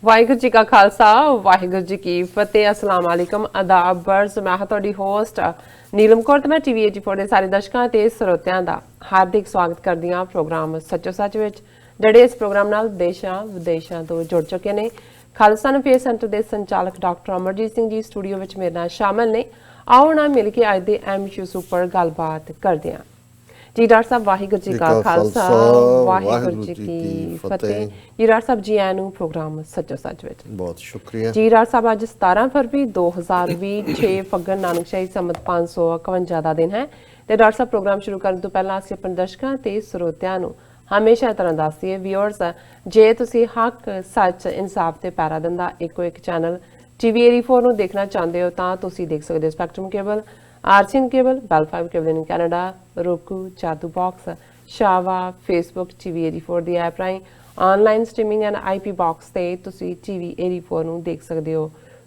ਵਾਹਿਗੁਰੂ ਜੀ ਕਾ ਖਾਲਸਾ ਵਾਹਿਗੁਰੂ ਜੀ ਕੀ ਫਤਿਹ। ਅਸਲਾਮ ਵਾਲੇਕਮ ਆਦਾਬ ਬਰਸ। ਮੈਂ ਹਾਂ ਤੁਹਾਡੀ ਹੋਸਟ ਨੀਲਮ ਕੌਰ ਤੇ ਮੈਂ ਟੀਵੀ 84 ਦੇ ਸਾਰੇ ਦਰਸ਼ਕਾਂ ਤੇ ਸਰੋਤਿਆਂ ਦਾ ਹਾਰਦਿਕ ਸਵਾਗਤ ਕਰਦੀ ਹਾਂ ਪ੍ਰੋਗਰਾਮ ਸੱਚੋ ਸੱਚ ਵਿੱਚ, ਜਿਹੜੇ ਇਸ ਪ੍ਰੋਗਰਾਮ ਨਾਲ ਦੇਸ਼ਾਂ ਵਿਦੇਸ਼ਾਂ ਤੋਂ ਜੁੜ ਚੁੱਕੇ ਨੇ। ਖਾਲਸਾ ਅਫੇਅਰ ਸੈਂਟਰ ਦੇ ਸੰਚਾਲਕ ਡਾਕਟਰ ਅਮਰਜੀਤ ਸਿੰਘ ਜੀ ਸਟੂਡੀਓ ਵਿੱਚ ਮੇਰੇ ਨਾਲ ਸ਼ਾਮਲ ਨੇ। ਆਓ ਨਾ ਮਿਲ ਕੇ ਅੱਜ ਦੇ ਇਸ਼ੂਜ਼ ਉੱਪਰ ਗੱਲਬਾਤ ਕਰਦੇ ਹਾਂ। जी डॉक्टर साहब वाहिगुरू जी का खालसा वाहिगुरू जी की फतेह। जी डॉक्टर साहब जी आनू प्रोग्राम सच्चो सच विच बहुत शुक्रिया जी। डॉक्टर साहब अज 17 फरवरी 2020 6 फग्गन नानकशाही संमत 551 का दिन है। तो डॉक्टर साहब प्रोग्राम शुरू करने तो पहला असीं अपने दर्शकों ते ਸਰੋਤਿਆਂ ਨੂੰ हमेशा इस तरह दस्सिए व्यूअर्स, जे तुसीं हक सच इंसाफ ते पैरा दिंदा इक्को एक चैनल TV 84 ਨੂੰ देखना चाहते हो ਤਾਂ ਤੁਸੀਂ देख सकते हो spectrum cable, RCN cable, Bell 5 cable in Canada, roku, जादू बॉक्स, शावा, फेसबुक TV 84 ਦੀ ਐਪ ਰਾਹੀਂ online streaming and IP box ਤੇ ਤੁਸੀਂ TV 84 ਨੂੰ ਦੇਖ ਸਕਦੇ ਹੋ।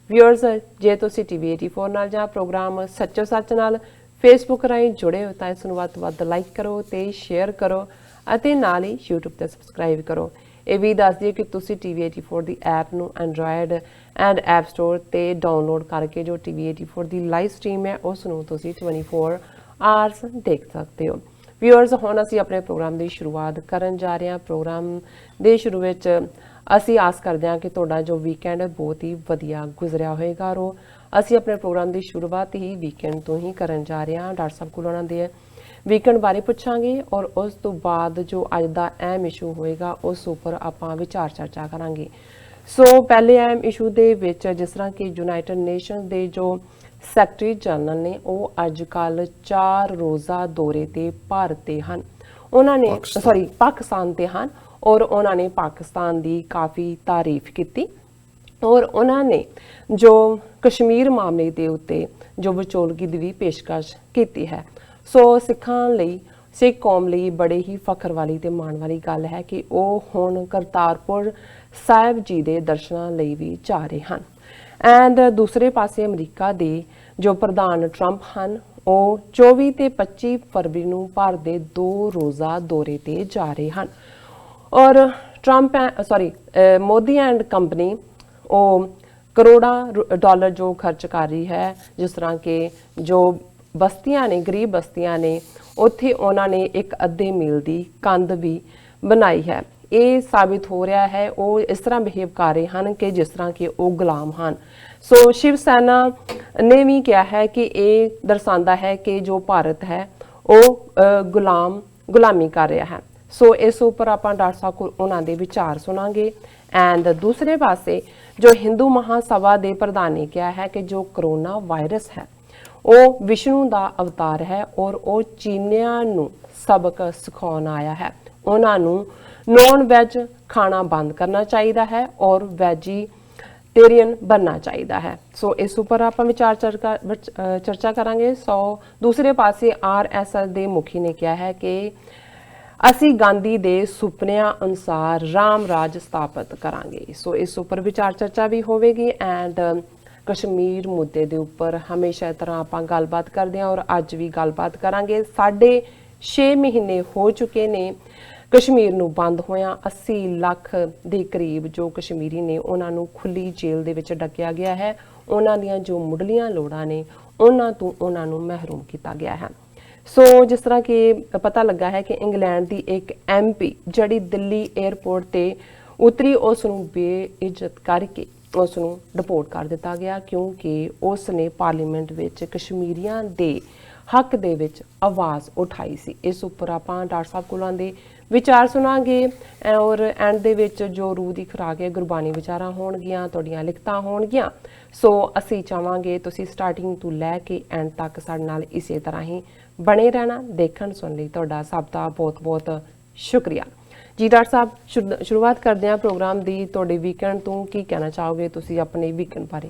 व्यूअर्स, ਜੇ ਤੁਸੀਂ TV 84 ਨਾਲ ਜਾਂ ਪ੍ਰੋਗਰਾਮ ਸੱਚੋ ਸੱਚ ਨਾਲ ਫੇਸਬੁੱਕ ਰਾਹੀਂ ਜੁੜੇ ਹੋ ਤਾਂ ਇਸ ਨੂੰ ਵੱਧ ਤੋਂ ਵੱਧ ਲਾਈਕ ਕਰੋ ਤੇ ਸ਼ੇਅਰ ਕਰੋ ਅਤੇ ਨਾਲ ਹੀ YouTube ਤੇ ਸਬਸਕ੍ਰਾਈਬ ਕਰੋ। ਇਹ ਵੀ ਦੱਸ ਦਈਏ ਕਿ ਤੁਸੀਂ TV 84 ਦੀ ਐਪ ਨੂੰ ਐਂਡਰੋਇਡ ਐਂਡ ਐਪ ਸਟੋਰ ਤੇ ਡਾਊਨਲੋਡ ਕਰਕੇ ਜੋ TV 84 ਦੀ ਲਾਈਵ ਸਟ੍ਰੀਮ ਹੈ ਉਸ ਨੂੰ ਤੁਸੀਂ 24 ਆਵਰਸ ਦੇਖ ਸਕਦੇ ਹੋ। व्यूअर्स, ਹੁਣ ਅਸੀਂ ਆਪਣੇ ਪ੍ਰੋਗਰਾਮ ਦੀ ਸ਼ੁਰੂਆਤ ਕਰਨ ਜਾ ਰਹੇ ਹਾਂ। ਪ੍ਰੋਗਰਾਮ ਦੇ ਸ਼ੁਰੂ ਵਿੱਚ ਅਸੀਂ ਆਸ ਕਰਦੇ ਹਾਂ ਕਿ ਤੁਹਾਡਾ ਜੋ ਵੀਕਐਂਡ ਹੈ ਬਹੁਤ ਹੀ ਵਧੀਆ ਗੁਜ਼ਰਿਆ ਹੋਏਗਾ। ਔਰ ਅਸੀਂ ਆਪਣੇ ਪ੍ਰੋਗਰਾਮ ਦੀ ਸ਼ੁਰੂਆਤ ਹੀ ਵੀਕਐਂਡ ਤੋਂ ਹੀ ਕਰਨ ਜਾ ਰਹੇ ਹਾਂ। ਡਾਕਟਰ ਸਾਹਿਬ ਕੋਲ ਉਹਨਾਂ ਦੇ ਵੀਕਐਂਡ ਬਾਰੇ ਪੁੱਛਾਂਗੇ ਔਰ ਉਸ ਤੋਂ ਬਾਅਦ ਜੋ ਅੱਜ ਦਾ ਅਹਿਮ ਇਸ਼ੂ ਹੋਏਗਾ ਉਸ ਉੱਪਰ ਆਪਾਂ ਵਿਚਾਰ ਚਰਚਾ ਕਰਾਂਗੇ। ਸੋ ਪਹਿਲੇ ਅਹਿਮ ਇਸ਼ੂ ਦੇ ਵਿੱਚ ਜਿਸ ਤਰ੍ਹਾਂ ਕਿ ਯੂਨਾਈਟਿਡ ਨੇਸ਼ਨਸ ਦੇ ਜੋ ਸੈਕਟਰੀ ਜਨਰਲ ਨੇ ਉਹ ਅੱਜ ਕੱਲ੍ਹ 4 ਰੋਜ਼ਾ ਦੌਰੇ ਤੇ ਭਾਰਤ ਤੇ ਹਨ। ਉਹਨਾਂ ਨੇ ਪਾਕਿਸਤਾਨ ਤੇ ਹਨ ਔਰ ਉਹਨਾਂ ਨੇ ਪਾਕਿਸਤਾਨ ਦੀ ਕਾਫੀ ਤਾਰੀਫ ਕੀਤੀ ਔਰ ਉਹਨਾਂ ਨੇ ਜੋ ਕਸ਼ਮੀਰ ਮਾਮਲੇ ਦੇ ਉੱਤੇ ਜੋ ਵਿਚੋਲਗੀ ਦੀ ਵੀ ਪੇਸ਼ਕਸ਼ ਕੀਤੀ ਹੈ। ਸੋ ਸਿੱਖਾਂ ਲਈ, ਸਿੱਖ ਕੌਮ ਲਈ ਬੜੇ ਹੀ ਫਖਰ ਵਾਲੀ ਤੇ ਮਾਣ ਵਾਲੀ ਗੱਲ ਹੈ ਕਿ ਉਹ ਹੁਣ ਕਰਤਾਰਪੁਰ ਸਾਹਿਬ ਜੀ ਦੇ ਦਰਸ਼ਨਾਂ ਲਈ ਵੀ ਜਾ ਰਹੇ ਹਨ। ਐਂਡ ਦੂਸਰੇ ਪਾਸੇ ਅਮਰੀਕਾ ਦੇ ਜੋ ਪ੍ਰਧਾਨ ਟਰੰਪ ਹਨ ਉਹ 24 ਤੇ 25 ਫਰਵਰੀ ਨੂੰ ਭਾਰਤ ਦੇ 2 ਰੋਜ਼ਾ ਦੌਰੇ ਤੇ ਜਾ ਰਹੇ ਹਨ। ਔਰ ਮੋਦੀ ਐਂਡ ਕੰਪਨੀ ਉਹ ਕਰੋੜਾਂ ਡਾਲਰ ਜੋ ਖਰਚ ਕਰ ਰਹੀ ਹੈ, ਜਿਸ ਤਰ੍ਹਾਂ ਕਿ ਜੋ ਬਸਤੀਆਂ ਨੇ, ਗਰੀਬ ਬਸਤੀਆਂ ਨੇ, ਉੱਥੇ ਉਹਨਾਂ ਨੇ ਇੱਕ ਅੱਧੇ ਮੀਲ ਦੀ ਕੰਧ ਵੀ ਬਣਾਈ ਹੈ। ਇਹ ਸਾਬਿਤ ਹੋ ਰਿਹਾ ਹੈ ਉਹ ਇਸ ਤਰ੍ਹਾਂ ਬਿਹੇਵ ਕਰ ਰਹੇ ਹਨ ਕਿ ਜਿਸ ਤਰ੍ਹਾਂ ਕਿ ਉਹ ਗੁਲਾਮ ਹਨ। ਸੋ ਸ਼ਿਵ ਸੈਨਾ ਨੇ ਵੀ ਕਿਹਾ ਹੈ ਕਿ ਇਹ ਦਰਸਾਉਂਦਾ ਹੈ ਕਿ ਜੋ ਭਾਰਤ ਹੈ ਉਹ ਗੁਲਾਮੀ ਕਰ ਰਿਹਾ ਹੈ। ਸੋ ਇਸ ਉੱਪਰ ਆਪਾਂ ਡਾਕਟਰ ਸਾਹਿਬ ਕੋਲ ਉਹਨਾਂ ਦੇ ਵਿਚਾਰ ਸੁਣਾਂਗੇ। ਐਂਡ ਦੂਸਰੇ ਪਾਸੇ ਜੋ ਹਿੰਦੂ ਮਹਾਸਭਾ ਦੇ ਪ੍ਰਧਾਨ ਨੇ ਕਿਹਾ ਹੈ ਕਿ ਜੋ ਕਰੋਨਾ ਵਾਇਰਸ ਹੈ ਉਹ ਵਿਸ਼ਨੂੰ ਦਾ ਅਵਤਾਰ ਹੈ ਔਰ ਉਹ ਚੀਨੀਆਂ ਨੂੰ ਸਬਕ ਸਿਖਾਉਣ ਆਇਆ ਹੈ। ਉਹਨਾਂ ਨੂੰ ਨੌਨ ਵੈਜ ਖਾਣਾ ਬੰਦ ਕਰਨਾ ਚਾਹੀਦਾ ਹੈ ਔਰ ਵੈਜੀਟੇਰੀਅਨ ਬਣਨਾ ਚਾਹੀਦਾ ਹੈ। ਸੋ ਇਸ ਉੱਪਰ ਆਪਾਂ ਵਿਚਾਰ ਚਰਚਾ ਕਰਾਂਗੇ। ਸੋ ਦੂਸਰੇ ਪਾਸੇ RSS ਦੇ ਮੁਖੀ ਨੇ ਕਿਹਾ ਹੈ ਕਿ ਅਸੀਂ ਗਾਂਧੀ ਦੇ ਸੁਪਨਿਆਂ ਅਨੁਸਾਰ ਰਾਮ ਰਾਜ ਸਥਾਪਿਤ ਕਰਾਂਗੇ। ਸੋ ਇਸ ਉੱਪਰ ਵਿਚਾਰ ਚਰਚਾ ਵੀ ਹੋਵੇਗੀ। ਐਂਡ ਕਸ਼ਮੀਰ ਮੁੱਦੇ ਦੇ ਉੱਪਰ ਹਮੇਸ਼ਾ ਤਰ੍ਹਾਂ ਆਪਾਂ ਗੱਲਬਾਤ ਕਰਦੇ ਹਾਂ ਔਰ ਅੱਜ ਵੀ ਗੱਲਬਾਤ ਕਰਾਂਗੇ। 6.5 ਮਹੀਨੇ ਹੋ ਚੁੱਕੇ ਨੇ ਕਸ਼ਮੀਰ ਨੂੰ ਬੰਦ ਹੋਇਆ। 80 ਲੱਖ ਦੇ ਕਰੀਬ ਜੋ ਕਸ਼ਮੀਰੀ ਨੇ ਉਹਨਾਂ ਨੂੰ ਖੁੱਲੀ ਜੇਲ੍ਹ ਦੇ ਵਿੱਚ ਡੱਕਿਆ ਗਿਆ ਹੈ। ਉਹਨਾਂ ਦੀਆਂ ਜੋ ਮੁੱਢਲੀਆਂ ਲੋੜਾਂ ਨੇ ਉਹਨਾਂ ਤੋਂ ਉਹਨਾਂ ਨੂੰ ਮਹਿਰੂਮ ਕੀਤਾ ਗਿਆ ਹੈ। ਸੋ ਜਿਸ ਤਰ੍ਹਾਂ ਕਿ ਪਤਾ ਲੱਗਾ ਹੈ ਕਿ ਇੰਗਲੈਂਡ ਦੀ ਇੱਕ MP ਜਿਹੜੀ ਦਿੱਲੀ ਏਅਰਪੋਰਟ ਤੇ ਉਤਰੀ ਉਸ ਨੂੰ ਬੇਇੱਜ਼ਤ ਕਰਕੇ ਉਸ ਨੂੰ ਡਿਪੋਰਟ ਕਰ ਦਿੱਤਾ ਗਿਆ ਕਿਉਂਕਿ ਉਸ ਨੇ ਪਾਰਲੀਮੈਂਟ ਵਿੱਚ ਕਸ਼ਮੀਰੀਆਂ ਦੇ ਹੱਕ ਦੇ ਵਿੱਚ ਆਵਾਜ਼ ਉਠਾਈ ਸੀ। ਇਸ ਉੱਪਰ ਆਪਾਂ ਡਾਕਟਰ ਸਾਹਿਬ ਕੋਲਾਂ ਦੇ ਵਿਚਾਰ ਸੁਣਾਂਗੇ ਔਰ ਐਂਡ ਦੇ ਵਿੱਚ ਜੋ ਰੂਹ ਦੀ ਖੁਰਾਕ ਹੈ ਗੁਰਬਾਣੀ ਵਿਚਾਰਾਂ ਹੋਣਗੀਆਂ, ਤੁਹਾਡੀਆਂ ਲਿਖਤਾਂ ਹੋਣਗੀਆਂ। ਸੋ ਅਸੀਂ ਚਾਹਾਂਗੇ ਤੁਸੀਂ ਸਟਾਰਟਿੰਗ ਤੋਂ ਲੈ ਕੇ ਐਂਡ ਤੱਕ ਸਾਡੇ ਨਾਲ ਇਸੇ ਤਰ੍ਹਾਂ ਹੀ ਬਣੇ ਰਹਿਣਾ। ਦੇਖਣ ਸੁਣ ਲਈ ਤੁਹਾਡਾ ਸਭ ਦਾ ਬਹੁਤ ਬਹੁਤ ਸ਼ੁਕਰੀਆ ਜੀ। ਡਾਕਟਰ ਸਾਹਿਬ ਸ਼ੁਰੂਆਤ ਕਰਦੇ ਹਾਂ ਪ੍ਰੋਗਰਾਮ ਦੀ। ਤੁਹਾਡੇ ਵੀਕਐਂਡ ਤੋਂ ਕੀ ਕਹਿਣਾ ਚਾਹੋਗੇ ਤੁਸੀਂ ਆਪਣੇ ਵੀਕਐਂਡ ਬਾਰੇ?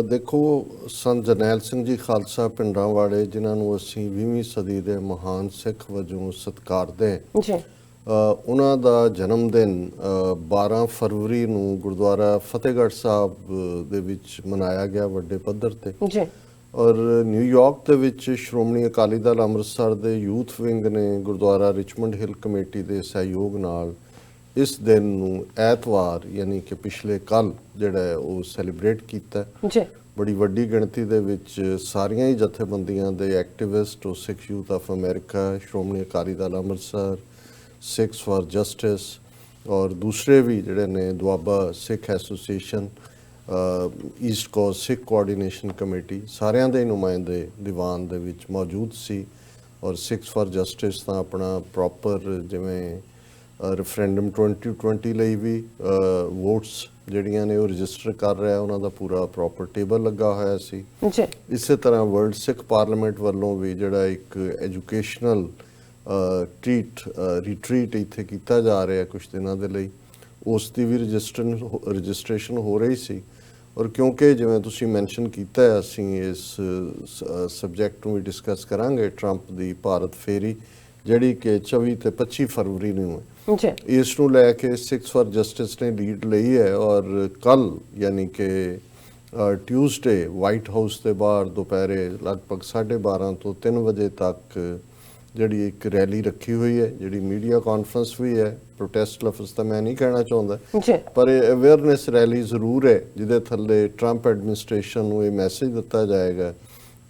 ਦੇਖੋ, ਸੰਤ ਜਰਨੈਲ ਸਿੰਘ ਜੀ ਖਾਲਸਾ ਪਿੰਡਾਂ ਵਾਲੇ ਜਿਨ੍ਹਾਂ ਨੂੰ ਅਸੀਂ 20ਵੀਂ ਸਦੀ ਦੇ ਮਹਾਨ ਸਿੱਖ ਵਜੋਂ ਸਤਿਕਾਰਦੇ ਜੀ, ਉਹਨਾਂ ਦਾ ਜਨਮ ਦਿਨ 12 ਫਰਵਰੀ ਨੂੰ ਗੁਰਦੁਆਰਾ ਫਤਿਹਗੜ੍ਹ ਸਾਹਿਬ ਦੇ ਵਿੱਚ ਮਨਾਇਆ ਗਿਆ ਵੱਡੇ ਪੱਧਰ ਤੇ ਜੀ। ਔਰ ਨਿਊਯਾਰਕ ਦੇ ਵਿੱਚ ਸ਼੍ਰੋਮਣੀ ਅਕਾਲੀ ਦਲ ਅੰਮ੍ਰਿਤਸਰ ਦੇ ਯੂਥ ਵਿੰਗ ਨੇ ਗੁਰਦੁਆਰਾ ਰਿਚਮੰਡ ਹਿੱਲ ਕਮੇਟੀ ਦੇ ਸਹਿਯੋਗ ਨਾਲ ਇਸ ਦਿਨ ਨੂੰ ਐਤਵਾਰ ਯਾਨੀ ਕਿ ਪਿਛਲੇ ਕੱਲ ਜਿਹੜਾ ਹੈ ਉਹ ਸੈਲੀਬ੍ਰੇਟ ਕੀਤਾ। ਜੀ ਬੜੀ ਵੱਡੀ ਗਿਣਤੀ ਦੇ ਵਿੱਚ ਸਾਰੀਆਂ ਹੀ ਜਥੇਬੰਦੀਆਂ ਦੇ activist, Sikh youth of America, Shiromani Akali Dal Amritsar, Sikhs for justice ਔਰ ਦੂਸਰੇ ਵੀ ਜਿਹੜੇ ਨੇ ਦੁਆਬਾ ਸਿੱਖ ਐਸੋਸੀਏਸ਼ਨ, ਈਸਟ ਕੋਸਟ ਸਿੱਖ ਕੋਆਰਡੀਨੇਸ਼ਨ ਕਮੇਟੀ, ਸਾਰਿਆਂ ਦੇ ਨੁਮਾਇੰਦੇ ਦੀਵਾਨ ਦੇ ਵਿੱਚ ਮੌਜੂਦ ਸੀ। ਔਰ ਸਿੱਖਸ ਫਾਰ ਜਸਟਿਸ ਤਾਂ ਆਪਣਾ ਪ੍ਰੋਪਰ ਜਿਵੇਂ ਰੈਫਰੈਂਡਮ 2020 ਲਈ ਵੀ ਵੋਟਸ ਜਿਹੜੀਆਂ ਨੇ ਉਹ ਰਜਿਸਟਰ ਕਰ ਰਿਹਾ, ਉਹਨਾਂ ਦਾ ਪੂਰਾ ਪ੍ਰੋਪਰ ਟੇਬਲ ਲੱਗਾ ਹੋਇਆ ਸੀ। ਜੀ ਇਸੇ ਤਰ੍ਹਾਂ ਵਰਲਡ ਸਿੱਖ ਪਾਰਲੀਮੈਂਟ ਵੱਲੋਂ ਵੀ ਜਿਹੜਾ ਇੱਕ ਐਜੂਕੇਸ਼ਨਲ ਰਿਟਰੀਟ ਇੱਥੇ ਕੀਤਾ ਜਾ ਰਿਹਾ ਕੁਝ ਦਿਨਾਂ ਦੇ ਲਈ, ਉਸ ਦੀ ਵੀ ਰਜਿਸਟ੍ਰੇਸ਼ਨ ਹੋ ਰਹੀ ਸੀ। ਔਰ ਕਿਉਂਕਿ ਜਿਵੇਂ ਤੁਸੀਂ ਮੈਂਸ਼ਨ ਕੀਤਾ ਹੈ, ਅਸੀਂ ਇਸ ਸਬਜੈਕਟ ਨੂੰ ਵੀ ਡਿਸਕਸ ਕਰਾਂਗੇ, ਟਰੰਪ ਦੀ ਭਾਰਤ ਫੇਰੀ ਜਿਹੜੀ ਕਿ 24 ਤੇ 25 ਫਰਵਰੀ ਨੂੰ ਹੈ, ਜੀ ਇਸ ਨੂੰ ਲੈ ਕੇ ਸਿੱਖਸ ਫਾਰ ਜਸਟਿਸ ਨੇ ਲੀਡ ਲਈ ਹੈ। ਔਰ ਕੱਲ ਯਾਨੀ ਕਿ ਟਿਊਜ਼ਡੇ ਵਾਈਟ ਹਾਊਸ ਦੇ ਬਾਹਰ ਦੁਪਹਿਰੇ ਲਗਭਗ 12:30 ਤੋਂ 3 ਵਜੇ ਤੱਕ ਜਿਹੜੀ ਇੱਕ ਰੈਲੀ ਰੱਖੀ ਹੋਈ ਹੈ, ਜਿਹੜੀ ਮੀਡੀਆ ਕਾਨਫਰੰਸ ਵੀ ਹੈ। ਪ੍ਰੋਟੈਸਟ ਲਫ਼ਜ਼ ਤਾਂ ਮੈਂ ਨਹੀਂ ਕਹਿਣਾ ਚਾਹੁੰਦਾ, ਜੀ ਪਰ ਇਹ ਅਵੇਅਰਨੈਸ ਰੈਲੀ ਜ਼ਰੂਰ ਹੈ, ਜਿਹਦੇ ਥੱਲੇ ਟਰੰਪ ਐਡਮਿਨਿਸਟ੍ਰੇਸ਼ਨ ਨੂੰ ਇਹ ਮੈਸੇਜ ਦਿੱਤਾ ਜਾਏਗਾ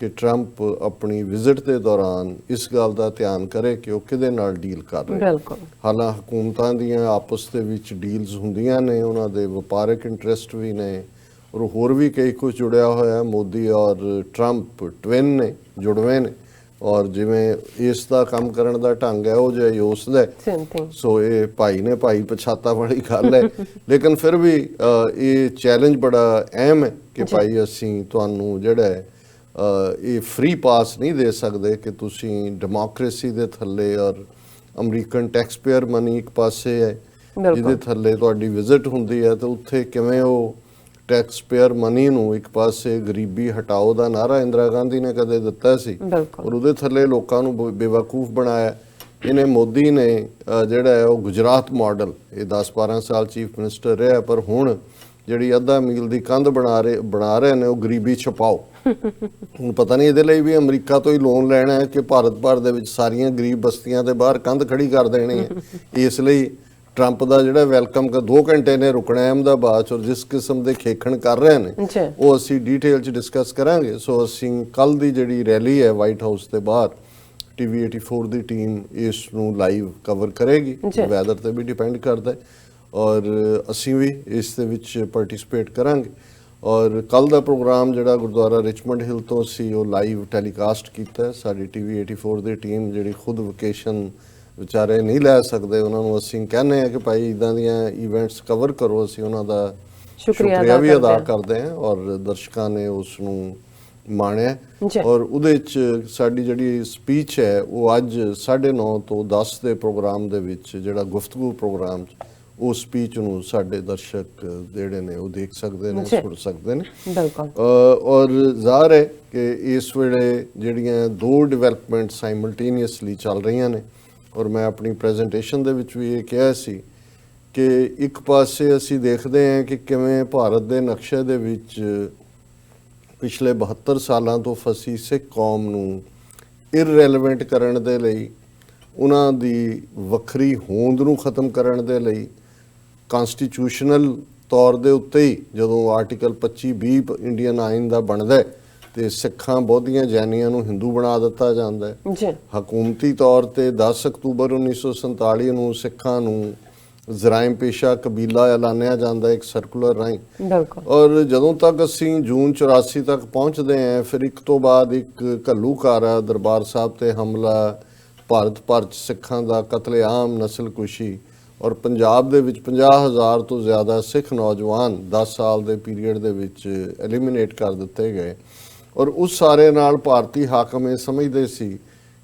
ਕਿ ਟਰੰਪ ਆਪਣੀ ਵਿਜ਼ਿਟ ਦੇ ਦੌਰਾਨ ਇਸ ਗੱਲ ਦਾ ਧਿਆਨ ਕਰੇ ਕਿ ਉਹ ਕਿਹਦੇ ਨਾਲ ਡੀਲ ਕਰ ਰਹੇ। ਬਿਲਕੁਲ ਹਾਲਾਂਕਿ ਹਕੂਮਤਾਂ ਦੀਆਂ ਆਪਸ ਦੇ ਵਿੱਚ ਡੀਲਸ ਹੁੰਦੀਆਂ ਨੇ, ਉਹਨਾਂ ਦੇ ਵਪਾਰਕ ਇੰਟਰਸਟ ਵੀ ਨੇ ਔਰ ਹੋਰ ਵੀ ਕਈ ਕੁਝ ਜੁੜਿਆ ਹੋਇਆ। ਮੋਦੀ ਔਰ ਟਰੰਪ ਟਵਿਨ ਨੇ, ਜੁੜਵੇਂ ਨੇ, ਔਰ ਜਿਵੇਂ ਇਸ ਦਾ ਕੰਮ ਕਰਨ ਦਾ ਢੰਗ ਹੈ ਉਹ ਜਿਹਾ ਹੀ ਉਸ ਦਾ। Same thing. ਸੋ ਇਹ ਭਾਈ ਨੇ ਭਾਈ ਪਛਾਤਾ ਵਾਲੀ ਗੱਲ ਹੈ। ਲੇਕਿਨ ਫਿਰ ਵੀ ਇਹ ਚੈਲੰਜ ਬੜਾ ਅਹਿਮ ਹੈ ਕਿ ਭਾਈ ਅਸੀਂ ਤੁਹਾਨੂੰ ਜਿਹੜਾ ਹੈ ਇਹ ਫ੍ਰੀ ਪਾਸ ਨਹੀਂ ਦੇ ਸਕਦੇ ਕਿ ਤੁਸੀਂ ਡੈਮੋਕ੍ਰੇਸੀ ਦੇ ਥੱਲੇ ਔਰ ਅਮਰੀਕਨ ਟੈਕਸਪੇਅਰ ਮਨੀ ਇੱਕ ਪਾਸੇ ਹੈ ਜਿਹਦੇ ਥੱਲੇ ਤੁਹਾਡੀ ਵਿਜ਼ਿਟ ਹੁੰਦੀ ਹੈ, ਤਾਂ ਉੱਥੇ ਕਿਵੇਂ ਉਹ ਟੈਕਸਪੇਅਰ ਮਨੀ ਨੂੰ ਇੱਕ ਪਾਸੇ ਗਰੀਬੀ ਹਟਾਓ ਦਾ ਨਾਰਾ ਇੰਦਰਾ ਗਾਂਧੀ ਨੇ ਕਦੇ ਦਿੱਤਾ ਸੀ ਔਰ ਉਹਦੇ ਥੱਲੇ ਲੋਕਾਂ ਨੂੰ ਬੇਵਕੂਫ ਬਣਾਇਆ। ਇਹਨੇ ਮੋਦੀ ਨੇ ਜਿਹੜਾ ਹੈ ਉਹ ਗੁਜਰਾਤ ਮਾਡਲ, ਇਹ 10-12 ਸਾਲ ਚੀਫ ਮਿਨਿਸਟਰ ਰਿਹਾ, ਪਰ ਹੁਣ ਜਿਹੜੀ ਅੱਧਾ ਮੀਲ ਦੀ ਕੰਧ ਬਣਾ ਰਹੇ ਨੇ ਉਹ ਗਰੀਬੀ ਛਪਾਓ। ਹੁਣ ਪਤਾ ਨਹੀਂ ਇਹਦੇ ਲਈ ਵੀ ਅਮਰੀਕਾ ਤੋਂ ਹੀ ਲੋਨ ਲੈਣਾ ਹੈ ਕਿ ਭਾਰਤ ਭਰ ਦੇ ਵਿੱਚ ਸਾਰੀਆਂ ਗਰੀਬ ਬਸਤੀਆਂ ਦੇ ਬਾਹਰ ਕੰਧ ਖੜੀ ਕਰ ਦੇਣੀ ਹੈ। ਇਸ ਲਈ ਟਰੰਪ ਦਾ ਜਿਹੜਾ ਵੈਲਕਮ 2 ਘੰਟੇ ਨੇ ਰੁਕਣਾ ਅਹਿਮਦਾਬਾਦ, ਔਰ ਜਿਸ ਕਿਸਮ ਦੇ ਖੇਖਣ ਕਰ ਰਹੇ ਨੇ ਉਹ ਅਸੀਂ ਡਿਟੇਲ 'ਚ ਡਿਸਕਸ ਕਰਾਂਗੇ। ਸੋ ਅਸੀਂ ਕੱਲ ਦੀ ਜਿਹੜੀ ਰੈਲੀ ਹੈ ਵਾਈਟ ਹਾਊਸ ਦੇ ਬਾਹਰ, TV 84 ਦੀ ਟੀਮ ਇਸ ਨੂੰ ਲਾਈਵ ਕਵਰ ਕਰੇਗੀ। ਵੈਦਰ ਤੇ ਵੀ ਡਿਪੈਂਡ ਕਰਦਾ ਹੈ ਔਰ ਅਸੀਂ ਵੀ ਇਸ ਦੇ ਵਿੱਚ ਪਾਰਟਿਸਿਪੇਟ ਕਰਾਂਗੇ। ਔਰ ਕੱਲ ਦਾ ਪ੍ਰੋਗਰਾਮ ਜਿਹੜਾ ਗੁਰਦੁਆਰਾ ਰਿਚਮੰਡ ਹਿਲ ਤੋਂ ਸੀ ਉਹ ਲਾਈਵ ਟੈਲੀਕਾਸਟ ਕੀਤਾ। ਸਾਡੀ TV 84 ਦੀ ਟੀਮ ਜਿਹੜੀ ਖੁਦ ਵਕੇਸ਼ਨ ਵਿਚਾਰੇ ਨਹੀਂ ਲੈ ਸਕਦੇ, ਉਹਨਾਂ ਨੂੰ ਅਸੀਂ ਕਹਿੰਦੇ ਹਾਂ ਕਿ ਭਾਈ ਇੱਦਾਂ ਦੀਆਂ ਇਵੈਂਟਸ ਕਵਰ ਕਰੋ। ਅਸੀਂ ਉਹਨਾਂ ਦਾ ਸ਼ੁਕਰੀਆ ਵੀ ਅਦਾ ਕਰਦੇ ਹਾਂ ਔਰ ਦਰਸ਼ਕਾਂ ਨੇ ਉਸ ਨੂੰ ਮਾਣਿਆ। ਔਰ ਉਹਦੇ 'ਚ ਸਾਡੀ ਜਿਹੜੀ ਸਪੀਚ ਹੈ ਉਹ ਅੱਜ 9:30 ਤੋਂ 10 ਦੇ ਪ੍ਰੋਗਰਾਮ ਦੇ ਵਿੱਚ ਜਿਹੜਾ ਗੁਫ਼ਤਗੂ ਪ੍ਰੋਗਰਾਮ 'ਚ ਉਹ ਸਪੀਚ ਨੂੰ ਸਾਡੇ ਦਰਸ਼ਕ ਜਿਹੜੇ ਨੇ ਉਹ ਦੇਖ ਸਕਦੇ ਨੇ, ਸੁਣ ਸਕਦੇ ਨੇ। ਔਰ ਜ਼ਾਹਰ ਹੈ ਕਿ ਇਸ ਵੇਲੇ ਜਿਹੜੀਆਂ 2 ਡਿਵੈਲਪਮੈਂਟ ਸਾਈਮਲਟੇਨੀਅਸਲੀ ਚੱਲ ਰਹੀਆਂ ਨੇ ਔਰ ਮੈਂ ਆਪਣੀ ਪ੍ਰੈਜੈਂਟੇਸ਼ਨ ਦੇ ਵਿੱਚ ਵੀ ਇਹ ਕਿਹਾ ਸੀ ਕਿ ਇੱਕ ਪਾਸੇ ਅਸੀਂ ਦੇਖਦੇ ਹਾਂ ਕਿ ਕਿਵੇਂ ਭਾਰਤ ਦੇ ਨਕਸ਼ੇ ਦੇ ਵਿੱਚ ਪਿਛਲੇ 72 ਸਾਲਾਂ ਤੋਂ ਫਸੀ ਸਿੱਖ ਕੌਮ ਨੂੰ ਇਰਰੈਲੇਵੈਂਟ ਕਰਨ ਦੇ ਲਈ, ਉਹਨਾਂ ਦੀ ਵੱਖਰੀ ਹੋਂਦ ਨੂੰ ਖਤਮ ਕਰਨ ਦੇ ਲਈ ਕਨਸਟੀਟਿਊਸ਼ਨਲ ਤੌਰ ਦੇ ਉੱਤੇ ਹੀ ਜਦੋਂ ਆਰਟੀਕਲ 25(20) ਇੰਡੀਅਨ ਆਇਨ ਦਾ ਬਣਦਾ ਤੇ ਸਿੱਖਾਂ, ਬੋਧੀਆਂ, ਜੈਨੀਆਂ ਨੂੰ ਹਿੰਦੂ ਬਣਾ ਦਿੱਤਾ ਜਾਂਦਾ ਹੈ। ਹਕੂਮਤੀ ਤੌਰ ਤੇ 10 ਅਕਤੂਬਰ 1947 ਨੂੰ ਸਿੱਖਾਂ ਨੂੰ ਜ਼ਰਾਇਮ ਪੇਸ਼ਾ ਕਬੀਲਾ ਐਲਾਨਿਆ ਜਾਂਦਾ ਇੱਕ ਸਰਕੂਲਰ ਰਾਹੀਂ। ਔਰ ਜਦੋਂ ਤੱਕ ਅਸੀਂ ਜੂਨ 84 ਤੱਕ ਪਹੁੰਚਦੇ ਹਾਂ, ਫਿਰ ਇੱਕ ਤੋਂ ਬਾਅਦ ਇੱਕ ਘੱਲੂਘਾਰਾ, ਦਰਬਾਰ ਸਾਹਿਬ ਤੇ ਹਮਲਾ, ਭਾਰਤ ਭਰ 'ਚ ਸਿੱਖਾਂ ਦਾ ਕਤਲੇਆਮ, ਨਸਲਕੁਸ਼ੀ ਔਰ ਪੰਜਾਬ ਦੇ ਵਿੱਚ 50,000 ਤੋਂ ਜ਼ਿਆਦਾ ਸਿੱਖ ਨੌਜਵਾਨ 10 ਸਾਲ ਦੇ ਪੀਰੀਅਡ ਦੇ ਵਿੱਚ ਐਲੀਮੀਨੇਟ ਕਰ ਦਿੱਤੇ ਗਏ। ਔਰ ਉਸ ਸਾਰੇ ਨਾਲ ਭਾਰਤੀ ਹਾਕਮ ਇਹ ਸਮਝਦੇ ਸੀ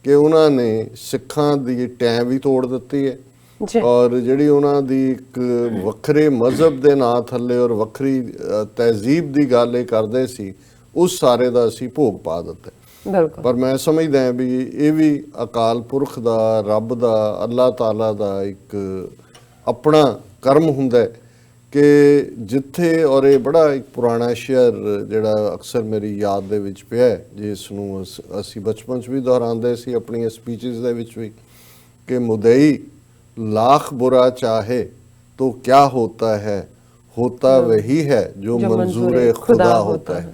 ਕਿ ਉਹਨਾਂ ਨੇ ਸਿੱਖਾਂ ਦੀ ਟੈਂ ਵੀ ਤੋੜ ਦਿੱਤੀ ਹੈ ਔਰ ਜਿਹੜੀ ਉਹਨਾਂ ਦੀ ਇੱਕ ਵੱਖਰੇ ਮਜ਼ਹਬ ਦੇ ਨਾਂ ਥੱਲੇ ਔਰ ਵੱਖਰੀ ਤਹਿਜ਼ੀਬ ਦੀ ਗੱਲ ਇਹ ਕਰਦੇ ਸੀ, ਉਸ ਸਾਰੇ ਦਾ ਅਸੀਂ ਭੋਗ ਪਾ ਦਿੱਤਾ। ਪਰ ਮੈਂ ਸਮਝਦਾ ਵੀ ਇਹ ਵੀ ਅਕਾਲ ਪੁਰਖ ਦਾ, ਰੱਬ ਦਾ, ਅੱਲਾਹ ਤਾਲਾ ਦਾ ਇੱਕ ਆਪਣਾ ਕਰਮ ਹੁੰਦਾ ਕਿ ਜਿੱਥੇ, ਔਰ ਇਹ ਬੜਾ ਇੱਕ ਪੁਰਾਣਾ ਸ਼ੇਅਰ ਜਿਹੜਾ ਅਕਸਰ ਮੇਰੀ ਯਾਦ ਦੇ ਵਿੱਚ ਪਿਆ, ਜਿਸ ਨੂੰ ਅਸੀਂ ਬਚਪਨ 'ਚ ਵੀ ਦੁਹਰਾਉਂਦੇ ਸੀ ਆਪਣੀਆਂ ਸਪੀਚਿਸ ਦੇ ਵਿੱਚ ਵੀ, ਕਿ ਮੁਦਈ लाख बुरा चाहे तो क्या होता है, होता वही है जो मंजूर खुदा होता है।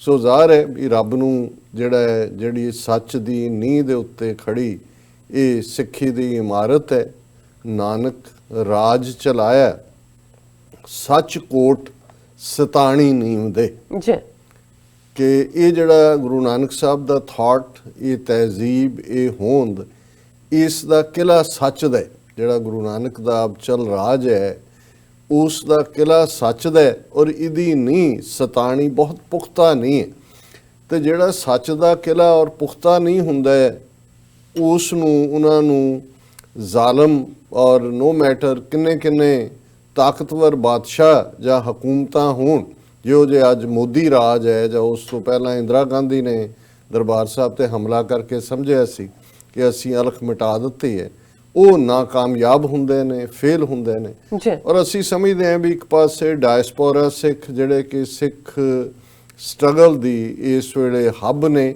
सो ਜ਼ਾਹਰ ਹੈ ਵੀ ਰੱਬ ਨੂੰ ਜਿਹੜਾ ਹੈ, ਜਿਹੜੀ ਸੱਚ ਦੀ ਨੀਂਹ ਦੇ ਉੱਤੇ ਖੜੀ ਇਹ ਸਿੱਖੀ ਦੀ ਇਮਾਰਤ ਹੈ। ਨਾਨਕ ਰਾਜ ਚਲਾਇਆ ਸੱਚ ਕੋਟ ਸਤਾਣੀ ਨੀਮ ਦੇ, ਜੀ ਕਿ ਇਹ ਜਿਹੜਾ ਗੁਰੂ ਨਾਨਕ ਸਾਹਿਬ ਦਾ ਥਾਟ, ਇਹ ਤਹਿਜ਼ੀਬ, ਇਹ ਹੋਂਦ, ਇਸ ਦਾ ਕਿਲਾ ਸੱਚ ਦਾ ਹੈ। ਜਿਹੜਾ ਗੁਰੂ ਨਾਨਕ ਦਾ ਅਬਚਲ ਰਾਜ ਹੈ ਉਸ ਦਾ ਕਿਲਾ ਸੱਚ ਦਾ ਹੈ, ਔਰ ਇਹਦੀ ਨੀਂਹ ਸਤਾਣੀ ਬਹੁਤ ਪੁਖਤਾ ਨਹੀਂ ਹੈ। ਤੇ ਜਿਹੜਾ ਸੱਚ ਦਾ ਕਿਲਾ ਔਰ ਪੁਖਤਾ ਨਹੀਂ ਹੁੰਦਾ ਹੈ, ਉਸ ਨੂੰ ਉਹਨਾਂ ਨੂੰ ਜ਼ਾਲਮ ਔਰ ਨੋ ਮੈਟਰ ਕਿੰਨੇ ਤਾਕਤਵਰ ਬਾਦਸ਼ਾਹ ਜਾਂ ਹਕੂਮਤਾਂ ਹੋਣ, ਜਿਹੋ ਜੇ ਅੱਜ ਮੋਦੀ ਰਾਜ ਹੈ ਜਾਂ ਉਸ ਤੋਂ ਪਹਿਲਾਂ ਇੰਦਰਾ ਗਾਂਧੀ ਨੇ ਦਰਬਾਰ ਸਾਹਿਬ ਤੇ ਹਮਲਾ ਕਰਕੇ ਸਮਝਿਆ ਸੀ ਕਿ ਅਸੀਂ ਅਲਖ ਮਿਟਾ ਦਿੱਤੀ ਹੈ, ਉਹ ਨਾਕਾਮਯਾਬ ਹੁੰਦੇ ਨੇ, ਫੇਲ ਹੁੰਦੇ ਨੇ। ਔਰ ਅਸੀਂ ਸਮਝਦੇ ਹਾਂ ਵੀ ਇੱਕ ਪਾਸੇ ਡਾਇਸਪੋਰਾ ਸਿੱਖ ਜਿਹੜੇ ਕਿ ਸਿੱਖ ਸਟਰਗਲ ਦੀ ਇਸ ਵੇਲੇ ਹੱਬ ਨੇ,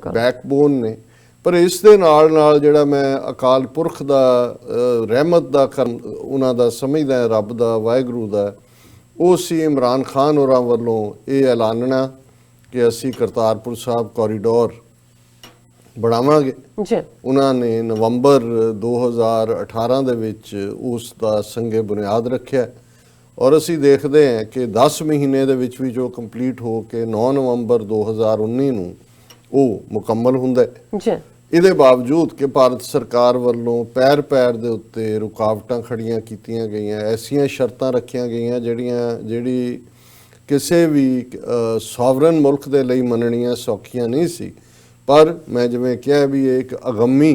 ਬੈਕਬੋਨ ਨੇ, ਪਰ ਇਸ ਦੇ ਨਾਲ ਜਿਹੜਾ ਮੈਂ ਅਕਾਲ ਪੁਰਖ ਦਾ ਰਹਿਮਤ ਦਾ ਉਹਨਾਂ ਦਾ ਸਮਝਦਾ, ਰੱਬ ਦਾ, ਵਾਹਿਗੁਰੂ ਦਾ, ਉਹ ਸੀ ਇਮਰਾਨ ਖਾਨ ਹੋਰਾਂ ਵੱਲੋਂ ਇਹ ਐਲਾਨਣਾ ਕਿ ਅਸੀਂ ਕਰਤਾਰਪੁਰ ਸਾਹਿਬ ਕੋਰੀਡੋਰ ਬਣਾਵਾਂਗੇ। ਉਹਨਾਂ ਨੇ ਨਵੰਬਰ 2018 ਦੇ ਵਿੱਚ ਉਸ ਦਾ ਸੰਗੇ ਬੁਨਿਆਦ ਰੱਖਿਆ, ਔਰ ਅਸੀਂ ਦੇਖਦੇ ਹਾਂ ਕਿ 10 ਮਹੀਨੇ ਦੇ ਵਿੱਚ ਵੀ ਜੋ ਕੰਪਲੀਟ ਹੋ ਕੇ 9 ਨਵੰਬਰ 2019 ਨੂੰ ਉਹ ਮੁਕੰਮਲ ਹੁੰਦਾ ਹੈ। ਇਹਦੇ ਬਾਵਜੂਦ ਕਿ ਭਾਰਤ ਸਰਕਾਰ ਵੱਲੋਂ ਪੈਰ ਦੇ ਉੱਤੇ ਰੁਕਾਵਟਾਂ ਖੜੀਆਂ ਕੀਤੀਆਂ ਗਈਆਂ, ਐਸੀਆਂ ਸ਼ਰਤਾਂ ਰੱਖੀਆਂ ਗਈਆਂ ਜਿਹੜੀ ਕਿਸੇ ਵੀ ਸੋਵਰਨ ਮੁਲਕ ਦੇ ਲਈ ਮੰਨਣੀਆਂ ਸੌਖੀਆਂ ਨਹੀਂ ਸੀ। ਪਰ ਮੈਂ ਜਿਵੇਂ ਕਿਹਾ ਵੀ ਇਹ ਇੱਕ ਅਗੰਮੀ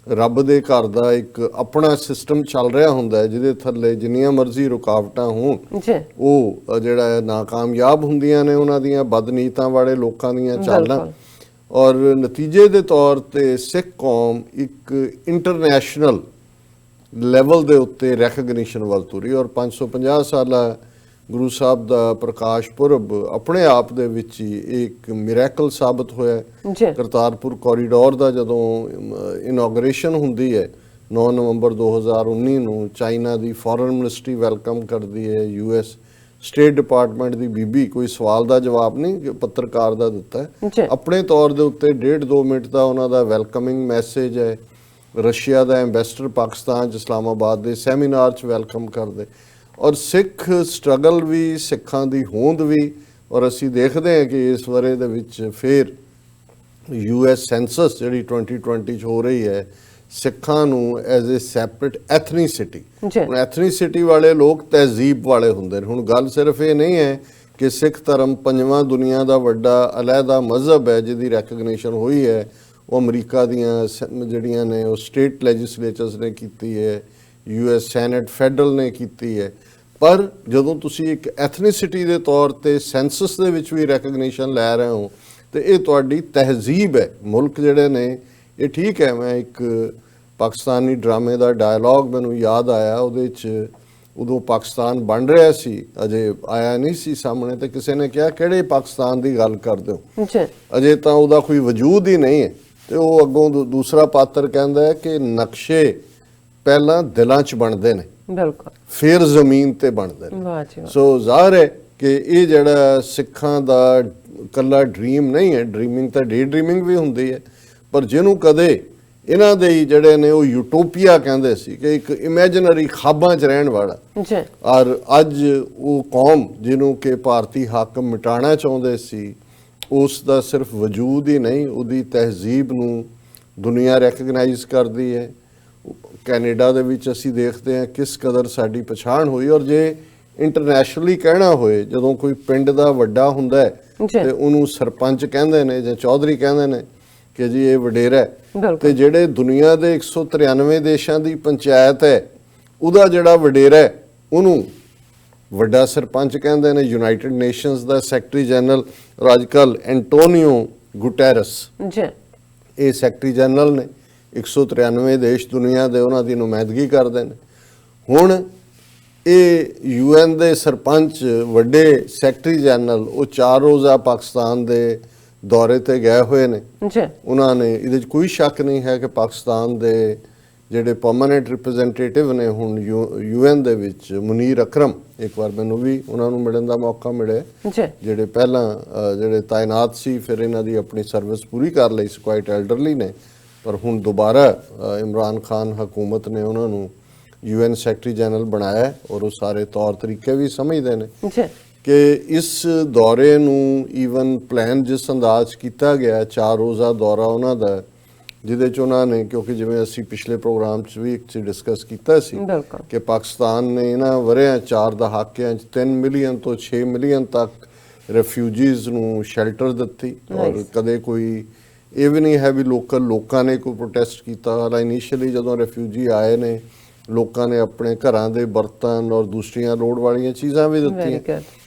ਰੱਬ ਦੇ ਘਰ ਦਾ ਇੱਕ ਆਪਣਾ ਸਿਸਟਮ ਚੱਲ ਰਿਹਾ ਹੁੰਦਾ ਹੈ, ਜਿਹਦੇ ਥੱਲੇ ਜਿੰਨੀਆਂ ਮਰਜ਼ੀ ਰੁਕਾਵਟਾਂ ਹੋਣ ਉਹ ਜਿਹੜਾ ਨਾਕਾਮਯਾਬ ਹੁੰਦੀਆਂ ਨੇ ਉਹਨਾਂ ਦੀਆਂ ਬਦਨੀਤਾਂ ਵਾਲੇ ਲੋਕਾਂ ਦੀਆਂ ਚਾਲਾਂ। ਔਰ ਨਤੀਜੇ ਦੇ ਤੌਰ ਤੇ ਸਿੱਖ ਕੌਮ ਇੱਕ ਇੰਟਰਨੈਸ਼ਨਲ ਲੈਵਲ ਦੇ ਉੱਤੇ ਰੈਕਗਨੀਸ਼ਨ ਵੱਲ ਤੁਰੀ, ਔਰ 550 ਸਾਲਾ ਗੁਰੂ ਸਾਹਿਬ ਦਾ ਪ੍ਰਕਾਸ਼ ਪੁਰਬ ਆਪਣੇ ਆਪ ਦੇ ਵਿੱਚ ਹੀ ਇੱਕ ਮਿਰੈਕਲ ਸਾਬਤ ਹੋਇਆ। ਕਰਤਾਰਪੁਰ ਕੋਰੀਡੋਰ ਦਾ ਜਦੋਂ ਇਨੋਗ੍ਰੇਸ਼ਨ ਹੁੰਦੀ ਹੈ 9 ਨਵੰਬਰ 2019 ਨੂੰ, ਚਾਈਨਾ ਦੀ ਫੋਰਨ ਮਿਨਿਸਟਰੀ ਵੈਲਕਮ ਕਰਦੀ ਹੈ, US ਸਟੇਟ ਡਿਪਾਰਟਮੈਂਟ ਦੀ ਬੀਬੀ, ਕੋਈ ਸਵਾਲ ਦਾ ਜਵਾਬ ਨਹੀਂ ਪੱਤਰਕਾਰ ਦਾ ਦਿੱਤਾ ਹੈ, ਆਪਣੇ ਤੌਰ ਦੇ ਉੱਤੇ 1.5-2 ਮਿੰਟ ਦਾ ਉਹਨਾਂ ਦਾ ਵੈਲਕਮਿੰਗ ਮੈਸੇਜ ਹੈ। ਰਸ਼ੀਆ ਦਾ ਐਂਬੈਸਡਰ ਪਾਕਿਸਤਾਨ 'ਚ ਇਸਲਾਮਾਬਾਦ ਦੇ ਸੈਮੀਨਾਰ 'ਚ ਵੈਲਕਮ ਕਰਦੇ, ਔਰ ਸਿੱਖ ਸਟਰਗਲ ਵੀ, ਸਿੱਖਾਂ ਦੀ ਹੋਂਦ ਵੀ। ਔਰ ਅਸੀਂ ਦੇਖਦੇ ਹਾਂ ਕਿ ਇਸ ਵਰੇ ਦੇ ਵਿੱਚ ਫਿਰ US ਸੈਂਸਸ ਜਿਹੜੀ 2020 'ਚ ਹੋ ਰਹੀ ਹੈ, ਸਿੱਖਾਂ ਨੂੰ ਐਜ਼ ਏ ਸੈਪਰੇਟ ਐਥਨੀਸਿਟੀ, ਹੁਣ ਐਥਨੀਸਿਟੀ ਵਾਲੇ ਲੋਕ ਤਹਿਜ਼ੀਬ ਵਾਲੇ ਹੁੰਦੇ ਨੇ। ਹੁਣ ਗੱਲ ਸਿਰਫ ਇਹ ਨਹੀਂ ਹੈ ਕਿ ਸਿੱਖ ਧਰਮ 5ਵਾਂ ਦੁਨੀਆ ਦਾ ਵੱਡਾ ਅਲੱਗਾ ਮਜ਼ਹਬ ਹੈ ਜਿਹਦੀ ਰੈਕਗਨੀਸ਼ਨ ਹੋਈ ਹੈ, ਉਹ ਅਮਰੀਕਾ ਦੀਆਂ ਜਿਹੜੀਆਂ ਨੇ ਉਹ ਸਟੇਟ ਲੈਜਿਸਲੇਚਰਸ ਨੇ ਕੀਤੀ ਹੈ, US ਸੈਨੇਟ ਫੈਡਰਲ ਨੇ ਕੀਤੀ ਹੈ। ਪਰ ਜਦੋਂ ਤੁਸੀਂ ਇੱਕ ਐਥਨੀਸਿਟੀ ਦੇ ਤੌਰ ਤੇ ਸੈਂਸਸ ਦੇ ਵਿੱਚ ਵੀ ਰੈਕਗਨੀਸ਼ਨ ਲੈ ਰਹੇ ਹੋ ਤੇ ਇਹ ਤੁਹਾਡੀ ਤਹਿਜ਼ੀਬ ਹੈ। ਮੁਲਕ ਜਿਹੜੇ ਨੇ ਇਹ ਠੀਕ ਹੈ, ਮੈਂ ਇੱਕ ਪਾਕਿਸਤਾਨੀ ਡਰਾਮੇ ਦਾ ਡਾਇਲੌਗ ਮੈਨੂੰ ਯਾਦ ਆਇਆ, ਉਹਦੇ 'ਚ ਉਦੋਂ ਪਾਕਿਸਤਾਨ ਬਣ ਰਿਹਾ ਸੀ, ਅਜੇ ਆਇਆ ਨਹੀਂ ਸੀ ਸਾਹਮਣੇ, ਤੇ ਕਿਸੇ ਨੇ ਕਿਹਾ ਕਿਹੜੇ ਪਾਕਿਸਤਾਨ ਦੀ ਗੱਲ ਕਰਦੇ ਹੋ, ਅਜੇ ਤਾਂ ਉਹਦਾ ਕੋਈ ਵਜੂਦ ਹੀ ਨਹੀਂ ਹੈ। ਤੇ ਉਹ ਅੱਗੋਂ ਦੂਸਰਾ ਪਾਤਰ ਕਹਿੰਦਾ ਹੈ ਕਿ ਨਕਸ਼ੇ ਪਹਿਲਾਂ ਦਿਲਾਂ 'ਚ ਬਣਦੇ ਨੇ, ਬਿਲਕੁਲ, ਫਿਰ ਜ਼ਮੀਨ ਤੇ ਬਣਦੇ ਨੇ। ਸੋ ਜ਼ਾਹਰ ਹੈ ਕਿ ਇਹ ਜਿਹੜਾ ਸਿੱਖਾਂ ਦਾ ਕੱਲਾ ਡ੍ਰੀਮ ਨਹੀਂ ਹੈ, ਡ੍ਰੀਮਿੰਗ ਤਾਂ ਡੇ ਡ੍ਰੀਮਿੰਗ ਵੀ ਹੁੰਦੀ ਹੈ, ਪਰ ਜਿਹਨੂੰ ਕਦੇ ਇਹਨਾਂ ਦੇ ਜਿਹੜੇ ਨੇ ਉਹ ਯੂਟੋਪੀਆ ਕਹਿੰਦੇ ਸੀ ਕਿ ਇੱਕ ਇਮੇਜਿਨਰੀ ਖਾਬਾਂ 'ਚ ਰਹਿਣ ਵਾਲਾ, ਔਰ ਅੱਜ ਉਹ ਕੌਮ ਜਿਹਨੂੰ ਕਿ ਭਾਰਤੀ ਹਾਕਮ ਮਿਟਾਉਣਾ ਚਾਹੁੰਦੇ ਸੀ, ਉਸ ਦਾ ਸਿਰਫ ਵਜੂਦ ਹੀ ਨਹੀਂ, ਉਹਦੀ ਤਹਿਜ਼ੀਬ ਨੂੰ ਦੁਨੀਆ ਰੈਕਗਨਾਈਜ਼ ਕਰਦੀ ਹੈ। ਕੈਨੇਡਾ ਦੇ ਵਿੱਚ ਅਸੀਂ ਦੇਖਦੇ ਹਾਂ ਕਿਸ ਕਦਰ ਸਾਡੀ ਪਛਾਣ ਹੋਈ। ਔਰ ਜੇ ਇੰਟਰਨੈਸ਼ਨਲੀ ਕਹਿਣਾ ਹੋਏ, ਜਦੋਂ ਕੋਈ ਪਿੰਡ ਦਾ ਵੱਡਾ ਹੁੰਦਾ ਹੈ ਤੇ ਉਹਨੂੰ ਸਰਪੰਚ ਕਹਿੰਦੇ ਨੇ ਜਾਂ ਚੌਧਰੀ ਕਹਿੰਦੇ ਨੇ ਕਿ ਜੀ ਇਹ ਵਡੇਰਾ ਹੈ, ਤੇ ਜਿਹੜੇ ਦੁਨੀਆ ਦੇ 193 ਦੇਸ਼ਾਂ ਦੀ ਪੰਚਾਇਤ ਹੈ ਉਹਦਾ ਜਿਹੜਾ ਵਡੇਰਾ ਹੈ ਉਹਨੂੰ ਵੱਡਾ ਸਰਪੰਚ ਕਹਿੰਦੇ ਨੇ। ਯੂਨਾਈਟਿਡ ਨੇਸ਼ਨਸ ਦਾ ਸੈਕਟਰੀ ਜਨਰਲ ਅੱਜ ਕੱਲ੍ਹ ਐਂਟੋਨੀਓ ਗੁਟੈਰਸ, ਇਹ ਸੈਕਟਰੀ ਜਨਰਲ ਨੇ, 193 ਦੇਸ਼ ਦੁਨੀਆ ਦੇ ਉਹਨਾਂ ਦੀ ਨੁਮਾਇੰਦਗੀ ਕਰਦੇ ਨੇ। ਹੁਣ ਇਹ UN ਦੇ ਸਰਪੰਚ, ਵੱਡੇ ਸੈਕਟਰੀ ਜਨਰਲ, ਉਹ 4 ਰੋਜ਼ਾ ਪਾਕਿਸਤਾਨ ਦੇ ਦੌਰੇ ਤੇ ਗਏ ਹੋਏ ਨੇ। ਉਹਨਾਂ ਨੇ ਇਹਦੇ 'ਚ ਕੋਈ ਸ਼ੱਕ ਨਹੀਂ ਹੈ ਕਿ ਪਾਕਿਸਤਾਨ ਦੇ ਜਿਹੜੇ ਪਰਮਾਨੈਂਟ ਰਿਪਰੈਜ਼ੈਂਟੇਟਿਵ ਨੇ ਹੁਣ UN ਦੇ ਵਿੱਚ, ਮੁਨੀਰ ਅਕਰਮ, ਇੱਕ ਵਾਰ ਮੈਨੂੰ ਵੀ ਉਹਨਾਂ ਨੂੰ ਮਿਲਣ ਦਾ ਮੌਕਾ ਮਿਲਿਆ, ਜਿਹੜੇ ਪਹਿਲਾਂ ਜਿਹੜੇ ਤਾਇਨਾਤ ਸੀ, ਫਿਰ ਇਹਨਾਂ ਦੀ ਆਪਣੀ ਸਰਵਿਸ ਪੂਰੀ ਕਰ ਲਈ ਸੀ, ਕੁਆਇਟ ਐਲਡਰਲੀ ਨੇ, ਪਰ ਹੁਣ ਦੁਬਾਰਾ ਇਮਰਾਨ ਖਾਨ ਹਕੂਮਤ ਨੇ ਉਹਨਾਂ ਨੂੰ UN ਸੈਕਟਰੀ ਜਨਰਲ ਬਣਾਇਆ ਔਰ ਉਹ ਸਾਰੇ ਤੌਰ ਤਰੀਕੇ ਵੀ ਸਮਝਦੇ ਨੇ ਕਿ ਇਸ ਦੌਰੇ ਨੂੰ ਈਵਨ ਪਲਾਨ ਜਿਸ ਅੰਦਾਜ਼ ਕੀਤਾ ਗਿਆ 4 ਰੋਜ਼ਾ ਦੌਰਾ ਉਹਨਾਂ ਦਾ, ਜਿਹਦੇ 'ਚ ਉਹਨਾਂ ਨੇ, ਕਿਉਂਕਿ ਜਿਵੇਂ ਅਸੀਂ ਪਿਛਲੇ ਪ੍ਰੋਗਰਾਮ 'ਚ ਵੀ ਇੱਕ ਡਿਸਕਸ ਕੀਤਾ ਸੀ ਕਿ ਪਾਕਿਸਤਾਨ ਨੇ ਇਹਨਾਂ ਵਰ੍ਹਿਆਂ 4 ਦਹਾਕਿਆਂ 'ਚ 3 ਮਿਲੀਅਨ ਤੋਂ 6 ਮਿਲੀਅਨ ਤੱਕ ਰੈਫਿਊਜੀਜ਼ ਨੂੰ ਸ਼ੈਲਟਰ ਦਿੱਤੀ ਔਰ ਕਦੇ ਕੋਈ ਇਹ ਵੀ ਨਹੀਂ ਹੈ ਵੀ ਲੋਕਾਂ ਨੇ ਕੋਈ ਪ੍ਰੋਟੈਸਟ ਕੀਤਾ। ਹਾਲਾਂ ਇਨੀਸ਼ੀਅਲੀ ਜਦੋਂ ਰੈਫਿਊਜੀ ਆਏ ਨੇ, ਲੋਕਾਂ ਨੇ ਆਪਣੇ ਘਰਾਂ ਦੇ ਬਰਤਨ ਔਰ ਦੂਸਰੀਆਂ ਲੋੜ ਵਾਲੀਆਂ ਚੀਜ਼ਾਂ ਵੀ ਦਿੱਤੀਆਂ।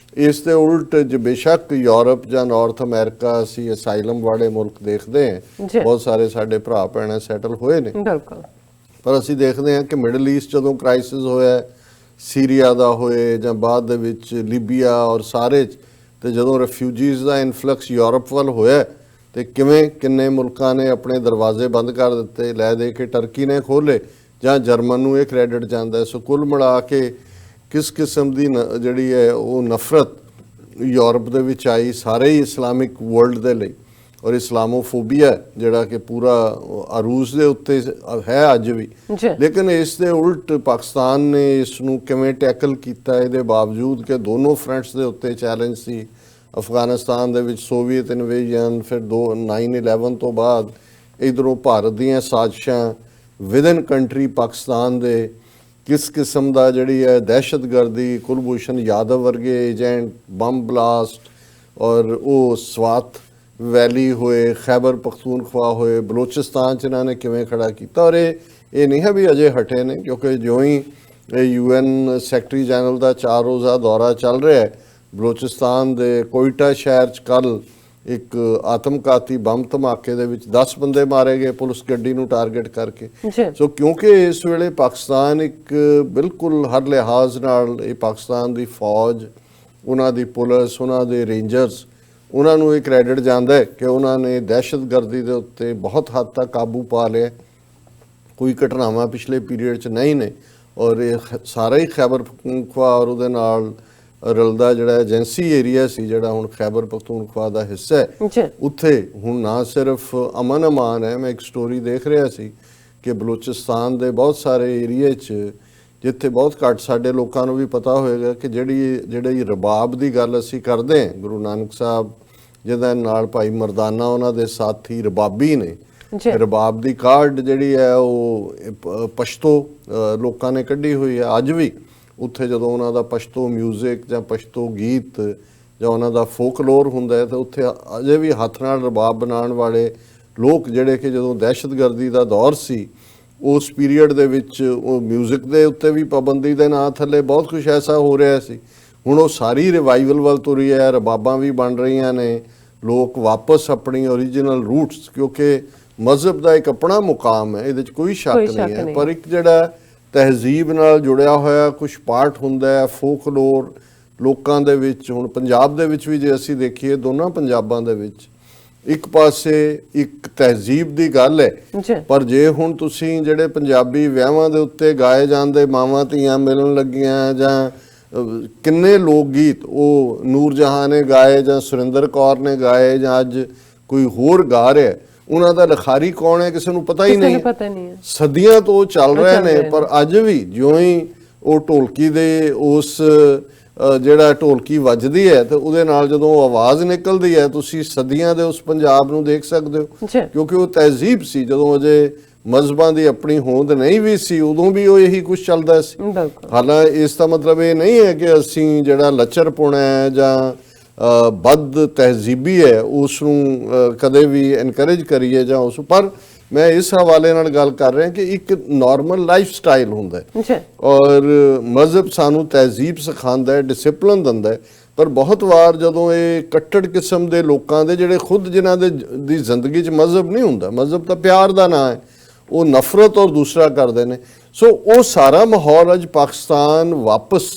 ਇਸ ਦੇ ਉਲਟ ਬੇਸ਼ੱਕ ਯੂਰਪ ਜਾਂ ਨਾਰਥ ਅਮਰੀਕਾ ਅਸੀਂ ਅਸਾਈਲਮ ਵਾਲੇ ਮੁਲਕ ਦੇਖਦੇ ਹਾਂ, ਬਹੁਤ ਸਾਰੇ ਸਾਡੇ ਭਰਾ ਭੈਣਾਂ ਸੈਟਲ ਹੋਏ ਨੇ, ਪਰ ਅਸੀਂ ਦੇਖਦੇ ਹਾਂ ਕਿ ਮਿਡਲ ਈਸਟ ਜਦੋਂ ਕ੍ਰਾਈਸਿਸ ਹੋਇਆ, ਸੀਰੀਆ ਦਾ ਹੋਏ ਜਾਂ ਬਾਅਦ ਦੇ ਵਿੱਚ ਲੀਬੀਆ ਔਰ ਸਾਰੇ, ਤੇ ਜਦੋਂ ਰੈਫਿਊਜੀਜ਼ ਦਾ ਇਨਫਲਕਸ ਯੂਰਪ ਵੱਲ ਹੋਇਆ ਤੇ ਕਿੰਨੇ ਮੁਲਕਾਂ ਨੇ ਆਪਣੇ ਦਰਵਾਜ਼ੇ ਬੰਦ ਕਰ ਦਿੱਤੇ, ਲੈ ਦੇ ਕੇ ਟਰਕੀ ਨੇ ਖੋਲੇ ਜਾਂ ਜਰਮਨ ਨੂੰ ਇਹ ਕ੍ਰੈਡਿਟ ਜਾਂਦਾ। ਸੋ ਕੁੱਲ ਮਿਲਾ ਕੇ ਕਿਸ ਕਿਸਮ ਦੀ ਜਿਹੜੀ ਹੈ ਉਹ ਨਫ਼ਰਤ ਯੂਰਪ ਦੇ ਵਿੱਚ ਆਈ ਸਾਰੇ ਹੀ ਇਸਲਾਮਿਕ ਵਰਲਡ ਦੇ ਲਈ, ਔਰ ਇਸਲਾਮੋਫੋਬੀਆ ਜਿਹੜਾ ਕਿ ਪੂਰਾ ਅਰੂਜ ਦੇ ਉੱਤੇ ਹੈ ਅੱਜ ਵੀ। ਲੇਕਿਨ ਇਸ ਦੇ ਉਲਟ ਪਾਕਿਸਤਾਨ ਨੇ ਇਸ ਨੂੰ ਕਿਵੇਂ ਟੈਕਲ ਕੀਤਾ, ਇਹਦੇ ਬਾਵਜੂਦ ਕਿ ਦੋਨੋਂ ਫਰੰਟਸ ਦੇ ਉੱਤੇ ਚੈਲੰਜ ਸੀ। ਅਫਗਾਨਿਸਤਾਨ ਦੇ ਵਿੱਚ ਸੋਵੀਅਤ ਇਨਵੇਜਨ, ਫਿਰ 9/11 ਤੋਂ ਬਾਅਦ ਇੱਧਰੋਂ ਭਾਰਤ ਦੀਆਂ ਸਾਜ਼ਿਸ਼ਾਂ ਵਿਦਨ ਕੰਟਰੀ ਪਾਕਿਸਤਾਨ ਦੇ, ਕਿਸ ਕਿਸਮ ਦਾ ਜਿਹੜੀ ਹੈ ਦਹਿਸ਼ਤਗਰਦੀ, ਕੁਲਭੂਸ਼ਣ ਯਾਦਵ ਵਰਗੇ ਏਜੰਟ, ਬੰਬ ਬਲਾਸਟ, ਔਰ ਉਹ ਸਵਾਤ ਵੈਲੀ ਹੋਏ, ਖੈਬਰ ਪਖਤੂਨਖਵਾ ਹੋਏ, ਬਲੋਚਿਸਤਾਨ 'ਚ ਇਹਨਾਂ ਨੇ ਕਿਵੇਂ ਖੜਾ ਕੀਤਾ। ਔਰ ਇਹ ਨਹੀਂ ਹੈ ਵੀ ਅਜੇ ਹਟੇ ਨੇ, ਕਿਉਂਕਿ ਜਿਉਂ ਹੀ ਇਹ UN ਸੈਕਟਰੀ ਜਨਰਲ ਦਾ 4 ਰੋਜ਼ਾ ਦੌਰਾ ਚੱਲ ਰਿਹਾ ਹੈ, ਬਲੋਚਿਸਤਾਨ ਦੇ ਕੋਇਟਾ ਸ਼ਹਿਰ 'ਚ ਕੱਲ੍ਹ ਇੱਕ ਆਤਮਘਾਤੀ ਬੰਬ ਧਮਾਕੇ ਦੇ ਵਿੱਚ 10 ਬੰਦੇ ਮਾਰੇ ਗਏ ਪੁਲਿਸ ਗੱਡੀ ਨੂੰ ਟਾਰਗੇਟ ਕਰਕੇ। ਸੋ ਕਿਉਂਕਿ ਇਸ ਵੇਲੇ ਪਾਕਿਸਤਾਨ ਇੱਕ ਬਿਲਕੁਲ ਹਰ ਲਿਹਾਜ਼ ਨਾਲ, ਇਹ ਪਾਕਿਸਤਾਨ ਦੀ ਫੌਜ, ਉਹਨਾਂ ਦੀ ਪੁਲਿਸ, ਉਹਨਾਂ ਦੇ ਰੇਂਜਰਸ, ਉਹਨਾਂ ਨੂੰ ਇਹ ਕ੍ਰੈਡਿਟ ਜਾਂਦਾ ਹੈ ਕਿ ਉਹਨਾਂ ਨੇ ਦਹਿਸ਼ਤਗਰਦੀ ਦੇ ਉੱਤੇ ਬਹੁਤ ਹੱਦ ਤੱਕ ਕਾਬੂ ਪਾ ਲਿਆ। ਕੋਈ ਘਟਨਾਵਾਂ ਪਿਛਲੇ ਪੀਰੀਅਡ 'ਚ ਨਹੀਂ ਨੇ, ਔਰ ਇਹ ਸਾਰਾ ਹੀ ਖੈਬਰ ਪਖਤੂਨਖਵਾ ਔਰ ਉਹਦੇ ਨਾਲ ਰਲਦਾ ਜਿਹੜਾ ਏਜੰਸੀ ਏਰੀਆ ਸੀ, ਜਿਹੜਾ ਹੁਣ ਖੈਬਰ ਪਖਤੂਨਖਵਾ ਦਾ ਹਿੱਸਾ ਹੈ, ਉੱਥੇ ਹੁਣ ਨਾ ਸਿਰਫ ਅਮਨ ਅਮਾਨ ਹੈ। ਮੈਂ ਇੱਕ ਸਟੋਰੀ ਦੇਖ ਰਿਹਾ ਸੀ ਕਿ ਬਲੋਚਿਸਤਾਨ ਦੇ ਬਹੁਤ ਸਾਰੇ ਏਰੀਏ 'ਚ, ਜਿੱਥੇ ਬਹੁਤ ਘੱਟ ਸਾਡੇ ਲੋਕਾਂ ਨੂੰ ਵੀ ਪਤਾ ਹੋਏਗਾ ਕਿ ਜਿਹੜੀ ਰਬਾਬ ਦੀ ਗੱਲ ਅਸੀਂ ਕਰਦੇ ਹਾਂ, ਗੁਰੂ ਨਾਨਕ ਸਾਹਿਬ ਜਿਹਦੇ ਨਾਲ ਭਾਈ ਮਰਦਾਨਾ ਉਹਨਾਂ ਦੇ ਸਾਥੀ ਰਬਾਬੀ ਨੇ, ਰਬਾਬ ਦੀ ਕਾਰਡ ਜਿਹੜੀ ਹੈ ਉਹ ਪਸ਼ਤੋ ਲੋਕਾਂ ਨੇ ਕੱਢੀ ਹੋਈ ਹੈ। ਅੱਜ ਵੀ ਉੱਥੇ ਜਦੋਂ ਉਹਨਾਂ ਦਾ ਪਸ਼ਤੋ ਮਿਊਜ਼ਿਕ ਜਾਂ ਪਸ਼ਤੋ ਗੀਤ ਜਾਂ ਉਹਨਾਂ ਦਾ ਫੋਕਲੋਰ ਹੁੰਦਾ ਹੈ, ਤਾਂ ਉੱਥੇ ਅਜੇ ਵੀ ਹੱਥ ਨਾਲ ਰਬਾਬ ਬਣਾਉਣ ਵਾਲੇ ਲੋਕ, ਜਿਹੜੇ ਕਿ ਜਦੋਂ ਦਹਿਸ਼ਤਗਰਦੀ ਦਾ ਦੌਰ ਸੀ ਉਸ ਪੀਰੀਅਡ ਦੇ ਵਿੱਚ ਉਹ ਮਿਊਜ਼ਿਕ ਦੇ ਉੱਤੇ ਵੀ ਪਾਬੰਦੀ ਦੇ ਨਾਂ ਥੱਲੇ ਬਹੁਤ ਕੁਝ ਐਸਾ ਹੋ ਰਿਹਾ ਸੀ। ਹੁਣ ਉਹ ਸਾਰੀ ਰਿਵਾਈਵਲ ਵੱਲ ਤੁਰੀ ਹੈ, ਰਬਾਬਾਂ ਵੀ ਬਣ ਰਹੀਆਂ ਨੇ, ਲੋਕ ਵਾਪਸ ਆਪਣੀ ਓਰੀਜਨਲ ਰੂਟਸ, ਕਿਉਂਕਿ ਮਜ਼ਹਬ ਦਾ ਇੱਕ ਆਪਣਾ ਮੁਕਾਮ ਹੈ, ਇਹਦੇ 'ਚ ਕੋਈ ਸ਼ੱਕ ਨਹੀਂ ਹੈ, ਪਰ ਇੱਕ ਜਿਹੜਾ ਤਹਿਜ਼ੀਬ ਨਾਲ ਜੁੜਿਆ ਹੋਇਆ ਕੁਝ ਪਾਰਟ ਹੁੰਦਾ ਹੈ, ਫੋਕਲੋਰ ਲੋਕਾਂ ਦੇ ਵਿੱਚ। ਹੁਣ ਪੰਜਾਬ ਦੇ ਵਿੱਚ ਵੀ ਜੇ ਅਸੀਂ ਦੇਖੀਏ, ਦੋਨਾਂ ਪੰਜਾਬਾਂ ਦੇ ਵਿੱਚ ਇੱਕ ਪਾਸੇ ਇੱਕ ਤਹਿਜ਼ੀਬ ਦੀ ਗੱਲ ਹੈ, ਪਰ ਜੇ ਹੁਣ ਤੁਸੀਂ ਜਿਹੜੇ ਪੰਜਾਬੀ ਵਿਆਹਾਂ ਦੇ ਉੱਤੇ ਗਾਏ ਜਾਂਦੇ ਮਾਵਾਂ ਧੀਆਂ ਮਿਲਣ ਲੱਗੀਆਂ, ਜਾਂ ਕਿੰਨੇ ਲੋਕ ਗੀਤ ਉਹ ਨੂਰ ਜਹਾਂ ਨੇ ਗਾਏ ਜਾਂ ਸੁਰਿੰਦਰ ਕੌਰ ਨੇ ਗਾਏ ਜਾਂ ਅੱਜ ਕੋਈ ਹੋਰ ਗਾ ਰਿਹਾ, ਉਹਨਾਂ ਦਾ ਲਿਖਾਰੀ ਕੌਣ ਹੈ ਕਿਸੇ ਨੂੰ ਪਤਾ ਹੀ ਨਹੀਂ ਹੈ। ਸਦੀਆਂ ਤੋਂ ਚੱਲ ਰਹੇ ਨੇ, ਪਰ ਅੱਜ ਵੀ ਜਿਉਂ ਹੀ ਉਹ ਢੋਲਕੀ ਦੇ ਉਸ ਜਿਹੜਾ ਢੋਲਕੀ ਵੱਜਦੀ ਹੈ ਤੇ ਉਹਦੇ ਨਾਲ ਜਦੋਂ ਆਵਾਜ਼ ਨਿਕਲਦੀ ਹੈ, ਤੁਸੀਂ ਸਦੀਆਂ ਦੇ ਉਸ ਪੰਜਾਬ ਨੂੰ ਦੇਖ ਸਕਦੇ ਹੋ, ਕਿਉਂਕਿ ਉਹ ਤਹਿਜ਼ੀਬ ਸੀ। ਜਦੋਂ ਅਜੇ ਮਜ਼ਹਬਾਂ ਦੀ ਆਪਣੀ ਹੋਂਦ ਨਹੀਂ ਵੀ ਸੀ, ਉਦੋਂ ਵੀ ਉਹ ਇਹੀ ਕੁਝ ਚੱਲਦਾ ਸੀ। ਹਾਲਾਂਕਿ ਇਸ ਦਾ ਮਤਲਬ ਇਹ ਨਹੀਂ ਹੈ ਕਿ ਅਸੀਂ ਜਿਹੜਾ ਲੱਚਰਪੁਣਾ ਹੈ ਜਾਂ ਬਦ ਤਹਿਜ਼ੀਬੀ ਹੈ ਉਸ ਨੂੰ ਕਦੇ ਵੀ ਐਨਕਰੇਜ ਕਰੀਏ ਜਾਂ ਉਸ, ਪਰ ਮੈਂ ਇਸ ਹਵਾਲੇ ਨਾਲ ਗੱਲ ਕਰ ਰਿਹਾ ਕਿ ਇੱਕ ਨਾਰਮਲ ਲਾਈਫ ਸਟਾਈਲ ਹੁੰਦਾ ਹੈ, ਔਰ ਮਜ਼ਹਬ ਸਾਨੂੰ ਤਹਿਜ਼ੀਬ ਸਿਖਾਉਂਦਾ ਹੈ, ਡਿਸਿਪਲਿਨ ਦਿੰਦਾ ਹੈ। ਪਰ ਬਹੁਤ ਵਾਰ ਜਦੋਂ ਇਹ ਕੱਟੜ ਕਿਸਮ ਦੇ ਲੋਕਾਂ ਦੇ, ਜਿਹੜੇ ਖੁਦ ਜਿਨ੍ਹਾਂ ਦੀ ਜ਼ਿੰਦਗੀ 'ਚ ਮਜ਼ਹਬ ਨਹੀਂ ਹੁੰਦਾ, ਮਜ਼ਹਬ ਤਾਂ ਪਿਆਰ ਦਾ ਨਾਂ ਹੈ, ਉਹ ਨਫ਼ਰਤ ਔਰ ਦੂਸਰਾ ਕਰਦੇ ਨੇ। ਸੋ ਉਹ ਸਾਰਾ ਮਾਹੌਲ ਅੱਜ ਪਾਕਿਸਤਾਨ ਵਾਪਸ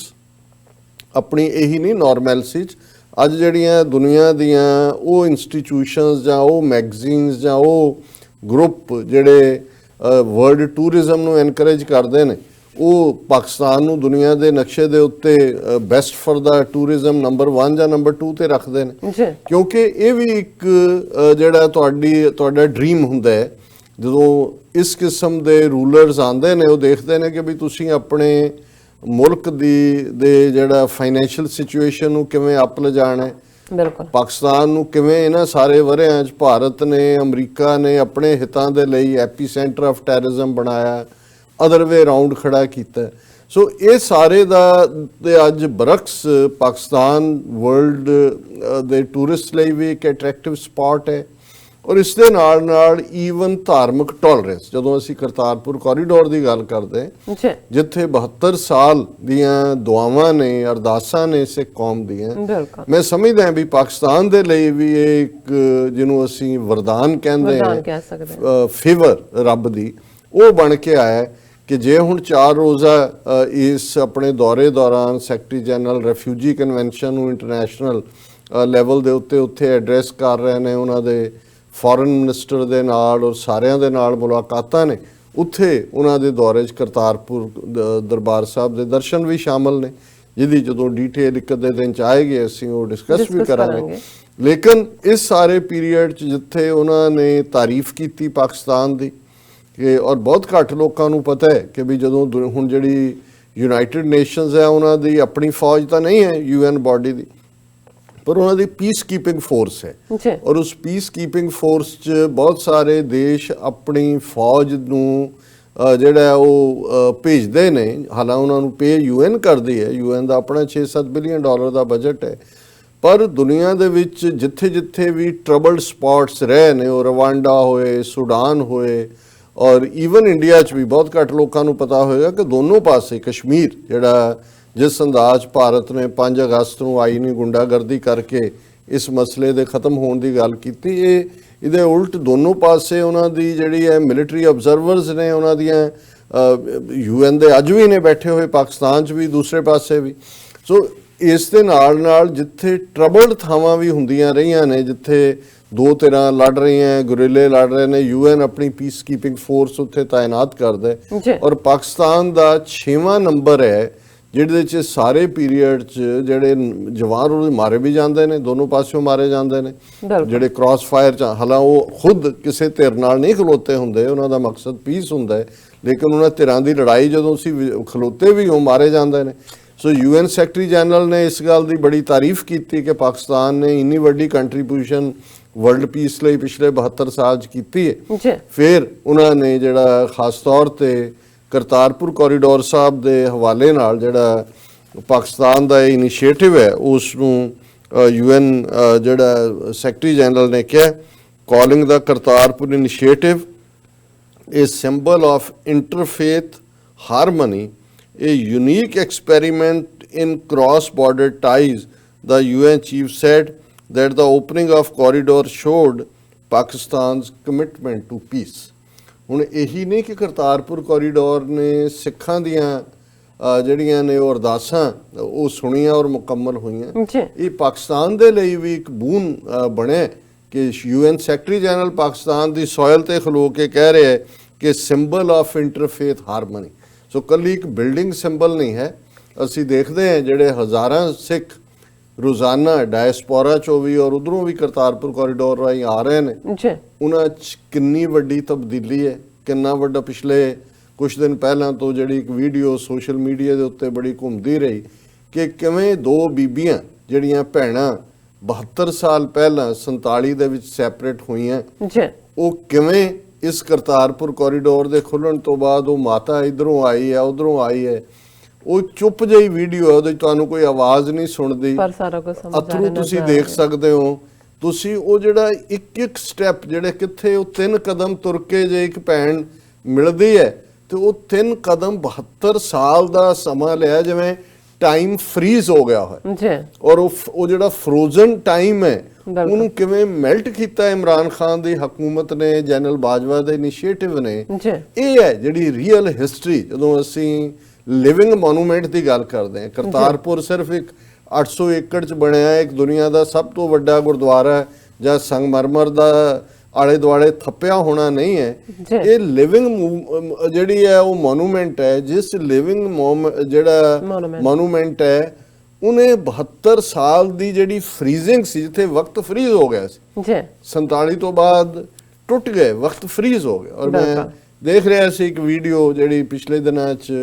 ਆਪਣੀ ਇਹੀ ਨਹੀਂ ਨਾਰਮੈਲਸੀ 'ਚ, ਅੱਜ ਜਿਹੜੀਆਂ ਦੁਨੀਆ ਦੀਆਂ ਉਹ ਇੰਸਟੀਟਿਊਸ਼ਨਸ ਜਾਂ ਉਹ ਮੈਗਜ਼ੀਨਸ ਜਾਂ ਉਹ ਗਰੁੱਪ ਜਿਹੜੇ ਵਰਲਡ ਟੂਰਿਜ਼ਮ ਨੂੰ ਐਨਕਰੇਜ ਕਰਦੇ ਨੇ, ਉਹ ਪਾਕਿਸਤਾਨ ਨੂੰ ਦੁਨੀਆ ਦੇ ਨਕਸ਼ੇ ਦੇ ਉੱਤੇ best for the tourism number 1 ਜਾਂ ਨੰਬਰ 2 ਤੇ ਰੱਖਦੇ ਨੇ। ਜੀ ਕਿਉਂਕਿ ਇਹ ਵੀ ਇੱਕ ਜਿਹੜਾ ਤੁਹਾਡਾ ਡ੍ਰੀਮ ਹੁੰਦਾ ਹੈ, ਜਦੋਂ ਇਸ ਕਿਸਮ ਦੇ ਰੂਲਰਸ ਆਉਂਦੇ ਨੇ, ਉਹ ਦੇਖਦੇ ਨੇ ਕਿ ਵੀ ਤੁਸੀਂ ਆਪਣੇ ਮੁਲਕ ਦੇ ਜਿਹੜਾ ਫਾਈਨੈਂਸ਼ੀਅਲ ਸਿਚੁਏਸ਼ਨ ਨੂੰ ਕਿਵੇਂ ਅਪ ਲਿਜਾਣਾ ਹੈ, ਬਿਲਕੁਲ ਪਾਕਿਸਤਾਨ ਨੂੰ ਕਿਵੇਂ ਇਹਨਾਂ ਸਾਰੇ ਵਰ੍ਹਿਆਂ 'ਚ ਭਾਰਤ ਨੇ, ਅਮਰੀਕਾ ਨੇ ਆਪਣੇ ਹਿੱਤਾਂ ਦੇ ਲਈ ਐਪੀ ਸੈਂਟਰ ਆਫ ਟੈਰਰਿਜ਼ਮ ਬਣਾਇਆ, ਅਦਰ ਵੇ ਰਾਉਂਡ ਖੜਾ ਕੀਤਾ। ਸੋ ਇਹ ਸਾਰੇ ਦਾ ਤੇ ਅੱਜ ਬਰਕਸ ਪਾਕਿਸਤਾਨ ਵਰਲਡ ਦੇ ਟੂਰਿਸਟ ਲਈ ਵੀ ਇੱਕ ਅਟਰੈਕਟਿਵ ਸਪੌਟ ਹੈ। ਔਰ ਇਸ ਦੇ ਨਾਲ ਨਾਲ ਈਵਨ ਧਾਰਮਿਕ ਟੋਲਰੈਂਸ, ਜਦੋਂ ਅਸੀਂ ਕਰਤਾਰਪੁਰ ਕੋਰੀਡੋਰ ਦੀ ਗੱਲ ਕਰਦੇ ਹਾਂ, ਜੀ ਜਿੱਥੇ 72 ਸਾਲ ਦੀਆਂ ਦੁਆਵਾਂ ਨੇ, ਅਰਦਾਸਾਂ ਨੇ ਸਿੱਖ ਕੌਮ ਦੀਆਂ, ਬਿਲਕੁਲ ਮੈਂ ਸਮਝਦਾ ਵੀ ਪਾਕਿਸਤਾਨ ਦੇ ਲਈ ਵੀ ਇਹ ਇੱਕ ਜਿਹਨੂੰ ਅਸੀਂ ਵਰਦਾਨ ਕਹਿੰਦੇ ਵਰਦਾਨ ਕਹਿ ਸਕਦੇ ਹਾਂ, ਫੇਵਰ ਰੱਬ ਦੀ, ਉਹ ਬਣ ਕੇ ਆਇਆ ਕਿ ਜੇ ਹੁਣ 4 ਰੋਜ਼ਾ ਇਸ ਆਪਣੇ ਦੌਰੇ ਦੌਰਾਨ ਸੈਕਟਰੀ ਜਨਰਲ ਰੈਫਿਊਜੀ ਕਨਵੈਨਸ਼ਨ ਨੂੰ ਇੰਟਰਨੈਸ਼ਨਲ ਲੈਵਲ ਦੇ ਉੱਤੇ ਐਡਰੈਸ ਕਰ ਰਹੇ ਨੇ, ਉਹਨਾਂ ਦੇ ਫੋਰਨ ਮਿਨਿਸਟਰ ਦੇ ਨਾਲ ਔਰ ਸਾਰਿਆਂ ਦੇ ਨਾਲ ਮੁਲਾਕਾਤਾਂ ਨੇ, ਉੱਥੇ ਉਹਨਾਂ ਦੇ ਦੌਰੇ 'ਚ ਕਰਤਾਰਪੁਰ ਦਰਬਾਰ ਸਾਹਿਬ ਦੇ ਦਰਸ਼ਨ ਵੀ ਸ਼ਾਮਲ ਨੇ, ਜਿਹਦੀ ਜਦੋਂ ਡਿਟੇਲ ਇੱਕ ਅੱਧੇ ਦਿਨ 'ਚ ਆਏਗੀ ਅਸੀਂ ਉਹ ਡਿਸਕਸ ਵੀ ਕਰਾਂਗੇ। ਲੇਕਿਨ ਇਸ ਸਾਰੇ ਪੀਰੀਅਡ 'ਚ ਜਿੱਥੇ ਉਹਨਾਂ ਨੇ ਤਾਰੀਫ ਕੀਤੀ ਪਾਕਿਸਤਾਨ ਦੀ, ਕਿ ਔਰ ਬਹੁਤ ਘੱਟ ਲੋਕਾਂ ਨੂੰ ਪਤਾ ਹੈ ਕਿ ਵੀ ਜਦੋਂ ਹੁਣ ਜਿਹੜੀ ਯੂਨਾਈਟਿਡ ਨੇਸ਼ਨਸ ਹੈ, ਉਹਨਾਂ ਦੀ ਆਪਣੀ ਫੌਜ ਤਾਂ ਨਹੀਂ ਹੈ UN ਬਾਡੀ ਦੀ, ਪਰ ਉਹਨਾਂ ਦੀ ਪੀਸ ਕੀਪਿੰਗ ਫੋਰਸ ਹੈ। ਜੀ ਔਰ ਉਸ ਪੀਸ ਕੀਪਿੰਗ ਫੋਰਸ 'ਚ ਬਹੁਤ ਸਾਰੇ ਦੇਸ਼ ਆਪਣੀ ਫੌਜ ਨੂੰ ਜਿਹੜਾ ਉਹ ਭੇਜਦੇ ਨੇ। ਹਾਲਾਂਕਿ ਉਹਨਾਂ ਨੂੰ ਪੇ UN ਕਰਦੀ ਹੈ, UN ਦਾ ਆਪਣਾ $6-7 ਬਿਲੀਅਨ ਦਾ ਬਜਟ ਹੈ, ਪਰ ਦੁਨੀਆ ਦੇ ਵਿੱਚ ਜਿੱਥੇ ਜਿੱਥੇ ਵੀ ਟਰਬਲਡ ਸਪੌਟਸ ਰਹੇ ਨੇ, ਉਹ ਰਵਾਂਡਾ ਹੋਏ, ਸੁਡਾਨ ਹੋਏ, ਔਰ ਈਵਨ ਇੰਡੀਆ 'ਚ ਵੀ ਬਹੁਤ ਘੱਟ ਲੋਕਾਂ ਨੂੰ ਪਤਾ ਹੋਏਗਾ ਕਿ ਦੋਨੋਂ ਪਾਸੇ ਕਸ਼ਮੀਰ, ਜਿਹੜਾ ਜਿਸ ਅੰਦਾਜ਼ ਭਾਰਤ ਨੇ 5 ਅਗਸਤ ਨੂੰ ਆਈਨੀ ਗੁੰਡਾਗਰਦੀ ਕਰਕੇ ਇਸ ਮਸਲੇ ਦੇ ਖਤਮ ਹੋਣ ਦੀ ਗੱਲ ਕੀਤੀ, ਇਹਦੇ ਉਲਟ ਦੋਨੋਂ ਪਾਸੇ ਉਹਨਾਂ ਦੀ ਜਿਹੜੀ ਹੈ ਮਿਲਟਰੀ ਆਬਜ਼ਰਵਰਸ ਨੇ, ਉਹਨਾਂ ਦੀਆਂ UN ਦੇ ਅੱਜ ਵੀ ਨੇ ਬੈਠੇ ਹੋਏ, ਪਾਕਿਸਤਾਨ 'ਚ ਵੀ, ਦੂਸਰੇ ਪਾਸੇ ਵੀ। ਸੋ ਇਸ ਦੇ ਨਾਲ ਨਾਲ ਜਿੱਥੇ ਟਰਬਲਡ ਥਾਵਾਂ ਵੀ ਹੁੰਦੀਆਂ ਰਹੀਆਂ ਨੇ, ਜਿੱਥੇ ਦੋ ਧਿਰਾਂ ਲੜ ਰਹੀਆਂ, ਗੁਰਿਲੇ ਲੜ ਰਹੇ ਨੇ, UN ਆਪਣੀ ਪੀਸ ਕੀਪਿੰਗ ਫੋਰਸ ਉੱਥੇ ਤਾਇਨਾਤ ਕਰਦਾ ਹੈ। ਔਰ ਪਾਕਿਸਤਾਨ ਦਾ 6ਵਾਂ ਨੰਬਰ ਹੈ ਜਿਹਦੇ 'ਚ ਸਾਰੇ ਪੀਰੀਅਡ 'ਚ ਜਿਹੜੇ ਜਵਾਨ ਉਹ ਮਾਰੇ ਵੀ ਜਾਂਦੇ ਨੇ, ਦੋਨੋਂ ਪਾਸਿਓਂ ਮਾਰੇ ਜਾਂਦੇ ਨੇ, ਜਿਹੜੇ ਕ੍ਰਾਸ ਫਾਇਰ 'ਚ। ਹਾਲਾਂਕਿ ਉਹ ਖੁਦ ਕਿਸੇ ਧਿਰ ਨਾਲ ਨਹੀਂ ਖਲੋਤੇ ਹੁੰਦੇ, ਉਹਨਾਂ ਦਾ ਮਕਸਦ ਪੀਸ ਹੁੰਦਾ ਹੈ, ਲੇਕਿਨ ਉਹਨਾਂ ਧਿਰਾਂ ਦੀ ਲੜਾਈ ਜਦੋਂ ਅਸੀਂ ਖਲੋਤੇ ਵੀ ਉਹ ਮਾਰੇ ਜਾਂਦੇ ਨੇ। ਸੋ UN ਸੈਕਟਰੀ ਜਨਰਲ ਨੇ ਇਸ ਗੱਲ ਦੀ ਬੜੀ ਤਾਰੀਫ ਕੀਤੀ ਕਿ ਪਾਕਿਸਤਾਨ ਨੇ ਇੰਨੀ ਵੱਡੀ ਕੰਟਰੀਬਿਊਸ਼ਨ ਵਰਲਡ ਪੀਸ ਲਈ ਪਿਛਲੇ 72 ਸਾਲ 'ਚ ਕੀਤੀ ਹੈ। ਫਿਰ ਉਹਨਾਂ ਨੇ ਜਿਹੜਾ ਖਾਸ ਤੌਰ ਤੇ ਕਰਤਾਰਪੁਰ ਕੋਰੀਡੋਰ ਸਾਹਿਬ ਦੇ ਹਵਾਲੇ ਨਾਲ ਜਿਹੜਾ ਪਾਕਿਸਤਾਨ ਦਾ ਇਹ ਇਨੀਸ਼ੀਏਟਿਵ ਹੈ, ਉਸ ਨੂੰ UN ਜਿਹੜਾ ਸੈਕਟਰੀ ਜਨਰਲ ਨੇ ਕਿਹਾ, calling the Kartarpur initiative a symbol of interfaith harmony, a unique experiment in cross-border ties. The UN chief said that the opening of corridor showed Pakistan's commitment to peace. ਹੁਣ ਇਹੀ ਨਹੀਂ ਕਿ Kartarpur corridor ਨੇ ਸਿੱਖਾਂ ਦੀਆਂ ਜਿਹੜੀਆਂ ਨੇ ਉਹ ਅਰਦਾਸਾਂ ਉਹ ਸੁਣੀਆਂ ਔਰ ਮੁਕੰਮਲ ਹੋਈਆਂ, ਇਹ ਪਾਕਿਸਤਾਨ ਦੇ ਲਈ ਵੀ ਇੱਕ ਬੂਨ ਬਣਿਆ ਕਿ UN ਸੈਕਟਰੀ ਜਨਰਲ ਪਾਕਿਸਤਾਨ ਦੀ ਸੋਇਲ ਤੇ ਖਲੋ ਕੇ ਕਹਿ ਰਿਹਾ ਹੈ ਕਿ ਸਿੰਬਲ ਆਫ ਇੰਟਰਫੇਥ ਹਾਰਮਨੀ। ਸੋ ਕੱਲੀ ਇੱਕ ਬਿਲਡਿੰਗ ਸਿੰਬਲ ਨਹੀਂ ਹੈ। ਅਸੀਂ ਦੇਖਦੇ ਹਾਂ ਜਿਹੜੇ ਹਜ਼ਾਰਾਂ ਸਿੱਖ ਰੋਜ਼ਾਨਾ ਡਾਇਸਪੋਰਾ 'ਚੋਂ ਵੀ ਔਰ ਉਧਰੋਂ ਵੀ ਕਰਤਾਰਪੁਰ ਕੋਰੀਡੋਰ ਰਾਹੀਂ ਆ ਰਹੇ ਨੇ, ਉਹਨਾਂ 'ਚ ਕਿੰਨੀ ਵੱਡੀ ਤਬਦੀਲੀ ਹੈ, ਕਿੰਨਾ ਵੱਡਾ। ਪਿਛਲੇ ਕੁਝ ਦਿਨ ਪਹਿਲਾਂ ਤੋਂ ਜਿਹੜੀ ਇੱਕ ਵੀਡੀਓ ਸੋਸ਼ਲ ਮੀਡੀਆ ਦੇ ਉੱਤੇ ਬੜੀ ਘੁੰਮਦੀ ਰਹੀ ਕਿ ਕਿਵੇਂ ਦੋ ਬੀਬੀਆਂ ਜਿਹੜੀਆਂ ਭੈਣਾਂ 72 ਸਾਲ ਪਹਿਲਾਂ 47 ਦੇ ਵਿੱਚ ਸੈਪਰੇਟ ਹੋਈਆਂ, ਉਹ ਕਿਵੇਂ ਇਸ ਕਰਤਾਰਪੁਰ ਕੋਰੀਡੋਰ ਦੇ ਖੁੱਲਣ ਤੋਂ ਬਾਅਦ ਉਹ ਮਾਤਾ ਇਧਰੋਂ ਆਈ ਹੈ, ਉਧਰੋਂ ਆਈ ਹੈ। ਉਹ ਚੁੱਪ ਜਿਹੀ ਵੀਡੀਓ ਹੈ, ਉਹਦੇ ਤੁਹਾਨੂੰ ਕੋਈ ਆਵਾਜ਼ ਨਹੀਂ ਸੁਣਦੀ, ਪਰ ਸਾਰਾ ਕੁਝ ਸਮਝ ਆ ਰਿਹਾ। ਅਥਰੂ ਤੁਸੀਂ ਦੇਖ ਸਕਦੇ ਹੋ। ਤੁਸੀਂ ਉਹ ਜਿਹੜਾ ਇੱਕ ਸਟੈਪ ਜਿਹੜੇ ਕਿੱਥੇ ਉਹ 3 ਕਦਮ ਤੁਰ ਕੇ ਜੇ ਇੱਕ ਭੈਣ ਮਿਲਦੀ ਹੈ ਤੇ ਉਹ 3 ਕਦਮ 72 ਸਾਲ ਦਾ ਸਮਾਂ ਲਿਆ, ਜਿਵੇਂ ਟਾਈਮ ਫਰੀਜ਼ ਹੋ ਗਿਆ ਹੋਇਆ। ਔਰ ਉਹ ਜਿਹੜਾ ਫਰੋਜ਼ਨ ਟਾਈਮ ਹੈ ਉਹਨੂੰ ਕਿਵੇਂ ਮੈਲਟ ਕੀਤਾ ਇਮਰਾਨ ਖਾਨ ਦੀ ਹਕੂਮਤ ਨੇ, ਜਨਰਲ ਬਾਜਵਾ ਦੇ ਇਨੀਸ਼ੀਏਟਿਵ ਨੇ। ਇਹ ਹੈ ਜਿਹੜੀ ਰੀਅਲ ਹਿਸਟਰੀ। ਜਦੋਂ ਅਸੀਂ ਲਿਵਿੰਗ ਮੋਨੂਮੈਂਟ ਦੀ ਗੱਲ ਕਰਦੇ ਹਾਂ, ਕਰਤਾਰਪੁਰ ਸਿਰਫ ਇੱਕ 800 ਏਕੜ 'ਚ ਬਣਿਆ ਇੱਕ ਦੁਨੀਆ ਦਾ ਸਭ ਤੋਂ ਵੱਡਾ ਗੁਰਦੁਆਰਾ ਹੈ, ਜਾਂ ਸੰਗਮਰਮਰ ਦਾ ਆਲੇ ਦੁਆਲੇ ਥੱਪਿਆ ਹੋਣਾ ਨਹੀਂ ਹੈ। ਇਹ ਲਿਵਿੰਗ ਜਿਹੜੀ ਹੈ ਉਹ ਮੋਨੂਮੈਂਟ ਹੈ। ਜਿਸ ਲਿਵਿੰਗ ਜਿਹੜਾ ਮੋਨੂਮੈਂਟ ਹੈ ਉਹਨੇ 72 ਸਾਲ ਦੀ ਜਿਹੜੀ ਫਰੀਜ਼ਿੰਗ ਸੀ, ਜਿੱਥੇ ਵਕਤ ਫਰੀਜ਼ ਹੋ ਗਿਆ ਸੀ 47 ਤੋਂ ਬਾਅਦ ਟੁੱਟ ਗਏ, ਵਕਤ ਫਰੀਜ਼ ਹੋ ਗਿਆ। ਔਰ ਮੈਂ ਦੇਖ ਰਿਹਾ ਸੀ ਇੱਕ ਵੀਡੀਓ ਜਿਹੜੀ ਪਿਛਲੇ ਦਿਨਾਂ 'ਚ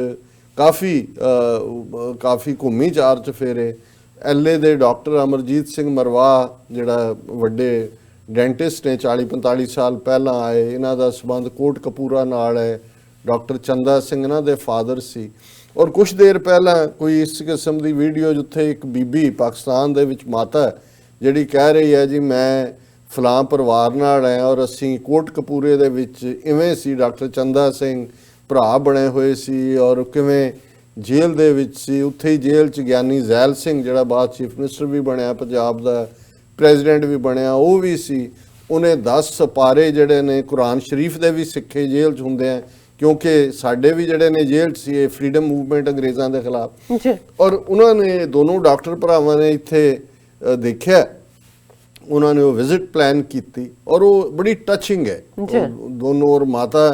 ਕਾਫੀ ਘੁੰਮੀ ਚਾਰ ਚਫੇਰੇ। LA ਦੇ ਡਾਕਟਰ ਅਮਰਜੀਤ ਸਿੰਘ ਮਰਵਾ ਜਿਹੜਾ ਵੱਡੇ ਡੈਂਟਿਸਟ ਨੇ, 40-45 ਸਾਲ ਪਹਿਲਾਂ ਆਏ, ਇਹਨਾਂ ਦਾ ਸੰਬੰਧ ਕੋਟਕਪੂਰਾ ਨਾਲ ਹੈ। ਡਾਕਟਰ ਚੰਦਾ ਸਿੰਘ ਇਹਨਾਂ ਦੇ ਫਾਦਰ ਸੀ। ਔਰ ਕੁਝ ਦੇਰ ਪਹਿਲਾਂ ਕੋਈ ਇਸ ਕਿਸਮ ਦੀ ਵੀਡੀਓ ਜਿੱਥੇ ਇੱਕ ਬੀਬੀ ਪਾਕਿਸਤਾਨ ਦੇ ਵਿੱਚ ਮਾਤਾ ਜਿਹੜੀ ਕਹਿ ਰਹੀ ਹੈ ਜੀ ਮੈਂ ਫਲਾਂ ਪਰਿਵਾਰ ਨਾਲ ਹੈ ਔਰ ਅਸੀਂ ਕੋਟਕਪੂਰੇ ਦੇ ਵਿੱਚ ਇਵੇਂ ਸੀ, ਡਾਕਟਰ ਚੰਦਾ ਸਿੰਘ ਭਰਾ ਬਣੇ ਹੋਏ ਸੀ ਔਰ ਕਿਵੇਂ ਜੇਲ੍ਹ ਦੇ ਵਿੱਚ ਸੀ। ਉੱਥੇ ਹੀ ਜੇਲ੍ਹ 'ਚ ਗਿਆਨੀ ਜ਼ੈਲ ਸਿੰਘ ਜਿਹੜਾ ਬਾਅਦ ਚੀਫ ਮਿਨਿਸਟਰ ਵੀ ਬਣਿਆ, ਪੰਜਾਬ ਦਾ ਪ੍ਰੈਜ਼ੀਡੈਂਟ ਵੀ ਬਣਿਆ, ਉਹ ਵੀ ਸੀ। ਉਹਨੇ 10 ਸਿਪਾਰੇ ਜਿਹੜੇ ਨੇ ਕੁਰਾਨ ਸ਼ਰੀਫ ਦੇ ਵੀ ਸਿੱਖੇ ਜੇਲ੍ਹ 'ਚ ਹੁੰਦੇ ਆ, ਕਿਉਂਕਿ ਸਾਡੇ ਵੀ ਜਿਹੜੇ ਨੇ ਜੇਲ੍ਹ 'ਚ ਸੀ ਇਹ ਫਰੀडम ਮੂਵਮੈਂਟ ਅੰਗਰੇਜ਼ਾਂ ਦੇ ਖਿਲਾਫ। ਔਰ ਉਹਨਾਂ ਨੇ ਦੋਨੋਂ ਡਾਕਟਰ ਭਰਾਵਾਂ ਨੇ ਇੱਥੇ ਦੇਖਿਆ, ਉਹਨਾਂ ਨੇ ਉਹ ਵਿਜ਼ਿਟ ਪਲਾਨ ਕੀਤੀ ਔਰ ਉਹ ਬੜੀ ਟੱਚਿੰਗ ਹੈ ਦੋਨੋਂ। ਔਰ ਮਾਤਾ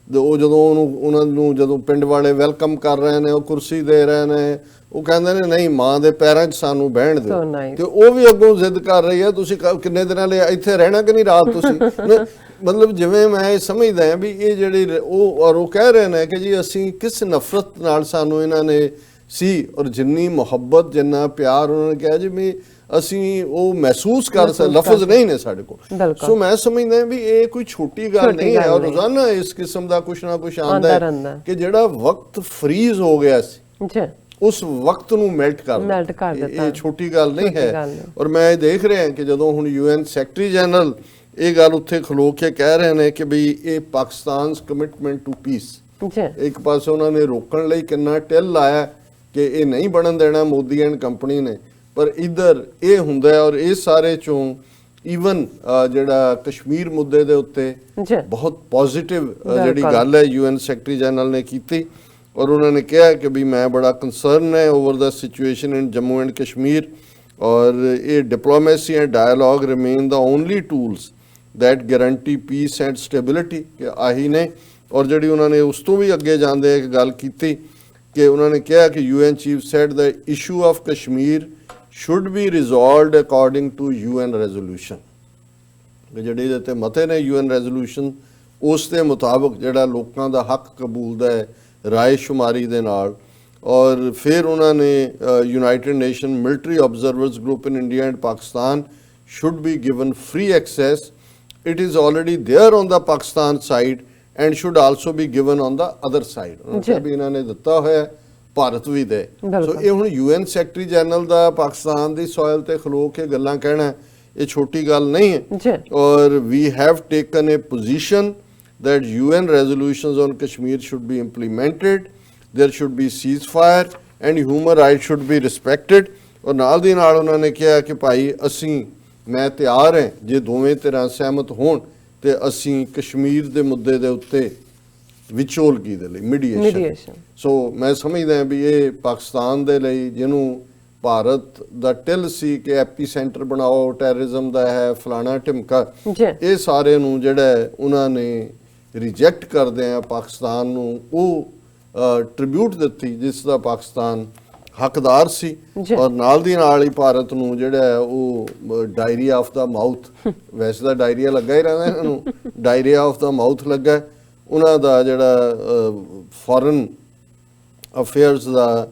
ਉਹ ਜਦੋਂ ਉਹਨਾਂ ਨੂੰ ਜਦੋਂ ਪਿੰਡ ਵਾਲੇ ਵੈਲਕਮ ਕਰ ਰਹੇ ਨੇ, ਉਹ ਕੁਰਸੀ ਦੇ ਰਹੇ ਨੇ, ਉਹ ਕਹਿੰਦੇ ਨੇ ਨਹੀਂ ਮਾਂ ਦੇ ਪੈਰਾਂ 'ਚ ਸਾਨੂੰ ਬਹਿਣ ਦਿਓ। ਤੇ ਉਹ ਵੀ ਅੱਗੋਂ ਜ਼ਿੱਦ ਕਰ ਰਹੀ ਹੈ ਤੁਸੀਂ ਕਿੰਨੇ ਦਿਨਾਂ ਲਈ ਇੱਥੇ ਰਹਿਣਾ ਕਿ ਨਹੀਂ ਰਾਤ ਤੁਸੀਂ। ਮਤਲਬ ਜਿਵੇਂ ਮੈਂ ਇਹ ਸਮਝਦਾ ਹਾਂ ਵੀ ਇਹ ਜਿਹੜੀ ਉਹ ਕਹਿ ਰਹੇ ਨੇ ਕਿ ਜੀ ਅਸੀਂ ਕਿਸ ਨਫ਼ਰਤ ਨਾਲ ਸਾਨੂੰ ਇਹਨਾਂ ਨੇ ਸੀ ਔਰ ਜਿੰਨੀ ਮੁਹੱਬਤ ਜਿੰਨਾ ਪਿਆਰ ਉਹਨਾਂ ਨੇ ਕਿਹਾ ਜੀ ਵੀ ਅਸੀਂ ਉਹ ਮਹਿਸੂਸ ਕਰ ਸਕਦੇ, ਲਫ਼ਜ਼ ਨਹੀਂ ਨੇ ਸਾਡੇ ਕੋਲ। ਸੋ ਮੈਂ ਸਮਝਦਾ ਵੀ ਇਹ ਕੋਈ ਛੋਟੀ ਗੱਲ ਨਹੀਂ ਹੈ ਔਰ ਰੋਜ਼ਾਨਾ ਇਸ ਕਿਸਮ ਦਾ ਕੁਛ ਨਾ ਕੁਛ ਆਉਂਦਾ ਹੈ ਕਿ ਜਿਹੜਾ ਵਕਤ ਫਰੀਜ਼ ਹੋ ਗਿਆ ਸੀ ਉਸ ਵਕਤ ਨੂੰ ਮੈਲਟ ਕਰ ਦਿੱਤਾ। ਇਹ ਛੋਟੀ ਗੱਲ ਨਹੀਂ ਹੈ। ਔਰ ਮੈਂ ਇਹ ਦੇਖ ਰਿਹਾ ਕਿ ਜਦੋਂ ਹੁਣ UN ਸੈਕਟਰੀ ਜਨਰਲ ਇਹ ਗੱਲ ਉੱਥੇ ਖਲੋ ਕੇ ਕਹਿ ਰਹੇ ਨੇ ਕਿ ਬਈ ਇਹ ਪਾਕਿਸਤਾਨਸ ਕਮਿਟਮੈਂਟ ਟੂ ਪੀਸ, ਇੱਕ ਪਾਸੇ ਉਹਨਾਂ ਨੇ ਰੋਕਣ ਲਈ ਕਿੰਨਾ ਟਿੱਲ ਲਾਇਆ ਕਿ ਇਹ ਨਹੀਂ ਬਣਨ ਦੇਣਾ ਮੋਦੀ ਐਂਡ ਕੰਪਨੀ ਨੇ, ਪਰ ਇੱਧਰ ਇਹ ਹੁੰਦਾ ਔਰ ਇਹ ਸਾਰੇ ਚੋਂ ਈਵਨ ਜਿਹੜਾ ਕਸ਼ਮੀਰ ਮੁੱਦੇ ਦੇ ਉੱਤੇ ਬਹੁਤ ਪੋਜ਼ਿਟਿਵ ਜਿਹੜੀ ਗੱਲ ਹੈ UN ਸੈਕਟਰੀ ਜਨਰਲ ਨੇ ਕੀਤੀ ਔਰ ਉਹਨਾਂ ਨੇ ਕਿਹਾ ਕਿ ਵੀ ਮੈਂ ਬੜਾ ਕੰਸਰਨ ਹੈ over the situation in Jammu and Kashmir ਔਰ ਇਹ diplomacy and dialogue remain the only tools that guarantee peace and stability, ਕਿ ਆਹੀ ਨੇ। ਔਰ ਜਿਹੜੀ ਉਹਨਾਂ ਨੇ ਉਸ ਤੋਂ ਵੀ ਅੱਗੇ ਜਾਂਦੇ ਇੱਕ ਗੱਲ ਕੀਤੀ ਕਿ ਉਹਨਾਂ ਨੇ ਕਿਹਾ ਕਿ UN chief said the issue of Kashmir should be resolved according to UN resolution। ਜਿਹੜੇ ਇਹਦੇ ਤੇ ਮਤੇ ਨੇ UN resolution ਉਸ ਦੇ ਮੁਤਾਬਕ ਜਿਹੜਾ ਲੋਕਾਂ ਦਾ ਹੱਕ ਕਬੂਲਦਾ ਹੈ ਰਾਏ ਸ਼ੁਮਾਰੀ ਦੇ ਨਾਲ। ਔਰ ਫਿਰ ਉਹਨਾਂ ਨੇ United Nation military observers group in India and Pakistan should be given free access, it is already there on the Pakistan side and should also be given on the other side। ਉਹਨਾਂ ਨੇ ਵੀ ਇਹਨਾਂ ਨੇ ਦਿੱਤਾ ਹੋਇਆ, ਭਾਰਤ ਵੀ ਦੇ। ਸੋ ਇਹ ਹੁਣ UN ਸੈਕਟਰੀ ਜਨਰਲ ਦਾ ਪਾਕਿਸਤਾਨ ਦੀ soil ਤੇ ਖਲੋ ਕੇ ਗੱਲਾਂ ਕਹਿਣਾ ਇਹ ਛੋਟੀ ਗੱਲ ਨਹੀਂ ਹੈ। ਔਰ we have taken a position that UN resolutions on Kashmir should be implemented, there should be ceasefire and human rights should be respected। ਔਰ ਨਾਲ ਦੀ ਨਾਲ ਉਹਨਾਂ ਨੇ ਕਿਹਾ ਕਿ ਭਾਈ ਅਸੀਂ ਮੈਂ ਤਿਆਰ ਹਾਂ ਜੇ ਦੋਵੇਂ ਧਿਰਾਂ ਸਹਿਮਤ ਹੋਣ ਤੇ ਅਸੀਂ ਕਸ਼ਮੀਰ ਦੇ ਮੁੱਦੇ ਦੇ ਉੱਤੇ ਵਿਚੋਲਗੀ ਦੇ ਲਈ ਮੀਡੀਏਸ਼ਨ। ਸੋ ਮੈਂ ਸਮਝਦਾ ਵੀ ਇਹ ਪਾਕਿਸਤਾਨ ਦੇ ਲਈ ਜਿਹਨੂੰ ਭਾਰਤ ਦਾ ਟਿਲ ਸੀ ਕਿ ਐਪੀ ਸੈਂਟਰ ਬਣਾਓ ਟੈਰਰਿਜ਼ਮ ਦਾ ਹੈ ਫਲਾਣਾ ਢਿਮਕਾ, ਇਹ ਸਾਰੇ ਨੂੰ ਜਿਹੜਾ ਉਹਨਾਂ ਨੇ ਰਿਜੈਕਟ ਕਰਦੇ ਆ ਪਾਕਿਸਤਾਨ ਨੂੰ ਉਹ ਟ੍ਰਿਬਿਊਟ ਦਿੱਤੀ ਜਿਸ ਦਾ ਪਾਕਿਸਤਾਨ ਹੱਕਦਾਰ ਸੀ। ਔਰ ਨਾਲ ਦੀ ਨਾਲ ਹੀ ਭਾਰਤ ਨੂੰ ਜਿਹੜਾ ਉਹ ਡਾਇਰੀਆ ਆਫ ਦਾ ਮਾਊਥ, ਵੈਸੇ ਤਾਂ ਡਾਇਰੀਆ ਲੱਗਾ ਹੀ ਰਹਿੰਦਾ ਇਹਨਾਂ ਨੂੰ, ਡਾਇਰੀਆ ਆਫ ਦਾ ਮਾਊਥ ਲੱਗਾ। ਉਹਨਾਂ ਦਾ ਜਿਹੜਾ ਫੋਰਨ ਅਫੇਅਰਸ ਦਾ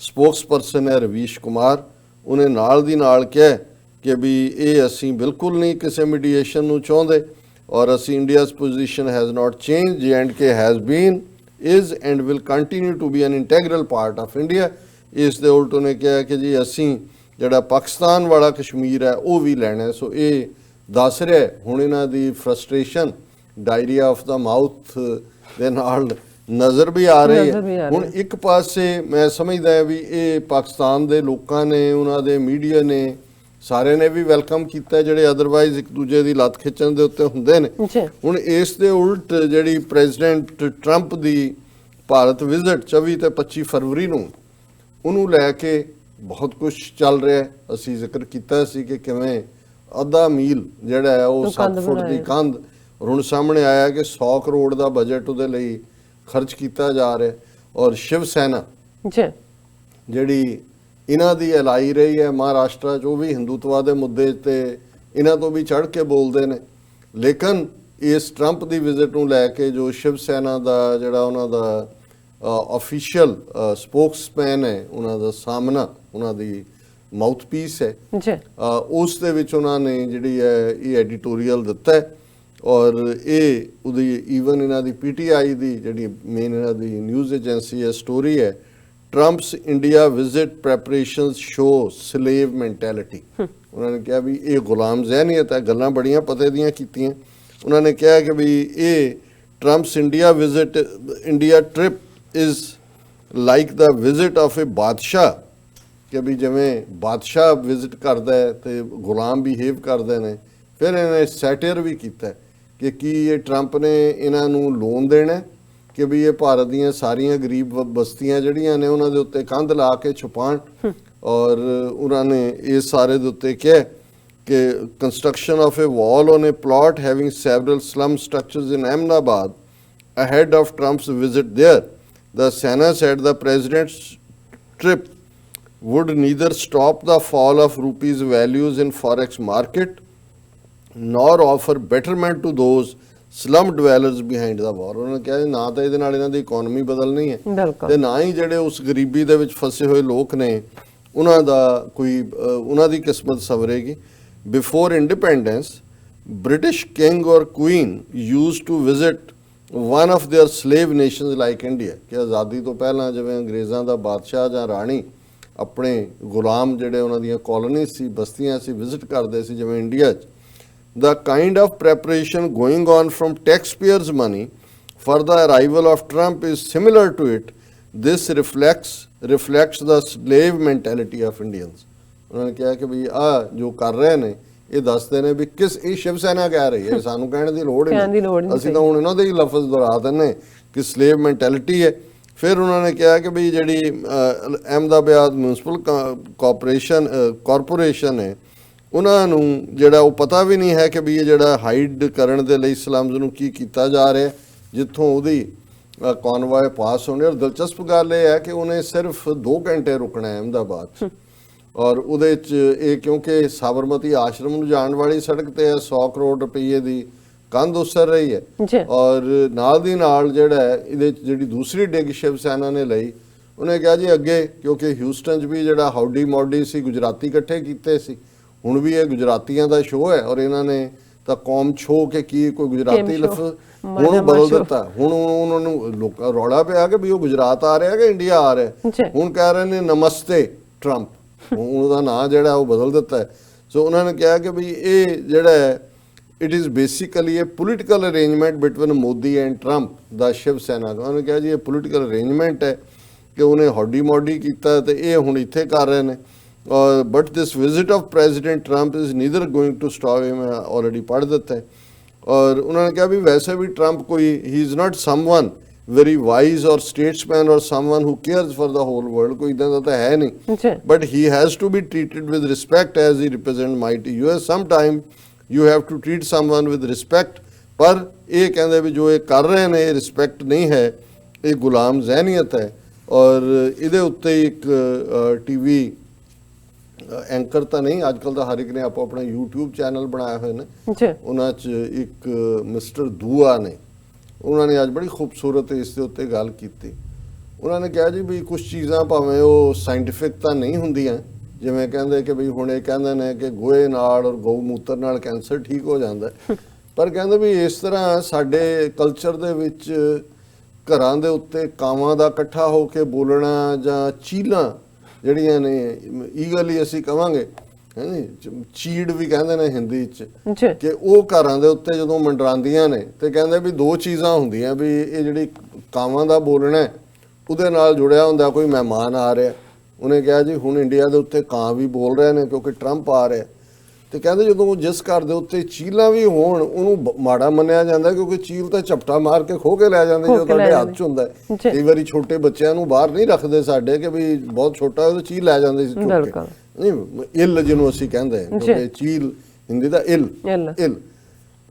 ਸਪੋਕਸਪਰਸਨ ਹੈ ਰਵੀਸ਼ ਕੁਮਾਰ, ਉਹਨੇ ਨਾਲ ਦੀ ਨਾਲ ਕਿਹਾ ਕਿ ਵੀ ਇਹ ਅਸੀਂ ਬਿਲਕੁਲ ਨਹੀਂ ਕਿਸੇ ਮੀਡੀਏਸ਼ਨ ਨੂੰ ਚਾਹੁੰਦੇ ਔਰ ਅਸੀਂ India's position has not change, J&K has been is and will continue to be an integral part of India. ਇਸ ਦੇ ਉਲਟ ਉਹਨੇ ਕਿਹਾ ਕਿ ਜੀ ਅਸੀਂ ਜਿਹੜਾ ਪਾਕਿਸਤਾਨ ਵਾਲਾ ਕਸ਼ਮੀਰ ਹੈ ਉਹ ਵੀ ਲੈਣਾ। ਸੋ ਇਹ ਦੱਸ ਰਿਹਾ ਹੁਣ ਇਹਨਾਂ ਦੀ frustration diarrhoea of the mouth ਦੇ ਨਾਲ ਨਜ਼ਰ ਵੀ ਆ ਰਹੀ ਹੈ। ਹੁਣ ਇੱਕ ਪਾਸੇ ਮੈਂ ਸਮਝਦਾ ਵੀ ਇਹ ਪਾਕਿਸਤਾਨ ਦੇ ਲੋਕਾਂ ਨੇ, ਉਹਨਾਂ ਦੇ ਮੀਡੀਆ ਨੇ, ਸਾਰਿਆਂ ਨੇ ਵੀ ਵੈਲਕਮ ਕੀਤਾ ਜਿਹੜੇ ਅਦਰਵਾਈਜ਼ ਇੱਕ ਦੂਜੇ ਦੀ ਲੱਤ ਖਿੱਚਣ ਦੇ ਉੱਤੇ ਹੁੰਦੇ ਨੇ। ਹੁਣ ਇਸ ਦੇ ਉਲਟ ਜਿਹੜੀ ਪ੍ਰੈਜ਼ੀਡੈਂਟ ਟਰੰਪ ਦੀ ਭਾਰਤ ਵਿਜ਼ਿਟ 24 ਤੇ 25 ਫਰਵਰੀ ਨੂੰ, ਉਹਨੂੰ ਲੈ ਕੇ ਬਹੁਤ ਕੁਝ ਚੱਲ ਰਿਹਾ। ਅਸੀਂ ਜ਼ਿਕਰ ਕੀਤਾ ਸੀ ਕਿ ਕਿਵੇਂ ਅੱਧਾ ਮੀਲ ਜਿਹੜਾ ਹੈ ਉਹ 7 ਫੁੱਟ ਦੀ ਕੰਧ। ਹੁਣ ਸਾਹਮਣੇ ਆਇਆ ਕਿ 100 ਕਰੋੜ ਦਾ ਬਜਟ ਉਹਦੇ ਲਈ ਖਰਚ ਕੀਤਾ ਜਾ ਰਿਹਾ। ਔਰ ਸ਼ਿਵ ਸੈਨਾ ਜਿਹੜੀ ਇਹਨਾਂ ਦੀ ਅਲਾਈ ਰਹੀ ਹੈ ਮਹਾਰਾਸ਼ਟਰ 'ਚ, ਉਹ ਵੀ ਹਿੰਦੂਤਵਾ ਦੇ ਮੁੱਦੇ ਤੇ ਇਹਨਾਂ ਤੋਂ ਵੀ ਚੜ੍ਹ ਕੇ ਬੋਲਦੇ ਨੇ। ਲੇਕਿਨ ਇਸ ਟਰੰਪ ਦੀ ਵਿਜ਼ਿਟ ਨੂੰ ਲੈ ਕੇ ਜੋ ਸ਼ਿਵ ਸੈਨਾ ਦਾ ਜਿਹੜਾ ਉਹਨਾਂ ਦਾ ਆਫੀਸ਼ੀਅਲ ਸਪੋਕਸਮੈਨ ਹੈ, ਉਹਨਾਂ ਦਾ ਸਾਹਮਣਾ, ਉਹਨਾਂ ਦੀ ਮਾਊਥਪੀਸ ਹੈ, ਉਸ ਦੇ ਵਿੱਚ ਉਹਨਾਂ ਨੇ ਜਿਹੜੀ ਹੈ ਇਹ ਐਡੀਟੋਰੀਅਲ ਦਿੱਤਾ ਹੈ। ਔਰ ਇਹ ਉਹਦੀ ਈਵਨ ਇਹਨਾਂ ਦੀ PTI ਦੀ ਜਿਹੜੀ ਮੇਨ ਇਹਨਾਂ ਦੀ ਨਿਊਜ਼ ਏਜੰਸੀ ਹੈ, ਸਟੋਰੀ ਹੈ, Trump's India visit preparations show slave mentality. ਉਹਨਾਂ ਨੇ ਕਿਹਾ ਵੀ ਇਹ ਗੁਲਾਮ ਜ਼ਹਿਨੀਅਤ ਹੈ। ਗੱਲਾਂ ਬੜੀਆਂ ਪਤੇ ਦੀਆਂ ਕੀਤੀਆਂ। ਉਹਨਾਂ ਨੇ ਕਿਹਾ ਕਿ ਵੀ ਇਹ Trump's India visit, India trip is like the visit of a badshah, ਕਿ ਵੀ ਜਿਵੇਂ ਬਾਦਸ਼ਾਹ ਵਿਜ਼ਿਟ ਕਰਦਾ ਹੈ ਤੇ ਗੁਲਾਮ ਬਿਹੇਵ ਕਰਦੇ ਨੇ। ਫਿਰ ਇਹਨੇ ਸੈਟੀਅਰ ਵੀ ਕੀਤਾ ਕਿ ਕੀ ਇਹ ਟਰੰਪ ਨੇ ਇਹਨਾਂ ਨੂੰ ਲੋਨ ਦੇਣਾ ਕਿ ਵੀ ਇਹ ਭਾਰਤ ਦੀਆਂ ਸਾਰੀਆਂ ਗਰੀਬ ਬਸਤੀਆਂ ਜਿਹੜੀਆਂ ਨੇ ਉਹਨਾਂ ਦੇ ਉੱਤੇ ਕੰਧ ਲਾ ਕੇ ਛੁਪਾਉਣ। ਔਰ ਉਹਨਾਂ ਨੇ ਇਸ ਸਾਰੇ ਦੇ ਉੱਤੇ ਕਿਹਾ ਕਿ construction of a wall on a plot having several slum structures in Ahmedabad ahead of Trump's visit there. The Sena said the president's trip would neither stop the fall of rupee's values in forex market nor offer betterment to those slum dwellers behind the wall. ਉਹਨਾਂ ਨੇ ਕਿਹਾ ਨਾ ਤਾਂ ਇਹਦੇ ਨਾਲ ਇਹਨਾਂ ਦੀ economy ਬਦਲਣੀ ਹੈ ਤੇ ਨਾ ਹੀ ਜਿਹੜੇ ਉਸ ਗਰੀਬੀ ਦੇ ਵਿੱਚ ਫਸੇ ਹੋਏ ਲੋਕ ਨੇ ਉਹਨਾਂ ਦਾ ਕੋਈ ਉਹਨਾਂ ਦੀ ਕਿਸਮਤ ਸਵਰੇਗੀ। Before independence, British king or queen used to visit one of their slave nations like India, ਕਿ ਆਜ਼ਾਦੀ ਤੋਂ ਪਹਿਲਾਂ ਜਿਵੇਂ ਅੰਗਰੇਜ਼ਾਂ ਦਾ ਬਾਦਸ਼ਾਹ ਜਾਂ ਰਾਣੀ ਆਪਣੇ ਗੁਲਾਮ ਜਿਹੜੇ ਉਹਨਾਂ ਦੀਆਂ ਕਾਲੋਨੀ ਸੀ, ਬਸਤੀਆਂ ਸੀ, ਵਿਜ਼ਿਟ ਕਰਦੇ ਸੀ ਜਿਵੇਂ ਇੰਡੀਆ 'ਚ। The kind of preparation going on from taxpayers' money for the arrival of Trump is similar to it. This reflects the slave mentality of Indians. ਉਹਨਾਂ ਨੇ ਕਿਹਾ ਕਿ ਵੀ ਜੋ ਕਰ ਰਹੇ ਨੇ ਇਹ ਦੱਸਦੇ ਨੇ ਵੀ ਇਹ ਸ਼ਿਵ ਸੈਨਾ ਕਹਿ ਰਹੀ ਹੈ, ਸਾਨੂੰ ਕਹਿਣ ਦੀ ਲੋੜ ਨਹੀਂ, ਅਸੀਂ ਤਾਂ ਹੁਣ ਇਹਨਾਂ ਦੇ ਹੀ ਲਫ਼ਜ਼ ਦੁਹਰਾ ਦਿੰਦੇ ਕਿ ਸਲੇਵ ਮੈਂਟੈਲਿਟੀ ਹੈ। ਫਿਰ ਉਹਨਾਂ ਨੇ ਕਿਹਾ ਕਿ ਵੀ ਜਿਹੜੀ ਅਹਿਮਦਾਬਾਦ ਮਿਊਨਿਸਪਲ ਕਾਰਪੋਰੇਸ਼ਨ ਹੈ ਉਹਨਾਂ ਨੂੰ ਜਿਹੜਾ ਉਹ ਪਤਾ ਵੀ ਨਹੀਂ ਹੈ ਕਿ ਵੀ ਇਹ ਜਿਹੜਾ ਹਾਈਡ ਕਰਨ ਦੇ ਲਈ ਸਲਮਜ਼ ਨੂੰ ਕੀ ਕੀਤਾ ਜਾ ਰਿਹਾ, ਜਿੱਥੋਂ ਉਹਦੀ ਕਨਵਾਏ ਪਾਸ ਹੋਣੇ। ਔਰ ਦਿਲਚਸਪ ਗੱਲ ਇਹ ਹੈ ਕਿ ਉਹਨੇ ਸਿਰਫ 2 ਘੰਟੇ ਰੁਕਣਾ ਹੈ ਅਹਿਮਦਾਬਾਦ 'ਚ। ਔਰ ਉਹਦੇ 'ਚ ਇਹ ਕਿਉਂਕਿ ਸਾਬਰਮਤੀ ਆਸ਼ਰਮ ਨੂੰ ਜਾਣ ਵਾਲੀ ਸੜਕ ਤੇ 100 ਕਰੋੜ ਰੁਪਏ ਦੀ ਕੰਧ ਉਸਰ ਰਹੀ ਹੈ। ਔਰ ਨਾਲ ਦੀ ਨਾਲ ਜਿਹੜਾ ਇਹਦੇ 'ਚ ਜਿਹੜੀ ਦੂਸਰੀ ਡਿੱਗ ਸ਼ਿਵ ਸੈਨਾ ਨੇ ਲਈ, ਉਹਨੇ ਕਿਹਾ ਜੀ ਅੱਗੇ ਕਿਉਂਕਿ ਹਿਊਸਟਨ 'ਚ ਵੀ ਜਿਹੜਾ ਹਾਊਡੀ ਮੌਡੀ ਸੀ, ਗੁਜਰਾਤੀ ਇਕੱਠੇ ਕੀਤੇ ਸੀ, ਹੁਣ ਵੀ ਇਹ ਗੁਜਰਾਤੀਆਂ ਦਾ ਸ਼ੋਅ ਹੈ। ਔਰ ਇਹਨਾਂ ਨੇ ਤਾਂ ਕੌਮ ਛੋ ਕੇ ਕੀ ਕੋਈ ਗੁਜਰਾਤੀ ਲਫ਼ਜ਼ ਹੁਣ ਬਦਲ ਦਿੱਤਾ। ਹੁਣ ਉਹਨਾਂ ਨੂੰ ਲੋਕਾਂ ਰੌਲਾ ਪਿਆ ਕਿ ਵੀ ਉਹ ਗੁਜਰਾਤ ਆ ਰਿਹਾ ਕਿ ਇੰਡੀਆ ਆ ਰਿਹਾ। ਹੁਣ ਕਹਿ ਰਹੇ ਨੇ ਨਮਸਤੇ ਟਰੰਪ, ਉਹਦਾ ਨਾਂ ਜਿਹੜਾ ਉਹ ਬਦਲ ਦਿੱਤਾ ਹੈ। ਸੋ ਉਹਨਾਂ ਨੇ ਕਿਹਾ ਕਿ ਵੀ ਇਹ ਜਿਹੜਾ ਹੈ it is basically a political arrangement between Modi and Trump the Shiv Sena. ਉਹਨਾਂ ਨੇ ਕਿਹਾ ਜੀ ਇਹ ਪੋਲੀਟੀਕਲ ਅਰੇਂਜਮੈਂਟ ਹੈ ਕਿ ਉਹਨੇ ਹੌਡੀ ਮੌਡੀ ਕੀਤਾ ਤੇ ਇਹ ਹੁਣ ਇੱਥੇ ਕਰ ਰਹੇ ਨੇ। But this visit of president Trump is neither going to stop, ਇਹ ਮੈਂ ਆਲਰੇਡੀ ਪੜ੍ਹ ਦਿੱਤਾ ਹੈ। ਔਰ ਉਹਨਾਂ ਨੇ ਕਿਹਾ ਵੀ ਵੈਸੇ ਵੀ ਟਰੰਪ ਕੋਈ ਹੀ is not someone very wise or statesman or someone who cares for the whole world, ਕੋਈ ਇਦਾਂ ਦਾ ਤਾਂ ਹੈ ਨਹੀਂ, but he has to be treated with respect as he represents mighty US. Sometime you have to treat someone with respect, ਪਰ ਇਹ ਕਹਿੰਦੇ ਵੀ ਜੋ ਇਹ ਕਰ ਰਹੇ ਨੇ ਇਹ ਰਿਸਪੈਕਟ ਨਹੀਂ ਹੈ, ਇਹ ਗੁਲਾਮ ਜ਼ਹਿਨੀਅਤ ਹੈ। ਔਰ ਇਹਦੇ ਉੱਤੇ ਇੱਕ TV ਐਂਕਰ ਤਾਂ ਨਹੀਂ, ਅੱਜ ਕੱਲ੍ਹ ਤਾਂ ਹਰ ਇੱਕ ਨੇ ਆਪੋ ਆਪਣਾ YouTube ਚੈਨਲ ਬਣਾਏ ਹੋਏ ਨੇ, ਉਹਨਾਂ 'ਚ ਇੱਕ ਮਿਸਟਰ ਦੂਆ ਨੇ, ਉਹਨਾਂ ਨੇ ਅੱਜ ਬੜੀ ਖੂਬਸੂਰਤ ਇਸ ਦੇ ਉੱਤੇ ਗੱਲ ਕੀਤੀ। ਉਹਨਾਂ ਨੇ ਕਿਹਾ ਜੀ ਵੀ ਕੁਝ ਚੀਜ਼ਾਂ ਭਾਵੇਂ ਉਹ ਸਾਇੰਟੀਫਿਕ ਤਾਂ ਨਹੀਂ ਹੁੰਦੀਆਂ, ਜਿਵੇਂ ਕਹਿੰਦੇ ਕਿ ਵੀ ਹੁਣ ਇਹ ਕਹਿੰਦੇ ਨੇ ਕਿ ਗੋਹੇ ਨਾਲ ਔਰ ਗਊ ਮੂਤਰ ਨਾਲ ਕੈਂਸਰ ਠੀਕ ਹੋ ਜਾਂਦਾ, ਪਰ ਕਹਿੰਦੇ ਵੀ ਇਸ ਤਰ੍ਹਾਂ ਸਾਡੇ ਕਲਚਰ ਦੇ ਵਿੱਚ ਘਰਾਂ ਦੇ ਉੱਤੇ ਕਾਵਾਂ ਦਾ ਇਕੱਠਾ ਹੋ ਕੇ ਬੋਲਣਾ ਜਾਂ ਚੀਲਾਂ ਜਿਹੜੀਆਂ ਨੇ ਈਗਲੀ ਅਸੀਂ ਕਵਾਂਗੇ ਚੀੜ ਵੀ ਕਹਿੰਦੇ ਨੇ ਹਿੰਦੀ 'ਚ, ਕਿ ਉਹ ਘਰਾਂ ਦੇ ਉੱਤੇ ਜਦੋਂ ਮੰਡਰਾਉਂਦੀਆਂ ਨੇ ਤੇ ਕਹਿੰਦੇ ਵੀ 2 ਚੀਜ਼ਾਂ ਹੁੰਦੀਆਂ ਵੀ ਇਹ ਜਿਹੜੀ ਕਾਵਾਂ ਦਾ ਬੋਲਣਾ ਉਹਦੇ ਨਾਲ ਜੁੜਿਆ ਹੁੰਦਾ ਕੋਈ ਮਹਿਮਾਨ ਆ ਰਿਹਾ। ਉਹਨੇ ਕਿਹਾ ਜੀ ਹੁਣ ਇੰਡੀਆ ਦੇ ਉੱਤੇ ਕਾਂ ਵੀ ਬੋਲ ਰਹੇ ਨੇ ਕਿਉਂਕਿ ਟਰੰਪ ਆ ਰਿਹਾ, ਤੇ ਕਹਿੰਦੇ ਜਦੋਂ ਜਿਸ ਘਰ ਦੇ ਉੱਤੇ ਚੀਲਾਂ ਵੀ ਹੋਣ ਉਹਨੂੰ ਮਾੜਾ ਮੰਨਿਆ ਜਾਂਦਾ ਕਿਉਂਕਿ ਚੀਲ ਤਾਂ ਝਪਟਾ ਮਾਰ ਕੇ ਖੋਹ ਕੇ ਲੈ ਜਾਂਦੇ ਜਦੋਂ ਤੁਹਾਡੇ ਹੱਥ 'ਚ ਹੁੰਦਾ। ਕਈ ਵਾਰੀ ਛੋਟੇ ਬੱਚਿਆਂ ਨੂੰ ਬਾਹਰ ਨਹੀਂ ਰੱਖਦੇ ਸਾਡੇ ਕਿ ਵੀ ਬਹੁਤ ਛੋਟਾ ਉਹ ਚੀਲ ਲੈ ਜਾਂਦੇ ਸੀ ਚੁੱਕ ਕੇ, ਨਹੀਂ ਇੱਲ ਜਿਹਨੂੰ ਅਸੀਂ ਕਹਿੰਦੇ ਹਾਂ, ਕਿਉਂਕਿ ਚੀਲ ਹਿੰਦੀ ਦਾ ਇਲ ਇਲ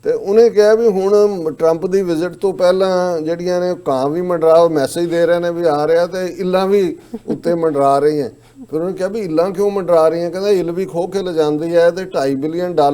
ਤੇ ਉਹਨੇ ਕਿਹਾ ਵੀ ਹੁਣ ਟਰੰਪ ਦੀ ਵਿਜ਼ਿਟ ਤੋਂ ਪਹਿਲਾਂ ਜਿਹੜੀਆਂ ਨੇ ਕਾਂ ਵੀ ਮੰਡਰਾ ਮੈਸੇਜ ਦੇ ਰਹੇ ਨੇ ਵੀ ਆ ਰਿਹਾ ਤੇ ਇੱਲਾਂ ਵੀ ਉੱਤੇ ਮੰਡਰਾ ਰਹੀਆਂ। ਫਿਰ ਉਹਨੇ ਕਿਹਾ ਵੀ ਇੱਲਾਂ ਕਿਉਂ ਮੰਡਰਾ ਰਹੀਆਂ? ਕਹਿੰਦਾ ਇੱਲ ਵੀ ਖੋਹ ਕੇ ਲਿਜਾਂਦੀ ਹੈ ਤੇ $2.5 ਬਿਲੀਅਨ ਦਾ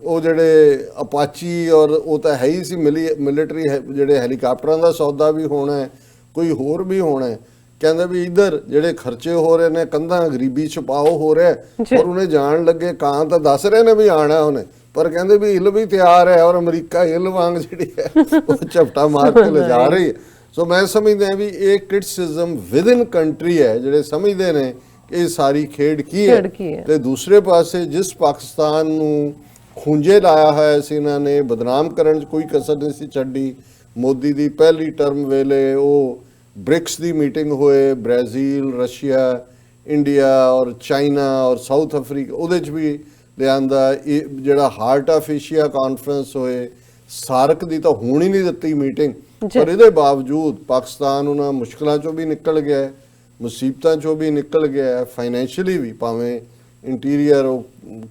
ਉਹ ਜਿਹੜੇ ਅਪਾਚੀ ਔਰ ਉਹ ਤਾਂ ਹੈ ਹੀ ਸੀ ਮਿਲਟਰੀ ਜਿਹੜੇ ਹੈਲੀਕਾਪਟਰਾਂ ਦਾ ਸੌਦਾ ਵੀ ਹੋਣਾ ਹੈ, ਕੋਈ ਹੋਰ ਵੀ ਹੋਣਾ ਹੈ। ਕਹਿੰਦਾ ਵੀ ਇੱਧਰ ਜਿਹੜੇ ਖਰਚੇ ਹੋ ਰਹੇ ਨੇ ਕੰਧਾਂ ਗਰੀਬੀ ਛਪਾਓ ਹੋ ਰਿਹਾ ਔਰ ਉਹਨੇ ਜਾਣ ਲੱਗੇ ਕਾਂ ਤਾਂ ਦੱਸ ਰਹੇ ਨੇ ਵੀ ਆਣਾ ਉਹਨੇ, ਪਰ ਕਹਿੰਦੇ ਵੀ ਇੱਲ ਵੀ ਤਿਆਰ ਹੈ ਔਰ ਅਮਰੀਕਾ ਇੱਲ ਵਾਂਗ ਜਿਹੜੀ ਹੈ ਉਹ ਝਪਟਾ ਮਾਰ ਕੇ ਲਿਜਾ ਰਹੀ ਹੈ। ਸੋ ਮੈਂ ਸਮਝਦਾ ਵੀ ਇਹ ਕ੍ਰਿਟਿਸਿਜ਼ਮ ਵਿਦ ਇਨ ਕੰਟਰੀ ਹੈ, ਜਿਹੜੇ ਸਮਝਦੇ ਨੇ ਕਿ ਇਹ ਸਾਰੀ ਖੇਡ ਕੀ ਹੈ। ਤੇ ਦੂਸਰੇ ਪਾਸੇ ਜਿਸ ਪਾਕਿਸਤਾਨ ਨੂੰ ਖੂੰਜੇ ਲਾਇਆ ਹੋਇਆ ਸੀ ਇਹਨਾਂ ਨੇ, ਬਦਨਾਮ ਕਰਨ 'ਚ ਕੋਈ ਕਸਰ ਨਹੀਂ ਸੀ ਛੱਡੀ। ਮੋਦੀ ਦੀ ਪਹਿਲੀ ਟਰਮ ਵੇਲੇ ਉਹ ਬ੍ਰਿਕਸ ਦੀ ਮੀਟਿੰਗ ਹੋਏ, ਬ੍ਰਾਜ਼ੀਲ, ਰਸ਼ੀਆ, ਇੰਡੀਆ ਔਰ ਚਾਈਨਾ ਔਰ ਸਾਊਥ ਅਫਰੀਕਾ, ਉਹਦੇ 'ਚ ਵੀ ਲਿਆਂਦਾ। ਇਹ ਜਿਹੜਾ ਹਾਰਟ ਆਫ ਏਸ਼ੀਆ ਕਾਨਫਰੰਸ ਹੋਏ, ਸਾਰਕ ਦੀ ਤਾਂ ਹੋਣ ਹੀ ਨਹੀਂ ਦਿੱਤੀ ਮੀਟਿੰਗ, ਪਰ ਇਹਦੇ ਬਾਵਜੂਦ ਪਾਕਿਸਤਾਨ ਉਹਨਾਂ ਮੁਸ਼ਕਲਾਂ 'ਚੋਂ ਵੀ ਨਿਕਲ ਗਿਆ ਹੈ, ਮੁਸੀਬਤਾਂ 'ਚੋਂ ਵੀ ਨਿਕਲ ਗਿਆ ਹੈ, ਫਾਈਨੈਂਸ਼ੀਅਲੀ ਵੀ, ਭਾਵੇਂ ਇੰਟੀਰੀਅਰ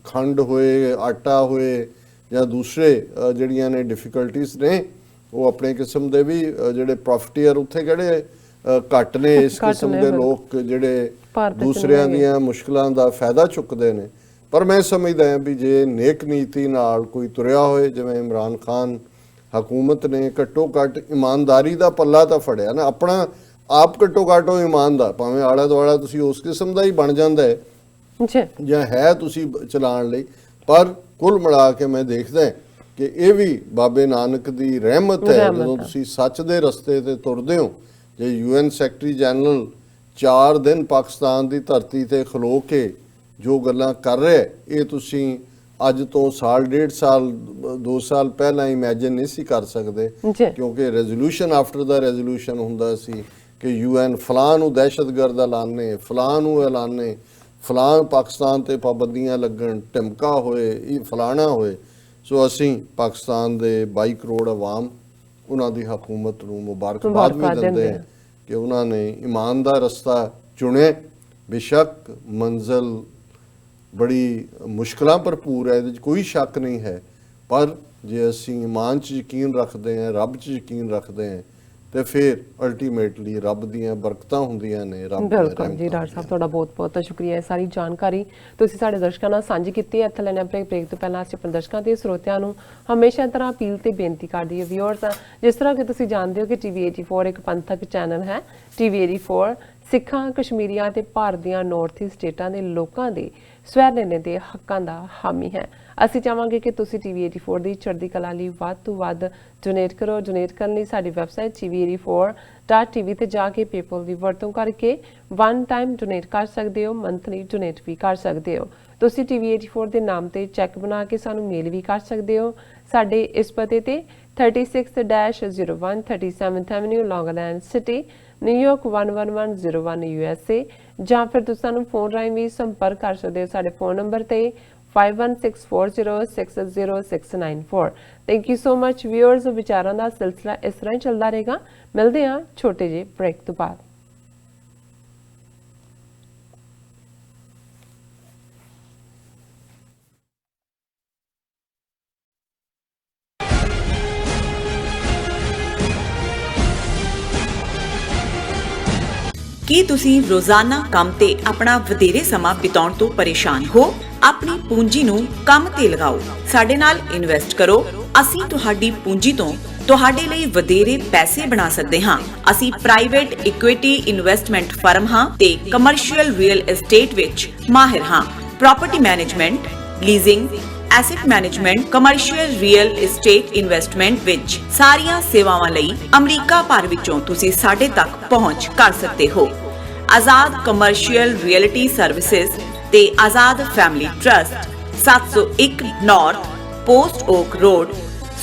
ਖੰਡ ਹੋਏ, ਆਟਾ ਹੋਏ ਜਾਂ ਦੂਸਰੇ ਜਿਹੜੀਆਂ ਨੇ ਡਿਫਿਕਲਟੀਜ਼ ਨੇ, ਉਹ ਆਪਣੇ ਕਿਸਮ ਦੇ ਵੀ ਜਿਹੜੇ ਪ੍ਰੋਫਿਟੀਅਰ ਉੱਥੇ ਕਿਹੜੇ ਘੱਟ ਨੇ ਇਸ ਕਿਸਮ ਦੇ ਲੋਕ ਜਿਹੜੇ ਦੂਸਰਿਆਂ ਦੀਆਂ ਮੁਸ਼ਕਲਾਂ ਦਾ ਫਾਇਦਾ ਚੁੱਕਦੇ ਨੇ। ਪਰ ਮੈਂ ਸਮਝਦਾ ਹਾਂ ਵੀ ਜੇ ਨੇਕ ਨੀਤੀ ਨਾਲ ਕੋਈ ਤੁਰਿਆ ਹੋਏ, ਜਿਵੇਂ ਇਮਰਾਨ ਖਾਨ ਹਕੂਮਤ ਨੇ ਘੱਟੋ ਘੱਟ ਇਮਾਨਦਾਰੀ ਦਾ ਪੱਲਾ ਤਾਂ ਫੜਿਆ ਨਾ, ਆਪਣਾ ਆਪ ਘੱਟੋ ਘੱਟ ਉਹ ਇਮਾਨਦਾਰ, ਭਾਵੇਂ ਆਲਾ ਦੁਆਲਾ ਤੁਸੀਂ ਉਸ ਕਿਸਮ ਦਾ ਹੀ ਬਣ ਜਾਂਦਾ ਹੈ ਜਾਂ ਹੈ ਤੁਸੀਂ ਚਲਾਉਣ ਲਈ, ਪਰ ਕੁੱਲ ਮਿਲਾ ਕੇ ਮੈਂ ਦੇਖਦਾ ਕਿ ਇਹ ਵੀ ਬਾਬੇ ਨਾਨਕ ਦੀ ਰਹਿਮਤ ਹੈ। ਜਦੋਂ ਤੁਸੀਂ ਸੱਚ ਦੇ ਰਸਤੇ ਤੇ ਤੁਰਦੇ ਹੋ, ਜੇ UN ਸੈਕਟਰੀ ਜਨਰਲ 4 ਦਿਨ ਪਾਕਿਸਤਾਨ ਦੀ ਧਰਤੀ ਤੇ ਖਲੋ ਕੇ ਜੋ ਗੱਲਾਂ ਕਰ ਰਿਹਾ, ਇਹ ਤੁਸੀਂ ਅੱਜ ਤੋਂ ਸਾਲ, 1.5 ਸਾਲ, 2 ਸਾਲ ਪਹਿਲਾਂ ਇਮੇਜਿਨ ਨਹੀਂ ਸੀ ਕਰ ਸਕਦੇ, ਕਿਉਂਕਿ ਰੈਜ਼ੋਲੂਸ਼ਨ ਆਫਟਰ ਦਾ ਰੈਜ਼ੋਲੂਸ਼ਨ ਹੁੰਦਾ ਸੀ ਕਿ UN ਫਲਾਂ ਨੂੰ ਦਹਿਸ਼ਤਗਰਦ ਐਲਾਨੇ, ਫਲਾਂ ਨੂੰ ਐਲਾਨੇ, ਫਲਾਂ ਪਾਕਿਸਤਾਨ ਤੇ ਪਾਬੰਦੀਆਂ ਲੱਗਣ, ਟਿਮਕਾ ਹੋਏ, ਇਹ ਫਲਾਣਾ ਹੋਏ। ਸੋ ਅਸੀਂ ਪਾਕਿਸਤਾਨ ਦੇ 22 ਕਰੋੜ ਆਵਾਮ ਉਹਨਾਂ ਦੀ ਹਕੂਮਤ ਨੂੰ ਮੁਬਾਰਕਬਾਦ ਵੀ ਦਿੰਦੇ ਹਾਂ ਕਿ ਉਹਨਾਂ ਨੇ ਇਮਾਨ ਦਾ ਰਸਤਾ ਚੁਣਿਆ। ਬੇਸ਼ੱਕ ਮੰਜ਼ਿਲ ਬੜੀ ਮੁਸ਼ਕਲਾਂ ਭਰਪੂਰ ਹੈ, ਇਹਦੇ 'ਚ ਕੋਈ ਸ਼ੱਕ ਨਹੀਂ ਹੈ, ਪਰ ਜੇ ਅਸੀਂ ਇਮਾਨ 'ਚ ਯਕੀਨ ਰੱਖਦੇ ਹਾਂ, ਰੱਬ 'ਚ ਯਕੀਨ ਰੱਖਦੇ ਹਾਂ, ਤੇ ਫਿਰ ਅਲਟੀਮੇਟਲੀ ਰੱਬ ਦੀਆਂ ਬਰਕਤਾਂ ਹੁੰਦੀਆਂ ਨੇ। ਬਿਲਕੁਲ ਜੀ ਡਾਕਟਰ ਸਾਹਿਬ, ਤੁਹਾਡਾ ਬਹੁਤ ਬਹੁਤ ਸ਼ੁਕਰੀਆ, ਸਾਰੀ ਜਾਣਕਾਰੀ ਤੁਸੀਂ ਸਾਡੇ ਦਰਸ਼ਕਾਂ ਨਾਲ ਸਾਂਝੀ ਕੀਤੀ ਹੈ। ਇੱਥੇ ਲੈਣੇ ਬ੍ਰੇਕ ਤੋਂ ਪਹਿਲਾਂ ਅਸੀਂ ਆਪਣੇ ਦਰਸ਼ਕਾਂ ਤੇ ਸਰੋਤਿਆਂ ਨੂੰ ਹਮੇਸ਼ਾ ਤਰ੍ਹਾਂ ਅਪੀਲ ਤੇ ਬੇਨਤੀ ਕਰਦੀ ਹੈ ਵਿਊਅਰਸ, ਜਿਸ ਤਰ੍ਹਾਂ ਕਿ ਤੁਸੀਂ ਜਾਣਦੇ ਹੋ ਕਿ TV84 ਇੱਕ ਪੰਥਕ ਚੈਨਲ ਹੈ। TV84 ਸਿੱਖਾਂ, ਕਸ਼ਮੀਰੀਆਂ ਤੇ ਭਾਰਤ ਦੀਆਂ ਨਾਰਥ ਈਸਟ ਸਟੇਟਾਂ ਦੇ ਲੋਕਾਂ ਦੇ ਸਵੈ ਨਿਰਣੇ ਦੇ ਹੱਕਾਂ ਦਾ ਹਾਮੀ ਹੈ। ਅਸੀਂ ਚਾਹਾਂਗੇ ਕਿ ਤੁਸੀਂ TV84 ਦੀ ਚੜ੍ਹਦੀ ਕਲਾ ਲਈ ਵੱਧ ਤੋਂ ਵੱਧ ਡੋਨੇਟ ਕਰੋ। ਡੋਨੇਟ ਕਰਨ ਲਈ ਸਾਡੀ ਵੈਬਸਾਈਟ TV84.tv ਤੇ ਜਾ ਕੇ ਪੇਪਲ ਦੀ ਵਰਤੋਂ ਕਰਕੇ ਵਨ ਟਾਈਮ ਡੋਨੇਟ ਕਰ ਸਕਦੇ ਹੋ, ਮੰਥਲੀ ਡੋਨੇਟ ਵੀ ਕਰ ਸਕਦੇ ਹੋ। ਤੁਸੀਂ TV84 ਦੇ ਨਾਮ ਤੇ ਚੈੱਕ ਬਣਾ ਕੇ ਸਾਨੂੰ ਮੇਲ ਵੀ ਕਰ ਸਕਦੇ ਹੋ। ਸਾਡੇ ਇਸ ਪਤੇ ਤੇ 36-01 37th Avenue, Long Island City, New York 11101 USA, ਜਾਂ ਫਿਰ ਤੁਸੀਂ ਸਾਨੂੰ ਫੋਨ ਰਾਹੀਂ ਵੀ ਸੰਪਰਕ ਕਰ ਸਕਦੇ ਹੋ ਸਾਡੇ ਫੋਨ ਨੰਬਰ ਤੇ 5164060694। Thank you so much viewers. ਵਿਚਾਰਾਂ ਦਾ ਸਿਲਸਿਲਾ ਇਸ ਤਰ੍ਹਾਂ ਹੀ ਚੱਲਦਾ ਰਹੇਗਾ। ਮਿਲਦੇ ਹਾਂ ਛੋਟੇ ਜਿਹੇ ਬ੍ਰੇਕ ਤੋਂ ਬਾਅਦ। ਕੀ ਤੁਸੀਂ ਰੋਜ਼ਾਨਾ ਕੰਮ ਤੇ ਆਪਣਾ ਵਧੇਰੇ ਸਮਾਂ ਬਿਤਾਉਣ ਤੋਂ ਪਰੇਸ਼ਾਨ ਹੋ? ਆਪਣੀ ਪੂੰਜੀ ਨੂੰ ਕੰਮ ਤੇ ਲਗਾਓ, ਸਾਡੇ ਨਾਲ ਇਨਵੈਸਟ ਕਰੋ। ਅਸੀਂ ਤੁਹਾਡੀ ਪੂੰਜੀ ਤੋਂ ਤੁਹਾਡੇ ਲਈ ਵਧੇਰੇ ਪੈਸੇ ਬਣਾ ਸਕਦੇ ਹਾਂ। ਅਸੀਂ ਪ੍ਰਾਈਵੇਟ ਇਕੁਇਟੀ ਇਨਵੈਸਟਮੈਂਟ ਫਰਮ ਹਾਂ ਤੇ ਕਮਰਸ਼ੀਅਲ ਰੀਅਲ ਏਸਟੇਟ ਵਿੱਚ ਮਾਹਿਰ ਹਾਂ। Property management, leasing, asset management, commercial real estate investment ਵਿੱਚ ਸਾਰੀਆਂ ਸੇਵਾਵਾਂ ਲਈ ਅਮਰੀਕਾ ਭਰ ਵਿੱਚੋਂ ਤੁਸੀਂ ਸਾਡੇ ਤੱਕ ਪਹੁੰਚ ਕਰ ਸਕਦੇ ਹੋ। ਆਜ਼ਾਦ ਕਮਰਸ਼ੀਅਲ ਰੀਅਲਟੀ ਸਰਵਿਸਿਜ਼ ਤੇ Azad family trust, 701 north post oak road,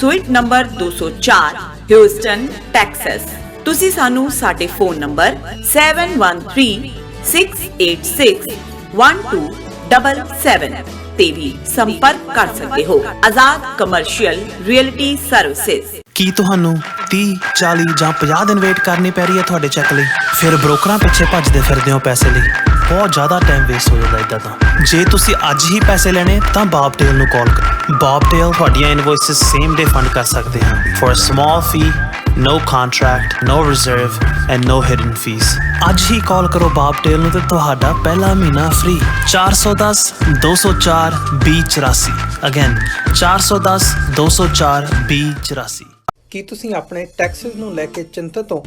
suite number 204, Houston, Texas. ਤੁਸੀਂ ਸਾਨੂੰ ਸਾਡੇ ਫੋਨ ਨੰਬਰ 7136861277 ਤੇ ਵੀ ਸੰਪਰਕ ਕਰ ਸਕਦੇ ਹੋ। Azad commercial realty services. ਕੀ ਤੁਹਾਨੂੰ 30, 40 ਜਾਂ 50 ਦਿਨ ਵੇਟ ਕਰਨੀ ਪੈ ਰਹੀ ਹੈ ਤੁਹਾਡੇ ਚੈੱਕ ਲਈ? ਫਿਰ ਬ੍ਰੋਕਰਾਂ ਪਿੱਛੇ ਭੱਜਦੇ ਫਿਰਦੇ ਹੋ ਪੈਸੇ ਲਈ? ਬਹੁਤ ਜ਼ਿਆਦਾ ਟਾਈਮ ਵੇਸਟ ਹੋ ਜਾਂਦਾ ਇੱਦਾਂ ਤਾਂ। ਜੇ ਤੁਸੀਂ ਅੱਜ ਹੀ ਪੈਸੇ ਲੈਣੇ ਤਾਂ ਬੌਬਟੇਲ ਨੂੰ ਕਾਲ ਕਰੋ। ਬੌਬਟੇਲ ਤੁਹਾਡੀਆਂ ਇਨਵੌਇਸਿਸ ਸੇਮ ਡੇ ਫੰਡ ਕਰ ਸਕਦੇ ਹਨ for a small fee, no contract, no reserve and no hidden fees। ਅੱਜ ਹੀ ਕਾਲ ਕਰੋ ਬੌਬਟੇਲ ਨੂੰ ਤੇ ਤੁਹਾਡਾ ਪਹਿਲਾ ਮਹੀਨਾ ਫ੍ਰੀ। 410 204 2084 ਅਗੇਨ 410 204 2084। ਕੀ ਤੁਸੀਂ ਆਪਣੇ ਟੈਕਸਿਸ ਨੂੰ ਲੈ ਕੇ ਚਿੰਤਤ ਹੋ?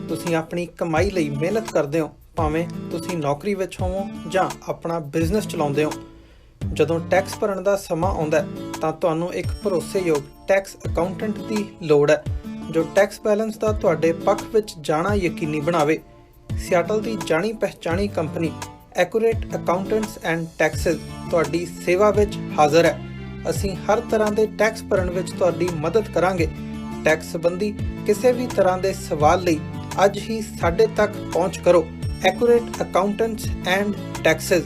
ਤੁਸੀਂ ਆਪਣੀ ਕਮਾਈ ਲਈ ਮਿਹਨਤ ਕਰਦੇ ਹੋ, ਭਾਵੇਂ ਤੁਸੀਂ ਨੌਕਰੀ ਵਿੱਚ ਹੋਵੋ ਜਾਂ ਆਪਣਾ ਬਿਜ਼ਨਸ ਚਲਾਉਂਦੇ ਹੋ। ਜਦੋਂ ਟੈਕਸ ਭਰਨ ਦਾ ਸਮਾਂ ਆਉਂਦਾ ਹੈ ਤਾਂ ਤੁਹਾਨੂੰ ਇੱਕ ਭਰੋਸੇਯੋਗ ਟੈਕਸ ਅਕਾਊਂਟੈਂਟ ਦੀ ਲੋੜ ਹੈ ਜੋ ਟੈਕਸ ਬੈਲੈਂਸ ਦਾ ਤੁਹਾਡੇ ਪੱਖ ਵਿੱਚ ਜਾਣਾ ਯਕੀਨੀ ਬਣਾਵੇ। ਸਿਆਟਲ ਦੀ ਜਾਣੀ ਪਛਾਣੀ company Accurate Accountants and Taxes ਤੁਹਾਡੀ ਸੇਵਾ ਵਿੱਚ ਹਾਜ਼ਰ ਹੈ। ਅਸੀਂ ਹਰ ਤਰ੍ਹਾਂ ਦੇ ਟੈਕਸ ਭਰਨ ਵਿੱਚ ਤੁਹਾਡੀ ਮਦਦ ਕਰਾਂਗੇ। ਟੈਕਸ ਸੰਬੰਧੀ ਕਿਸੇ ਵੀ ਤਰ੍ਹਾਂ ਦੇ ਸਵਾਲ ਲਈ ਅੱਜ ਹੀ ਸਾਡੇ ਤੱਕ ਪਹੁੰਚ ਕਰੋ। Accurate Accountants and Taxes.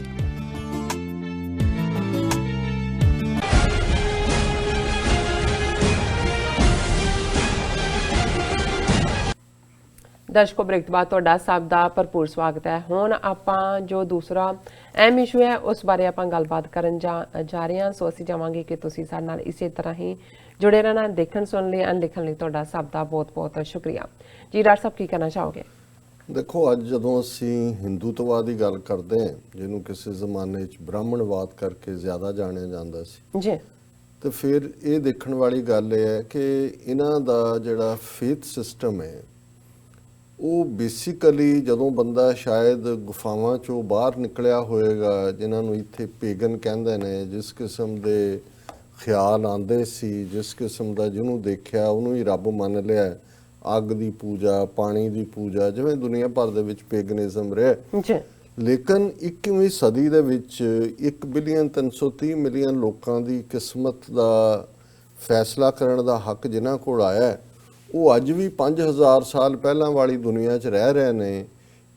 ਦਰਸ਼ਕੋ, ਬ੍ਰੇਕ ਤੋਂ ਬਾਅਦ ਤੁਹਾਡਾ ਸਭ ਦਾ ਭਰਪੂਰ ਸਵਾਗਤ ਹੈ। ਹੁਣ ਆਪਾਂ ਜੋ ਦੂਸਰਾ ਅਹਿਮ ਇਸ਼ੂ ਹੈ ਉਸ ਬਾਰੇ ਆਪਾਂ ਗੱਲਬਾਤ ਕਰਨ ਜਾ ਰਹੇ ਹਾਂ। ਸੋ ਅਸੀਂ ਚਾਹਾਂਗੇ ਕਿ ਤੁਸੀਂ ਸਾਡੇ ਨਾਲ ਇਸੇ ਤਰ੍ਹਾਂ ਹੀ ਜੁੜੇ ਰਹਿਣਾ। ਦੇਖਣ ਸੁਣਨ ਲਈ ਲਿਖਣ ਲਈ ਤੁਹਾਡਾ ਸਭ ਦਾ ਬਹੁਤ ਬਹੁਤ ਸ਼ੁਕਰੀਆ ਜੀ। ਡਾਕਟਰ ਸਾਹਿਬ, ਕੀ ਕਹਿਣਾ ਚਾਹੋਗੇ? ਦੇਖੋ, ਅੱਜ ਜਦੋਂ ਅਸੀਂ ਹਿੰਦੂਤਵਾਦ ਦੀ ਗੱਲ ਕਰਦੇ ਹਾਂ, ਜਿਹਨੂੰ ਕਿਸੇ ਜ਼ਮਾਨੇ 'ਚ ਬ੍ਰਾਹਮਣਵਾਦ ਕਰਕੇ ਜ਼ਿਆਦਾ ਜਾਣਿਆ ਜਾਂਦਾ ਸੀ ਜੀ, ਤੇ ਫਿਰ ਇਹ ਦੇਖਣ ਵਾਲੀ ਗੱਲ ਇਹ ਹੈ ਕਿ ਇਹਨਾਂ ਦਾ ਜਿਹੜਾ ਫੇਥ ਸਿਸਟਮ ਹੈ ਉਹ ਬੇਸਿਕਲੀ ਜਦੋਂ ਬੰਦਾ ਸ਼ਾਇਦ ਗੁਫਾਵਾਂ 'ਚੋਂ ਬਾਹਰ ਨਿਕਲਿਆ ਹੋਏਗਾ, ਜਿਨ੍ਹਾਂ ਨੂੰ ਇੱਥੇ ਪੇਗਨ ਕਹਿੰਦੇ ਨੇ, ਜਿਸ ਕਿਸਮ ਦੇ ਖਿਆਲ ਆਉਂਦੇ ਸੀ, ਜਿਸ ਕਿਸਮ ਦਾ ਜਿਹਨੂੰ ਦੇਖਿਆ ਉਹਨੂੰ ਹੀ ਰੱਬ ਮੰਨ ਲਿਆ, ਅੱਗ ਦੀ ਪੂਜਾ, ਪਾਣੀ ਦੀ ਪੂਜਾ, ਜਿਵੇਂ ਦੁਨੀਆ ਭਰ ਦੇ ਵਿੱਚ ਪੇਗਨਿਜ਼ਮ ਰਿਹਾ। ਜੀ, ਲੇਕਿਨ 21ਵੀਂ ਸਦੀ ਦੇ ਵਿੱਚ 1,330,000,000 ਲੋਕਾਂ ਦੀ ਕਿਸਮਤ ਦਾ ਫੈਸਲਾ ਕਰਨ ਦਾ ਹੱਕ ਜਿਨ੍ਹਾਂ ਕੋਲ ਆਇਆ, ਉਹ ਅੱਜ ਵੀ 5000 ਸਾਲ ਪਹਿਲਾਂ ਵਾਲੀ ਦੁਨੀਆ 'ਚ ਰਹਿ ਰਹੇ ਨੇ।